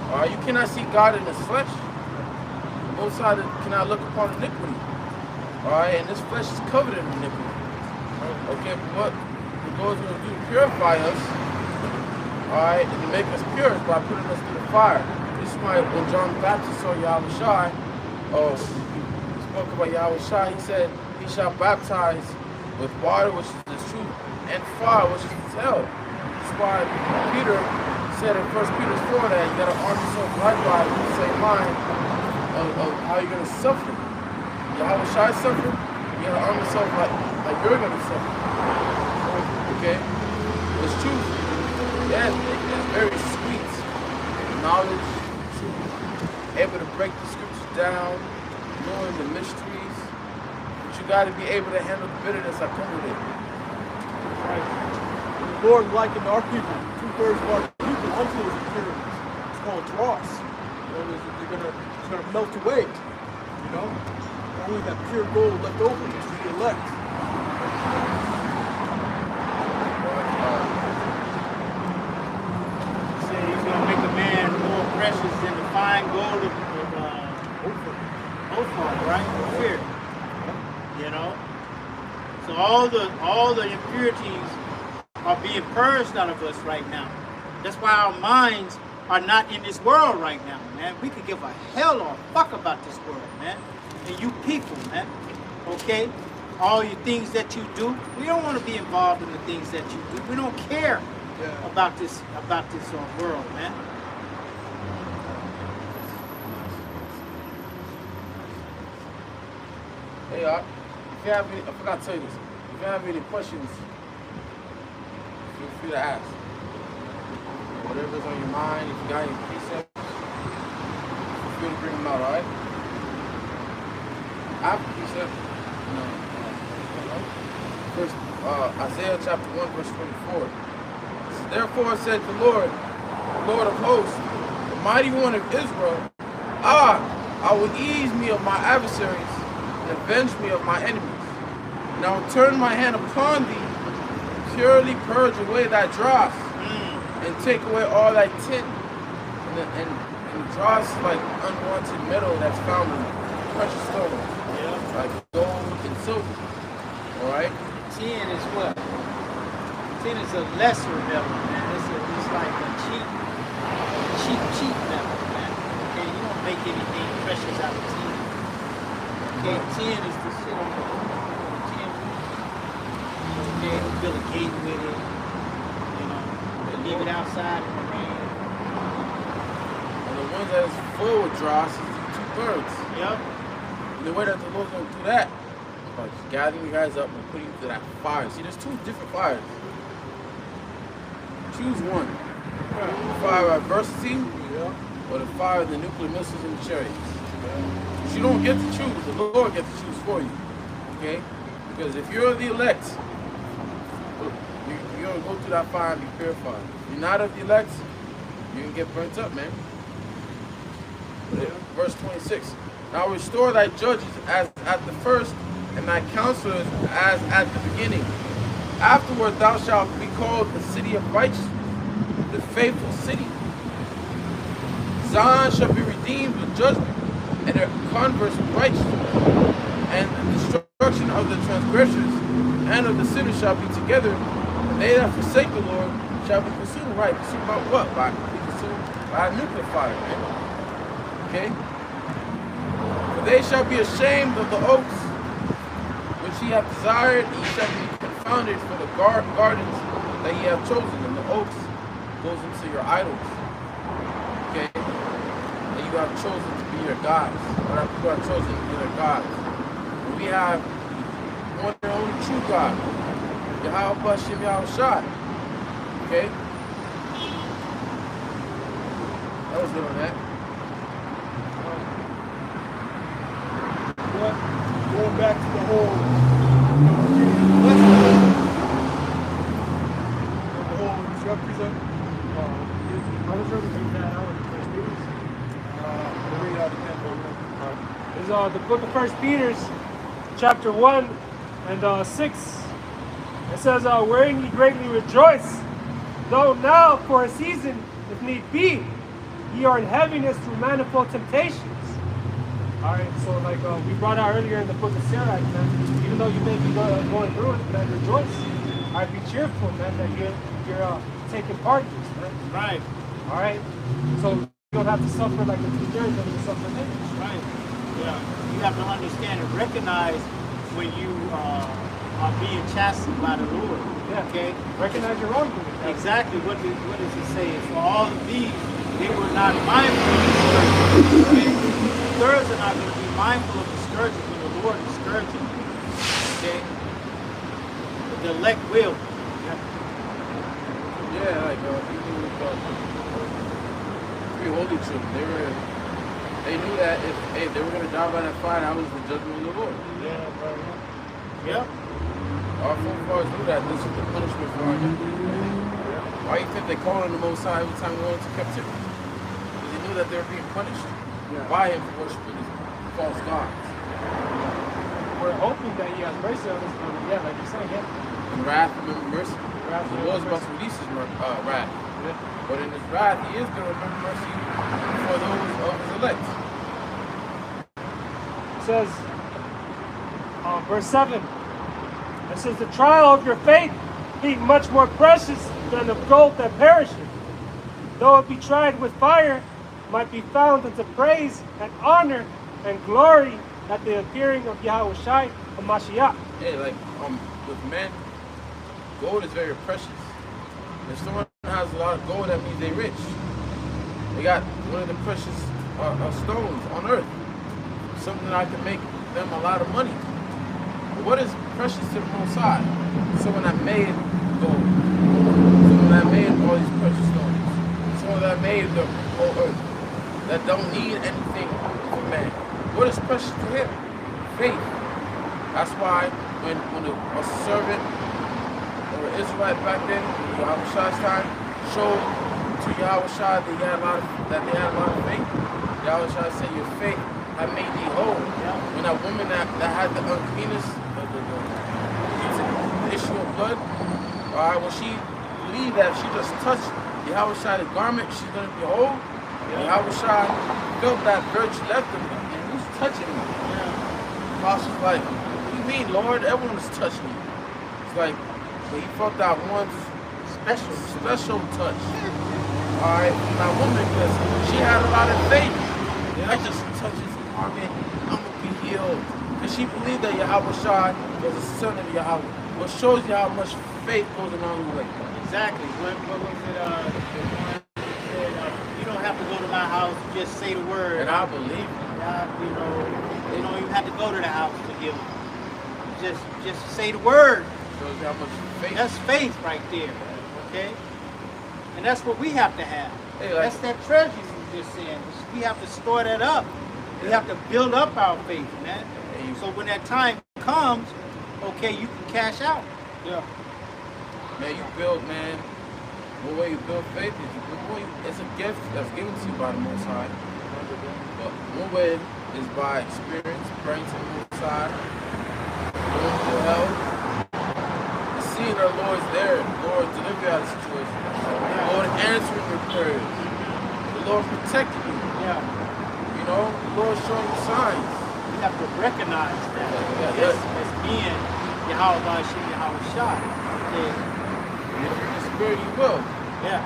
All right. You cannot see God in this flesh. The Most High cannot look upon iniquity. All right. And this flesh is covered in iniquity. Okay. But what the Lord's gonna do to purify us? All right, and to make us pure is by putting us through the fire. This is why when John the Baptist saw Yahweh Shai, he spoke about Yahweh Shai, he said, he shall baptize with water, which is the truth, and fire, which is hell. That's why Peter said in 1 Peter 4 that you got to arm yourself likewise with the same mind of how you're going to suffer. Yahweh Shai suffered, you got to arm yourself like you're going to suffer. Okay? It's truth. Yeah, it's very sweet. Knowledge, able to break the scriptures down, knowing the mysteries. But you got to be able to handle the bitterness that comes with it. Right. The Lord likened our people, 2/3 of our people, unto those impurities. It's called dross. You know, it's gonna melt away. You know, only that pure gold left over is the elect. Precious than the fine gold of Ophir, right? Ophir. You know? So all the impurities are being purged out of us right now. That's why our minds are not in this world right now, man. We could give a hell or a fuck about this world, man. And you people, man. Okay? All your things that you do, we don't want to be involved in the things that you do. We don't care about this world, man. Hey, if you have any, I forgot to tell you this. If you have any questions, feel free to ask. Whatever's on your mind, if you got any precepts, feel free to bring them out, alright? After precept, First, Isaiah chapter 1, verse 24. Therefore said the Lord of hosts, the mighty one of Israel, I will ease me of my adversaries, and avenge me of my enemies. And I will turn my hand upon thee, and purely purge away thy dross, and take away all thy tint. And dross is like unwanted metal that's found in precious stones, like gold and silver. Alright? Tin is what? Tin is a lesser metal, man. It's like a cheap metal, man. Okay, you don't make anything precious out of tin. Okay, tin is the shit on the tin. Okay, build a gate with it. You know, and leave it outside in the rain. And the one that is full with dross is the 2/3. Yep. And the way that the Lord's going to do that is by just gathering you guys up and putting you through that fire. See, there's 2 different fires. Choose one. The fire of adversity or the fire of the nuclear missiles and the chariots. But you don't get to choose. The Lord gets to choose for you. Okay? Because if you're the elect, you're going to go through that fire and be purified. If you're not of the elect, you can get burnt up, man. Verse 26. Now restore thy judges as at the first, and thy counselors as at the beginning. Afterward thou shalt be called the city of righteousness, the faithful city. Zion shall be redeemed with judgment, and their converse with righteousness. And the destruction of the transgressors and of the sinners shall be together, and they that forsake the Lord shall be consumed. Right, consumed by what? By a nuclear fire, man. Okay? For they shall be ashamed of the oaks which ye have desired, and ye shall be confounded for the gardens that ye have chosen. And the oaks goes into your idols. Okay? And you have chosen to be your gods. Or people have chosen to be their gods. And we have one and only true God. Yahweh Bashem Yahweh Shai. Okay? That was good on that. But going back to the whole, let's is the book of 1 Peter, chapter 1 and 6. It says, wherein ye greatly rejoice, though now for a season, if need be, ye are in heaviness through manifold temptations. Alright, so like we brought out earlier in the book of Sirach, man, even though you may be going through it, man, rejoice. Alright, be cheerful, man, that you're taking part in this, man. Right. Alright, so you don't have to suffer like the teachers and the suffer they. Right. Yeah. You have to understand and recognize when you are being chastened by the Lord. Yeah. Okay. Recognize your wrongdoing. Exactly. What does it say? For all of these, they were not mindful of the scourging. Okay. The thirds are not going to be mindful of the scourging when the Lord is scourging. Okay. But the elect will. Yeah, like even with three holy children, they knew that if they were gonna die by that fire, that was the judgment of the Lord. Yeah, bro. Yeah. Our forefathers knew that this was the punishment for our iniquity. Why do you think they called on the Most High every time we went into captivity? Because they knew that they were being punished by Him for worshiping His false gods. We're hoping that He has mercy on us, but yeah, like you're saying, In wrath, remember mercy. The Lord's about to release His wrath. But in His wrath, He is going to remember mercy for those of His elect. It says, verse 7, it says, the trial of your faith being much more precious than of gold that perisheth, though it be tried with fire, might be found unto praise and honor and glory at the appearing of Yahweh Shai HaMashiach. Yeah, like with men, gold is very precious. If someone has a lot of gold, that means they're rich. They got one of the precious stones on earth. Something that can make them a lot of money. But what is precious to the Most High? Someone that made gold. Someone that made all these precious stones. Someone that made the whole earth. That don't need anything from man. What is precious to him? Faith. That's why when a servant or an Israelite back then, in Yahweh Shai's time, showed to Yahweh Shai that they had a lot of faith, Yahweh Shai said, your faith had made thee whole. When that woman that had the uncleanness, the issue of blood, when she believed that if she just touched Yahweh Shai's garment, she's going to be whole. Yahweh Shai felt that virtue left him, and who's touching me? The apostle's like, what do you mean, Lord? Everyone's touching me. It's like, but he felt that one special touch. Alright, from that woman, because she had a lot of faith. I just touch his garment, I'm going to be healed. Because she believed that Yahweh Shai was the son of Yahweh. What shows you how much faith goes along the way. Exactly. What was it? You don't have to go to my house, just say the word. And I believe it. You don't even have to go to the house to heal. Just say the word. Shows you how much faith. That's faith right there. Okay? And that's what we have to have. Hey, like, that's that treasure you just said. We have to store that up. We have to build up our faith, man. So when that time comes, okay, you can cash out. Yeah. Man, you build, man. One way you build faith is it's a gift that's given to you by the Most High. But one way is by experience, praying to the Most High, going through hell, and seeing our Lord's there, Lord deliver you out of the situation, the Lord answering your prayers, the Lord protecting you. Yeah. You know, the Lord showing you signs. You have to recognize that as being Yahweh Shai. Okay. And if you're in the spirit, you will. Yeah.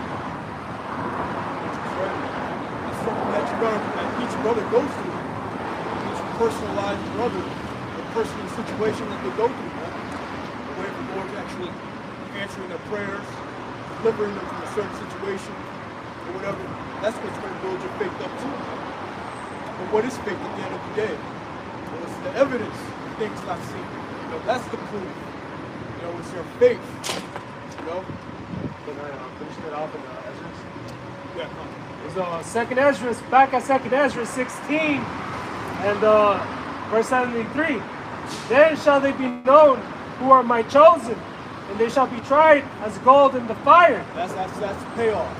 It's something that each brother goes through. Each personalized brother, the personal situation that they go through, man. The way the Lord's actually answering their prayers, delivering them from a certain situation, or whatever. That's what's going to build your faith up too. But what is faith at the end of the day? Well, it's the evidence of things not seen. That's the proof. It's your faith. Can I finish that off in Ezra? Yeah, come. It's second Ezra, back at second Ezra 16 and verse 73. Then shall they be known who are my chosen, and they shall be tried as gold in the fire. That's payoff.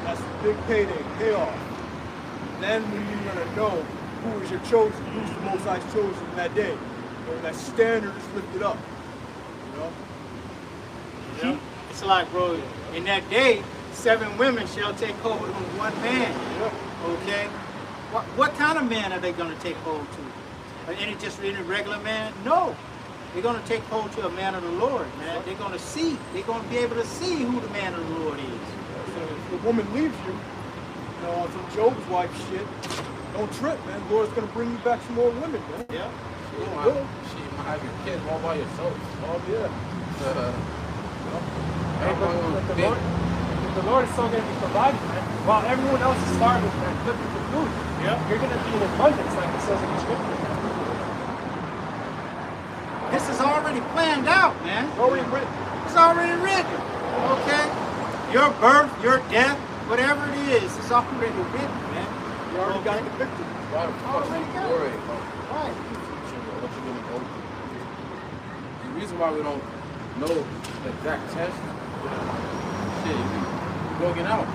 That's the big payday, payoff. Then when you're gonna know who is your chosen, who's the Most High's chosen in that day. You know, that standard is lifted up. You know? Yeah. It's like, bro, in that day, 7 women shall take hold of one man. Yeah. Okay? What kind of man are they going to take hold to? Any regular man? No. They're going to take hold to a man of the Lord, man. They're going to see. They're going to be able to see who the man of the Lord is. So if the woman leaves you, you know, on some Job's wife shit, don't trip, man. The Lord's going to bring you back some more women, man. Yeah. You might have your kid all by yourself. Oh, yeah. The Lord is still going to be providing, man. While everyone else is starving and looking for food, you're going to be in abundance, like it says in the scripture. This is already planned out, man. It's already written. It's already written. Okay? Your birth, your death, whatever it is, it's already written, man. You already got the victory. Why the fuck are you worried about Right. what you're gonna go through? The reason why we don't know the exact test, shit, you're broken out.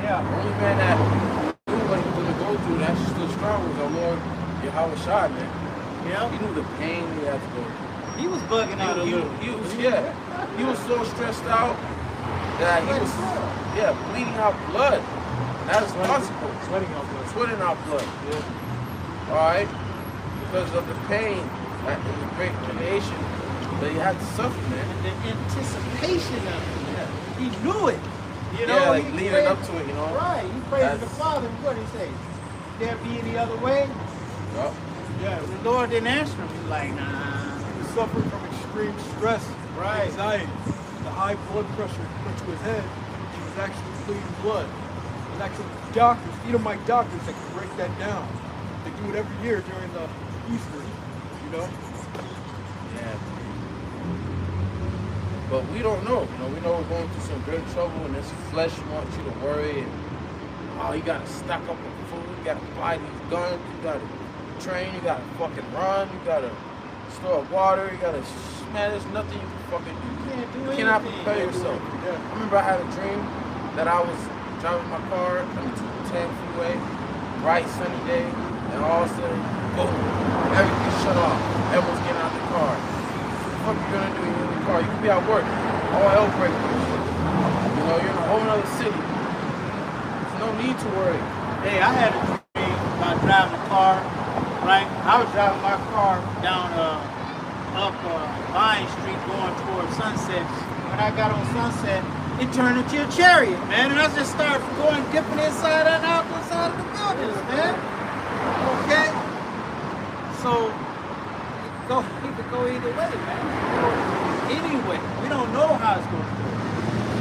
Yeah. The only man that knew what he was gonna go through that stood strong was our Lord Yahweh Shai, man. Yeah. He knew the pain he had to go through. He was bugging out a little. He was so stressed out that he was, bleeding out blood. And that is possible. Sweating out blood. Sweating out blood. Yeah. Alright? Because of the pain and the great creation that he had to suffer, man. The anticipation of it. Yeah. He knew it. You know, Yeah, like he leading prayed, up to it, you know. Right. He prayed to the Father. What did he say? There be any other way? Yup. Yeah. The Lord didn't answer him. He's like, nah. He was suffering from extreme stress, Right. anxiety, the high blood pressure went to his head. He was actually bleeding blood. There's actually doctors, Edomite doctors, that can break that down. They do it every year during the Easter, you know? Yeah. But we don't know. You know, we know we're going through some great trouble, and this flesh wants you to worry. And, you got to stock up on food. You got to buy these guns. You got to train. You got to fucking run. You got to store up water. You got to, man, there's nothing you can fucking do. You cannot prepare yourself. Yeah. I remember I had a dream that I was driving my car on the 210 freeway, bright sunny day, and all of a sudden, boom, everything shut off. Everyone's getting out of the car. What the fuck you gonna do? You're in the car. You could be at work. All hell breaks loose. You know, you're in a whole other city. There's no need to worry. Hey, I had a dream about driving a car, right? I was driving my car down up Vine Street going towards Sunset. When I got on Sunset, it turned into a chariot, man. And I just started going, dipping inside and out the side of the buildings, man. Okay? So, it could go either way, man. Anyway, we don't know how it's going to go.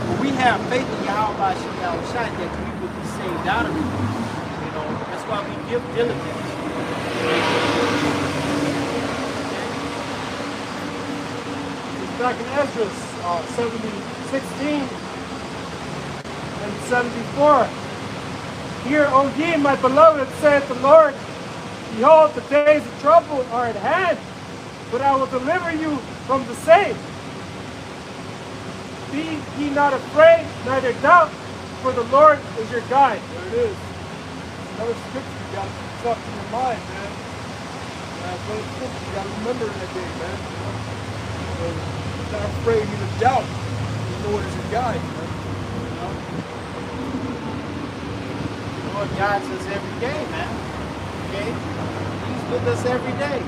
But we have faith in Yahweh Shai that we will be saved out of it. You know, that's why we give diligence. Back in Ezra 16 and 74. Hear, O ye, my beloved, saith the Lord, behold, the days of trouble are at hand, but I will deliver you from the same. Be ye not afraid, neither doubt, for the Lord is your guide. There it is. Another scripture you gotta keep stuck in your mind, man. Another scripture you gotta remember in that day, man. Not afraid, neither doubt. The Lord is your guide, man. The Lord guides us every day, man. Okay? He's with us every day.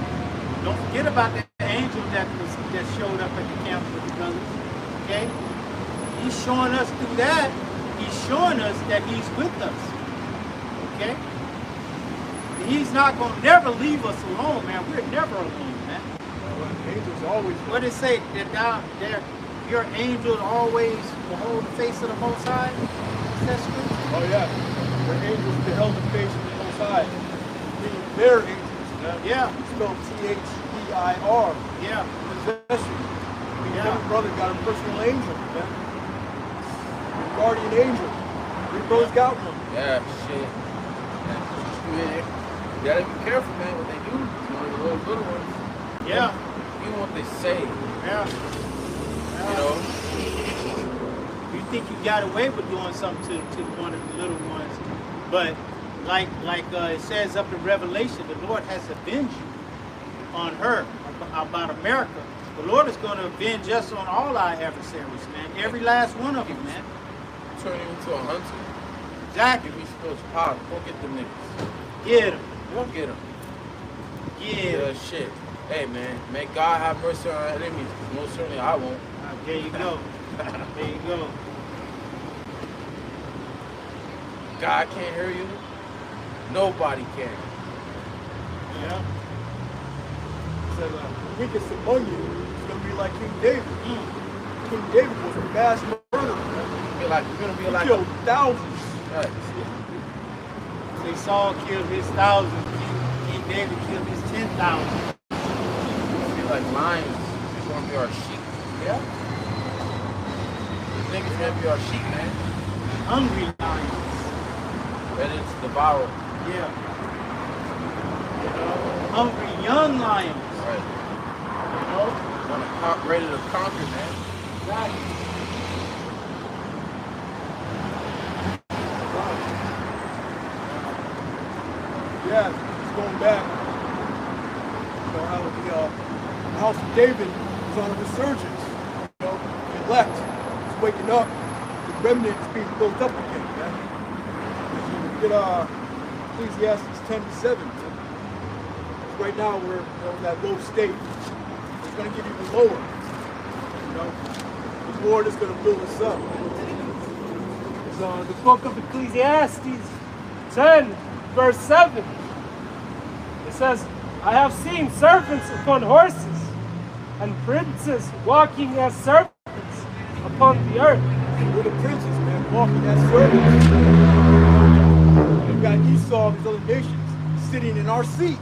Don't forget about that angel that showed up at the camp with the brothers. Okay? He's showing us through that. He's showing us that he's with us. Okay? He's not going to never leave us alone, man. We're never alone, man. Angels always. What did it say? That down there, your angels always behold the face of the Most High? Is that scripture? Oh yeah. Their angels beheld the face of the Most High. Meaning their angels, man. Yeah. Spelled T-H-E-I-R. Yeah. Possession. Every brother got a personal angel, man. A guardian angel. Every brother's got one. Yeah, shit. You gotta be careful, man, what they do. One of the little ones. Yeah. Even what they say. Yeah. You know? You think you got away with doing something to one of the little ones, but like it says up in Revelation, the Lord has avenged you on her about America. The Lord is going to avenge us on all our adversaries, man. Every last one of them, man. Turn you into a hunter. Exactly. Give me spills power. Go get them niggas. Get them. Go get them. Yeah. Shit. Hey, man. May God have mercy on our enemies. Most certainly I won't. There you go. There you go. God can't hear you. Nobody can. Yeah. Said, the weakest among you is going to be like King David. King David was a mass murderer. You're gonna be He like killed thousands. Right. Say Saul killed his thousands. King David killed his 10,000. You're gonna be like lions. You're gonna be our sheep. Yeah. The niggas gonna be our sheep, man. Hungry lions. Ready to devour. Yeah. You know, hungry young lions. Right. You know? Ready to conquer, man. Right. Yeah, it's going back. You know, how the House of David is on a resurgence. You know, the elect is waking up. The remnant is being built up again, man. You get Ecclesiastes 10:7. Man. Right now we're in that low state. It's going to get even lower. You know, the Lord is going to build us up. So the book of Ecclesiastes 10, verse 7. It says, I have seen servants upon horses, and princes walking as servants upon the earth. We're the princes, man, walking as servants. We've got Esau and these other nations sitting in our seat.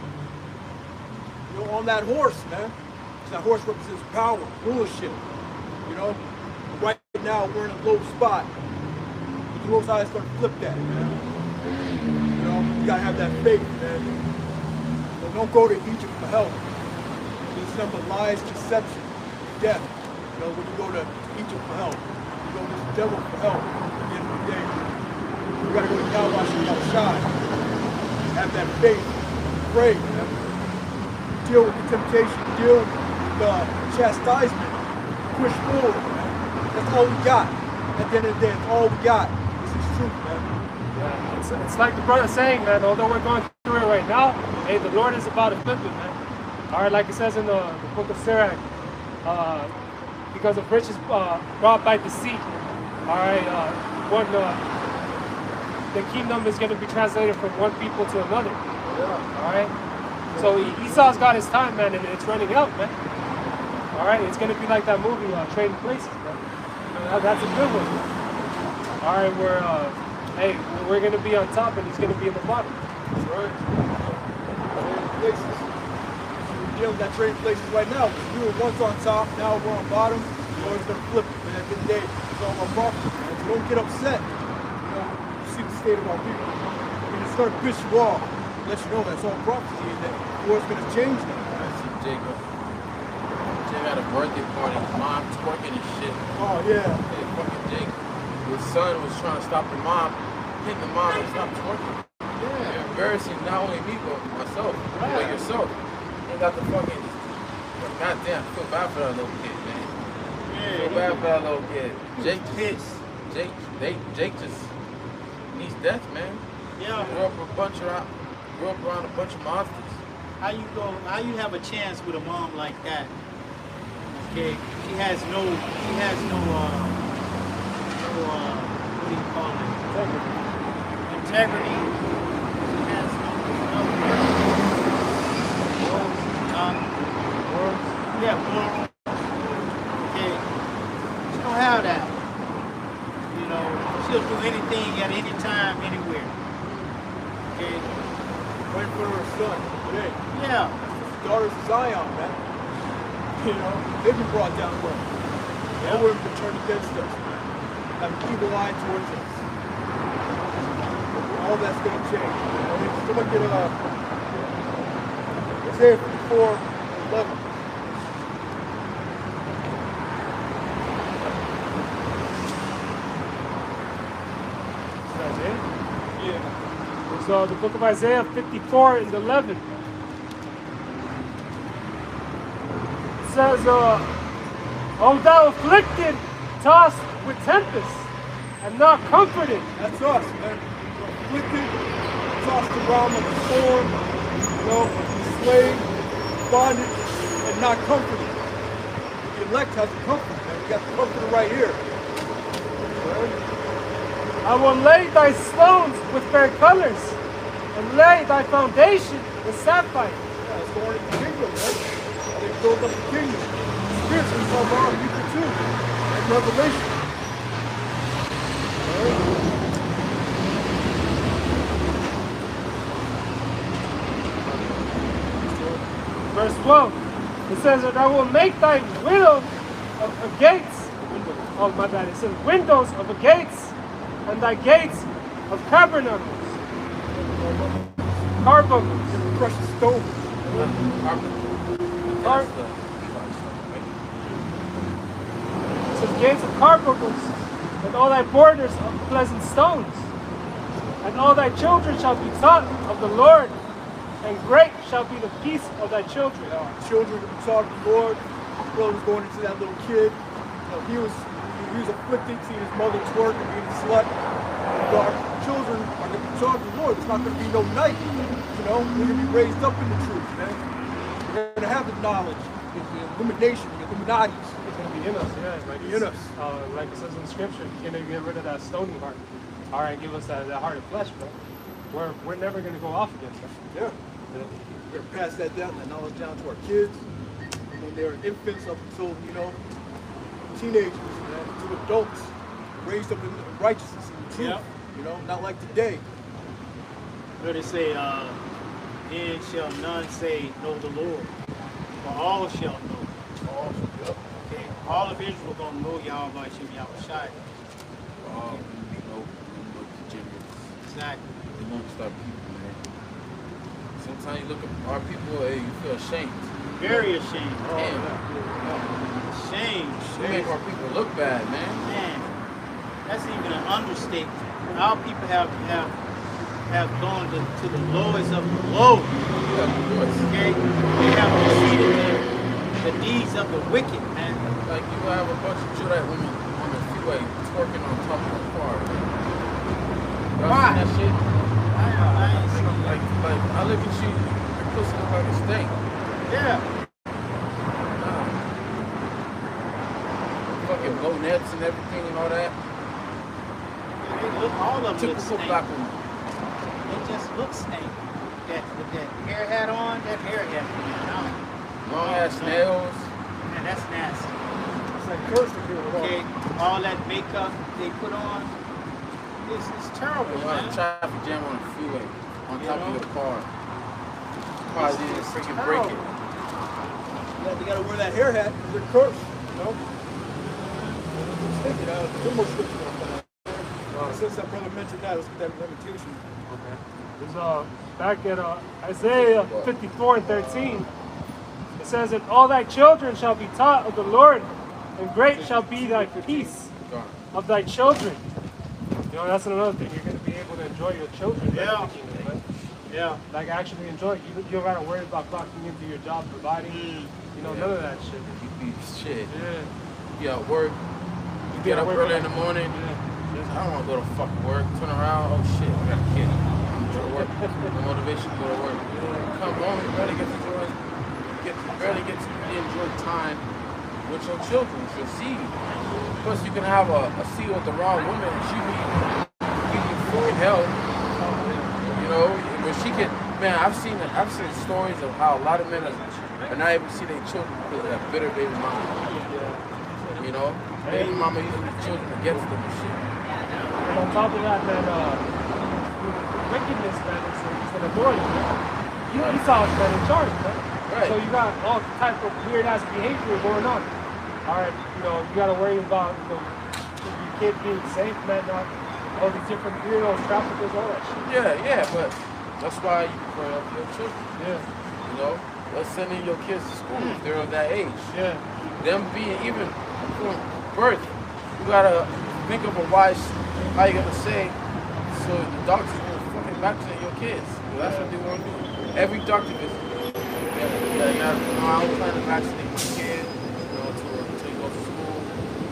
You know, on that horse, man. That horse represents power, rulership. You know, right now we're in a low spot. The Most High is going to flip that, man. You know, you got to have that faith, man. So don't go to Egypt for help. It's nothing but lies, deception, death. You know, when you go to Egypt for help, you go to the devil for help. At the end of the day, you got to go to Yahweh outside. Have that faith. Pray, man. Deal with the temptation. Deal with the chastisement. Push forward, man. That's all we got. At the end of the day, it's all we got. This is truth, man. Yeah, it's like the brother saying, man, although we're going through it right now, hey, the Lord is about to flip it, man. All right, like it says in the book of Sirach, because of riches brought by deceit. All right, the kingdom is going to be translated from one people to another. Yeah. All right, so Esau's got his time, man, and it's running out, man. All right, it's going to be like that movie, Trading Places, man. That's a good one. All right, hey, we're going to be on top, and he's going to be in the bottom. That's right. Trading places. We're dealing with that trading places right now. We were once on top, now we're on bottom. We're always going to flip it, man. At the end of the day, it's all about property, man. So don't get upset. You know, you see the state of our people. I mean, it's going to piss you off. Let you know that's all prophecy and that the Lord's going to change that. I see Jacob. Jake had a birthday party. His mom twerking and shit. Oh, yeah. Hey, fucking Jake. His son was trying to stop the mom, hitting the mom and stop twerking. Yeah. You're embarrassing not only me, but myself. Right. But yourself. You got the fucking... Goddamn, I feel bad for that little kid, man. I feel bad for that little kid. Jake just needs death, man. Yeah. Grew up around a bunch of monsters. How you have a chance with a mom like that? Okay, she has no what do you call it? Integrity. She has moral. Okay, she don't have that. You know, she'll do anything at any time, anywhere. Okay. Right for her son today. Yeah. The daughters of Zion, man. You know, they've been brought down low. No one can turn against us, man. Have an evil eye towards us. All that's going to change. I mean, just look at Isaiah 54:11. That's it? Yeah. So the book of Isaiah 54 and 11. It says, O thou afflicted, tossed with tempest, and not comforted. That's us, man. We're afflicted, tossed around like a storm, you know, enslaved, bondage, and not comforted. The elect has a comfort, man. We got the comforter right here. I will lay thy stones with fair colors, and lay thy foundation with sapphire. Yeah, it's going into the kingdom, man. They build up the kingdom. Spiritually, so far, people too. And Revelation. Verse 12, it says that I will make thy window of gates. Oh, my bad. It says windows of the gates, and thy gates of carbuncle. Precious stone. It says gates of carbuncles, and all thy borders of pleasant stones. And all thy children shall be taught of the Lord, and great shall be the peace of thy children. Children will be taught of the Lord. The brother was going into that little kid. You know, he was afflicted, seeing his mother twerk and being a slut. But our children are going to be taught of the Lord. It's not going to be no night. You know, they're going to be raised up in the truth, man. They're going to have the knowledge, the illumination, the Illuminatis. It's going to be in us, yeah. Like it says in the scripture, you can't get rid of that stony heart. All right, give us that heart of flesh, bro. We're never going to go off against that. Yeah. We're going to pass that down, that knowledge down to our kids. When they're infants up until, you know, teenagers, to adults, raised up in righteousness and truth. Yep. You know, not like today. Where they say, then shall none say, know the Lord, for all shall know. All shall know. Okay, all of Israel gonna know Yahweh Shem Yahushai. Exactly. Amongst our people, man. Sometimes you look at our people and you feel ashamed. Very ashamed. Damn. Shame. We make our people look bad, man. Man, that's even an understatement. Our people have gone to the lowest of the low. Yeah, of course. Okay? They have preceded the deeds of the wicked, man. Like you have a bunch of Judite women on the freeway twerking on top of the car. Why? That shit? I ain't seen that. Like, I look at you, your pussy look like a steak. Yeah. Fucking bow nets and everything and all that. They look, all of them look Typical stank. black woman. They just look stank. With that hair hat on, that hair hat, man. Long ass nails. Man, that's nasty. It's like cursing here. Okay, all that makeup they put on, it's terrible, A lot man. of traffic jam on the freeway, on top of your car. Cars didn't freaking break it. Yeah, they gotta wear that hair hat because they're cursed, you know? Since that brother mentioned that, let's get that limitation. Okay. There's back at Isaiah 54 and 13. It says that all thy children shall be taught of the Lord, and great shall be thy peace of thy children. You know, that's another thing. You're going to be able to enjoy your children. Yeah. Right? Yeah. Like actually enjoy it. You don't got to worry about clocking into your job, providing. You know, none of that shit. You piece of shit. Yeah. You at work. You get up early in the morning. I don't want to go to fucking work. Turn around. Oh shit, I got a kid. I'm going to work. No motivation to go to work. Come home, you barely get to enjoy. Barely get to enjoy time with your children, with your seed. Plus, you can have a seed with the wrong woman, and she be give you fucking hell. You know, where she can. Man, I've seen stories of how a lot of men are not able to see their children because of that bitter baby mama. You know, baby mama using the children against them and shit. And on top of that, wickedness, man, is an authority, man. Esau's been in charge, man. Right. So you got all type of weird ass behavior going on. All right, you know, you got to worry about your kid being safe, man. Not all these different weirdos, traffickers, all that shit. Yeah, but that's why you bring up your children. Yeah. You know, let's send in your kids to school if they're of that age. Yeah. Them being even from birth, you gotta think of a wise, how you gonna say, so the doctors will fucking vaccinate your kids. That's what they want to do. Every doctor visit. I was trying to vaccinate my kid, until he goes to school.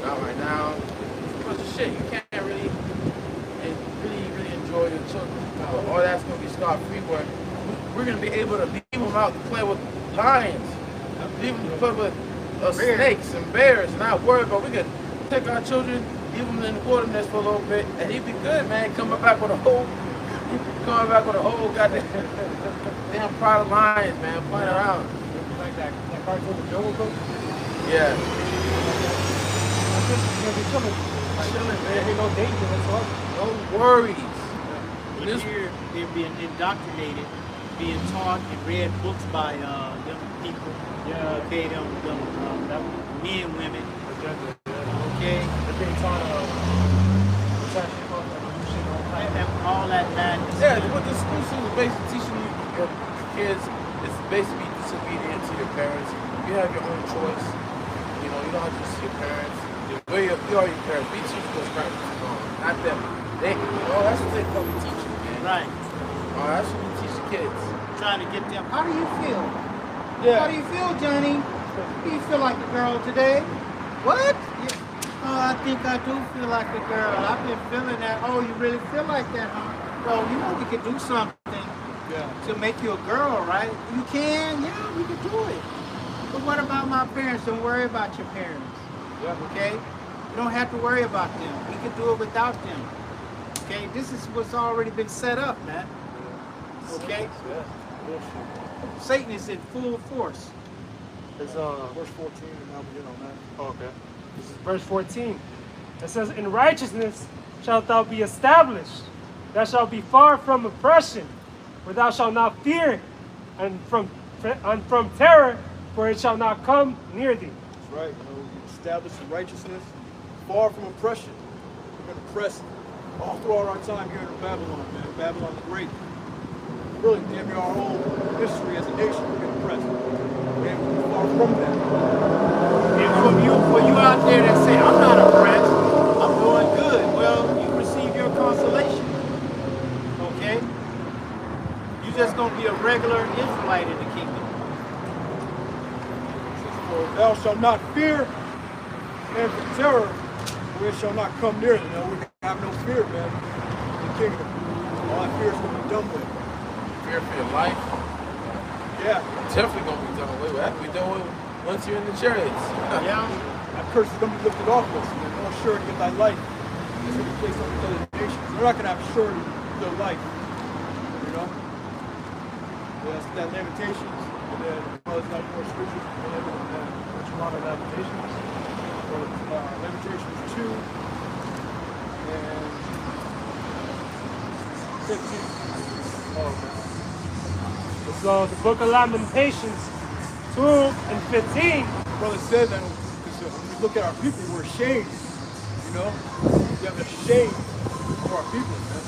Not right now. It's a bunch of shit. You can't really enjoy your children. All that's going to be scot-free, where we're going to be able to leave them out to play with lions. Leave them to play with snakes and bears, and not worry about. We could take our children, leave them in the wilderness for a little bit, and he'd be good, man. Coming back with a whole goddamn damn pride of lions, man, flying around. Like that cartoon, the Jungle Book? Yeah. Chilling, man. Ain't no danger, that's all. No worries. And here they're being indoctrinated, being taught and read books by young people. Yeah. Okay, them men, women. Agenda. Okay. They're being taught And all that madness. Yeah, what the school system is basically teaching your kids is basically disobedient to your parents. You have your own choice. You don't have to listen to your parents. We are your parents. We teach those parents, not them. That's what they probably teach you, man. Right. That's what we teach the kids. Trying to get them. How do you feel? Yeah. How do you feel, Johnny? Do you feel like a girl today? What? Oh, I think I do feel like a girl. I've been feeling that. Oh, you really feel like that, huh? Well, we could do something to make you a girl, right? You can? Yeah, we could do it. But what about my parents? Don't worry about your parents. Yeah. Okay? You don't have to worry about them. We can do it without them. Okay? This is what's already been set up, man. Okay? Satan is in full force. It's Verse 14, and now we get on that. Oh, okay. This is verse 14. It says, "In righteousness shalt thou be established. Thou shalt be far from oppression, for thou shalt not fear, and from terror, for it shall not come near thee." That's right. We establish the righteousness, far from oppression. We've been oppressed all throughout our time here in Babylon, man. Babylon the Great. Really, damn near our whole history as a nation, we've been oppressed. Man, we're far from that. And for you out there that say, I'm not oppressed, I'm doing good. Well, you receive your consolation. Okay? You're just going to be a regular Israelite in the kingdom. For thou shalt not fear, and for terror, for it shall not come near thee. We have no fear, man, in the kingdom. All that fear is going to be done with. Fear for your life. Yeah. Definitely gonna be done away with. That we done with once you're in the chariots. Yeah. That curse is going to be lifted off us. There's no surety of thy life. It's going to be placed on the other nations. They're not going to have surety of their life. That's that Lamentations. And then, there's not more scriptures. Which one of Lamentations? Lamentations 2 and 15. Oh, okay. So the book of Lamentations 2 and 15. Brother said that when we look at our people, we're ashamed. We have a shame for our people, man.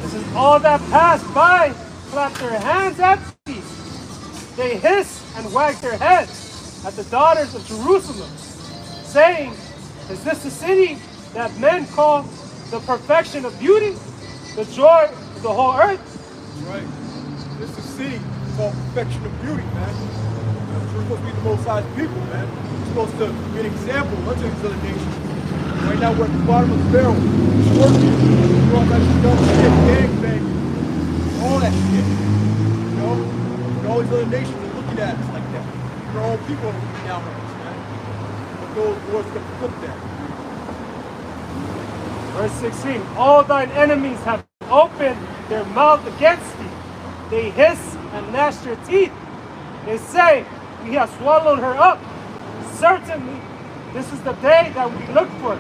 This is all that pass by, clap their hands at thee. They hiss and wag their heads at the daughters of Jerusalem, saying, "Is this the city that men call the perfection of beauty, the joy of the whole earth?" That's right. This is a city called perfection of beauty, man. We're supposed to be the most high people, man. We're supposed to be an example unto these other nations. Right now we're at the bottom of the barrel, working, doing all that dumb shit, gangbanging, all that shit. And all these other nations are looking at us like that. Our own people are looking down on us, man. But those Lord's gonna flip that. Verse 16, "All thine enemies have opened their mouth against thee. They hiss and gnash their teeth. They say, we have swallowed her up. Certainly, this is the day that we look for.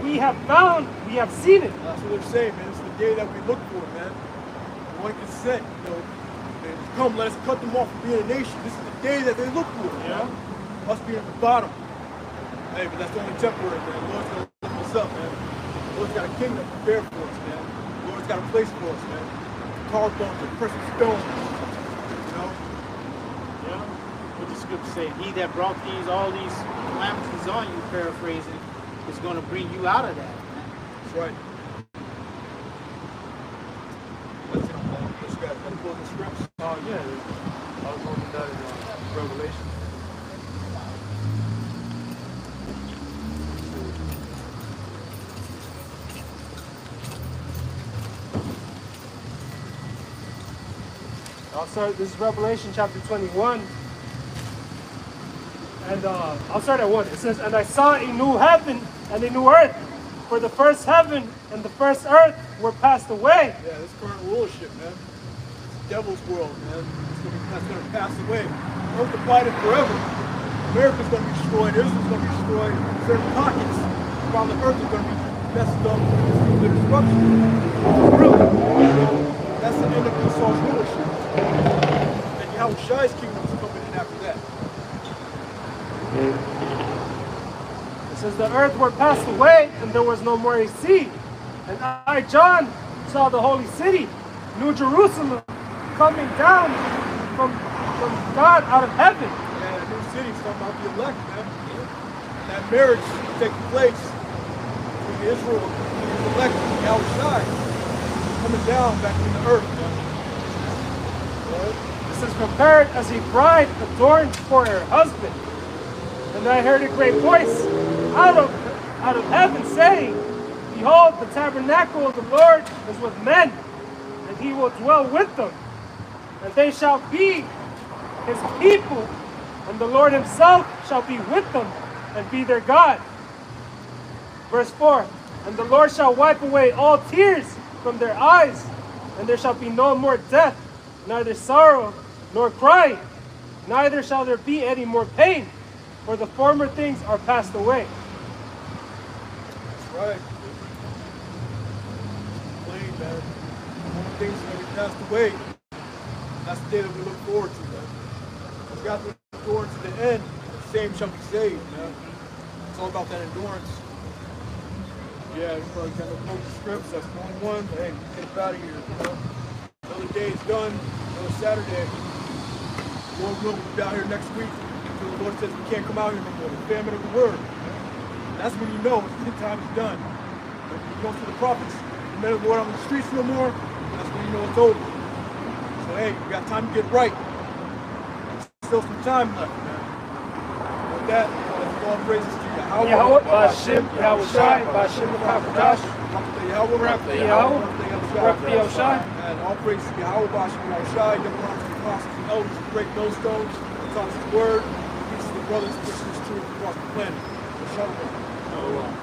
We have found, we have seen it." That's what they're saying, man. It's the day that we look for, man. One consent, and come, let us cut them off from being a nation. This is the day that they look for, us being at the bottom. Hey, but that's only temporary, man. The Lord's gonna lift us up, man. The Lord's got a kingdom prepared for us, man. The Lord's got a place for us, man. Carved on the precious stones, Yeah. What the scripture say? He that brought all these calamities on you, paraphrasing, is going to bring you out of that. That's right. closing scripts? Yeah, I was holding that in Revelation. I'll start, this is Revelation chapter 21. And I'll start at 1. It says, "And I saw a new heaven and a new earth, for the first heaven and the first earth were passed away." Yeah, this current rulership, man. It's the devil's world, man. That's going to pass away. Earth divided forever. America's going to be destroyed. Israel's going to be destroyed. Certain pockets around the earth are going to be messed up with the destruction. Really. That's the end of Esau's rulership. And Yahweh Shai's kingdom is coming in after that. It says, "The earth were passed away, and there was no more a sea. And I, John, saw the holy city, New Jerusalem, coming down from God out of heaven." Yeah, the new city's talking about the elect, man. And that marriage taking place between Israel and his elect, Yahweh Shai, coming down back to the earth, man. It says, "Prepared as a bride adorned for her husband. And I heard a great voice out of heaven saying, Behold, the tabernacle of the Lord is with men, and he will dwell with them. And they shall be his people, and the Lord himself shall be with them and be their God." Verse 4, "And the Lord shall wipe away all tears from their eyes, and there shall be no more death, neither sorrow nor crying, neither shall there be any more pain, for the former things are passed away." That's right. Plain, man. All the things are going to be passed away. That's the day that we look forward to, man. We got to look forward to the end. The same shall be saved, man. It's all about that endurance. Yeah, we probably got to close the scripts. That's one. Hey, get up out of here, you know. Another day is done. Another Saturday. Lord willing, we'll be out here next week. Until the Lord says we can't come out here no more. The famine of the word. That's when you know the time is done. When you go through the prophets, the men of the Lord on the streets no more, that's when you know it's over. So hey, we got time to get right. Still some time left, man. With that, let's go all praises to Yahweh. Yahweh, Ba'ashem, Yahweh Shai, Ba'ashem, Ba'akadash, Yahweh, Yahweh, Yahweh Shai. And all praises to Yahweh, Ba'ashem, Yahweh Shai, double honors to the apostles and elders, the great millstones, that taught us his word, peace to the brothers and sisters too across the planet. Shalom.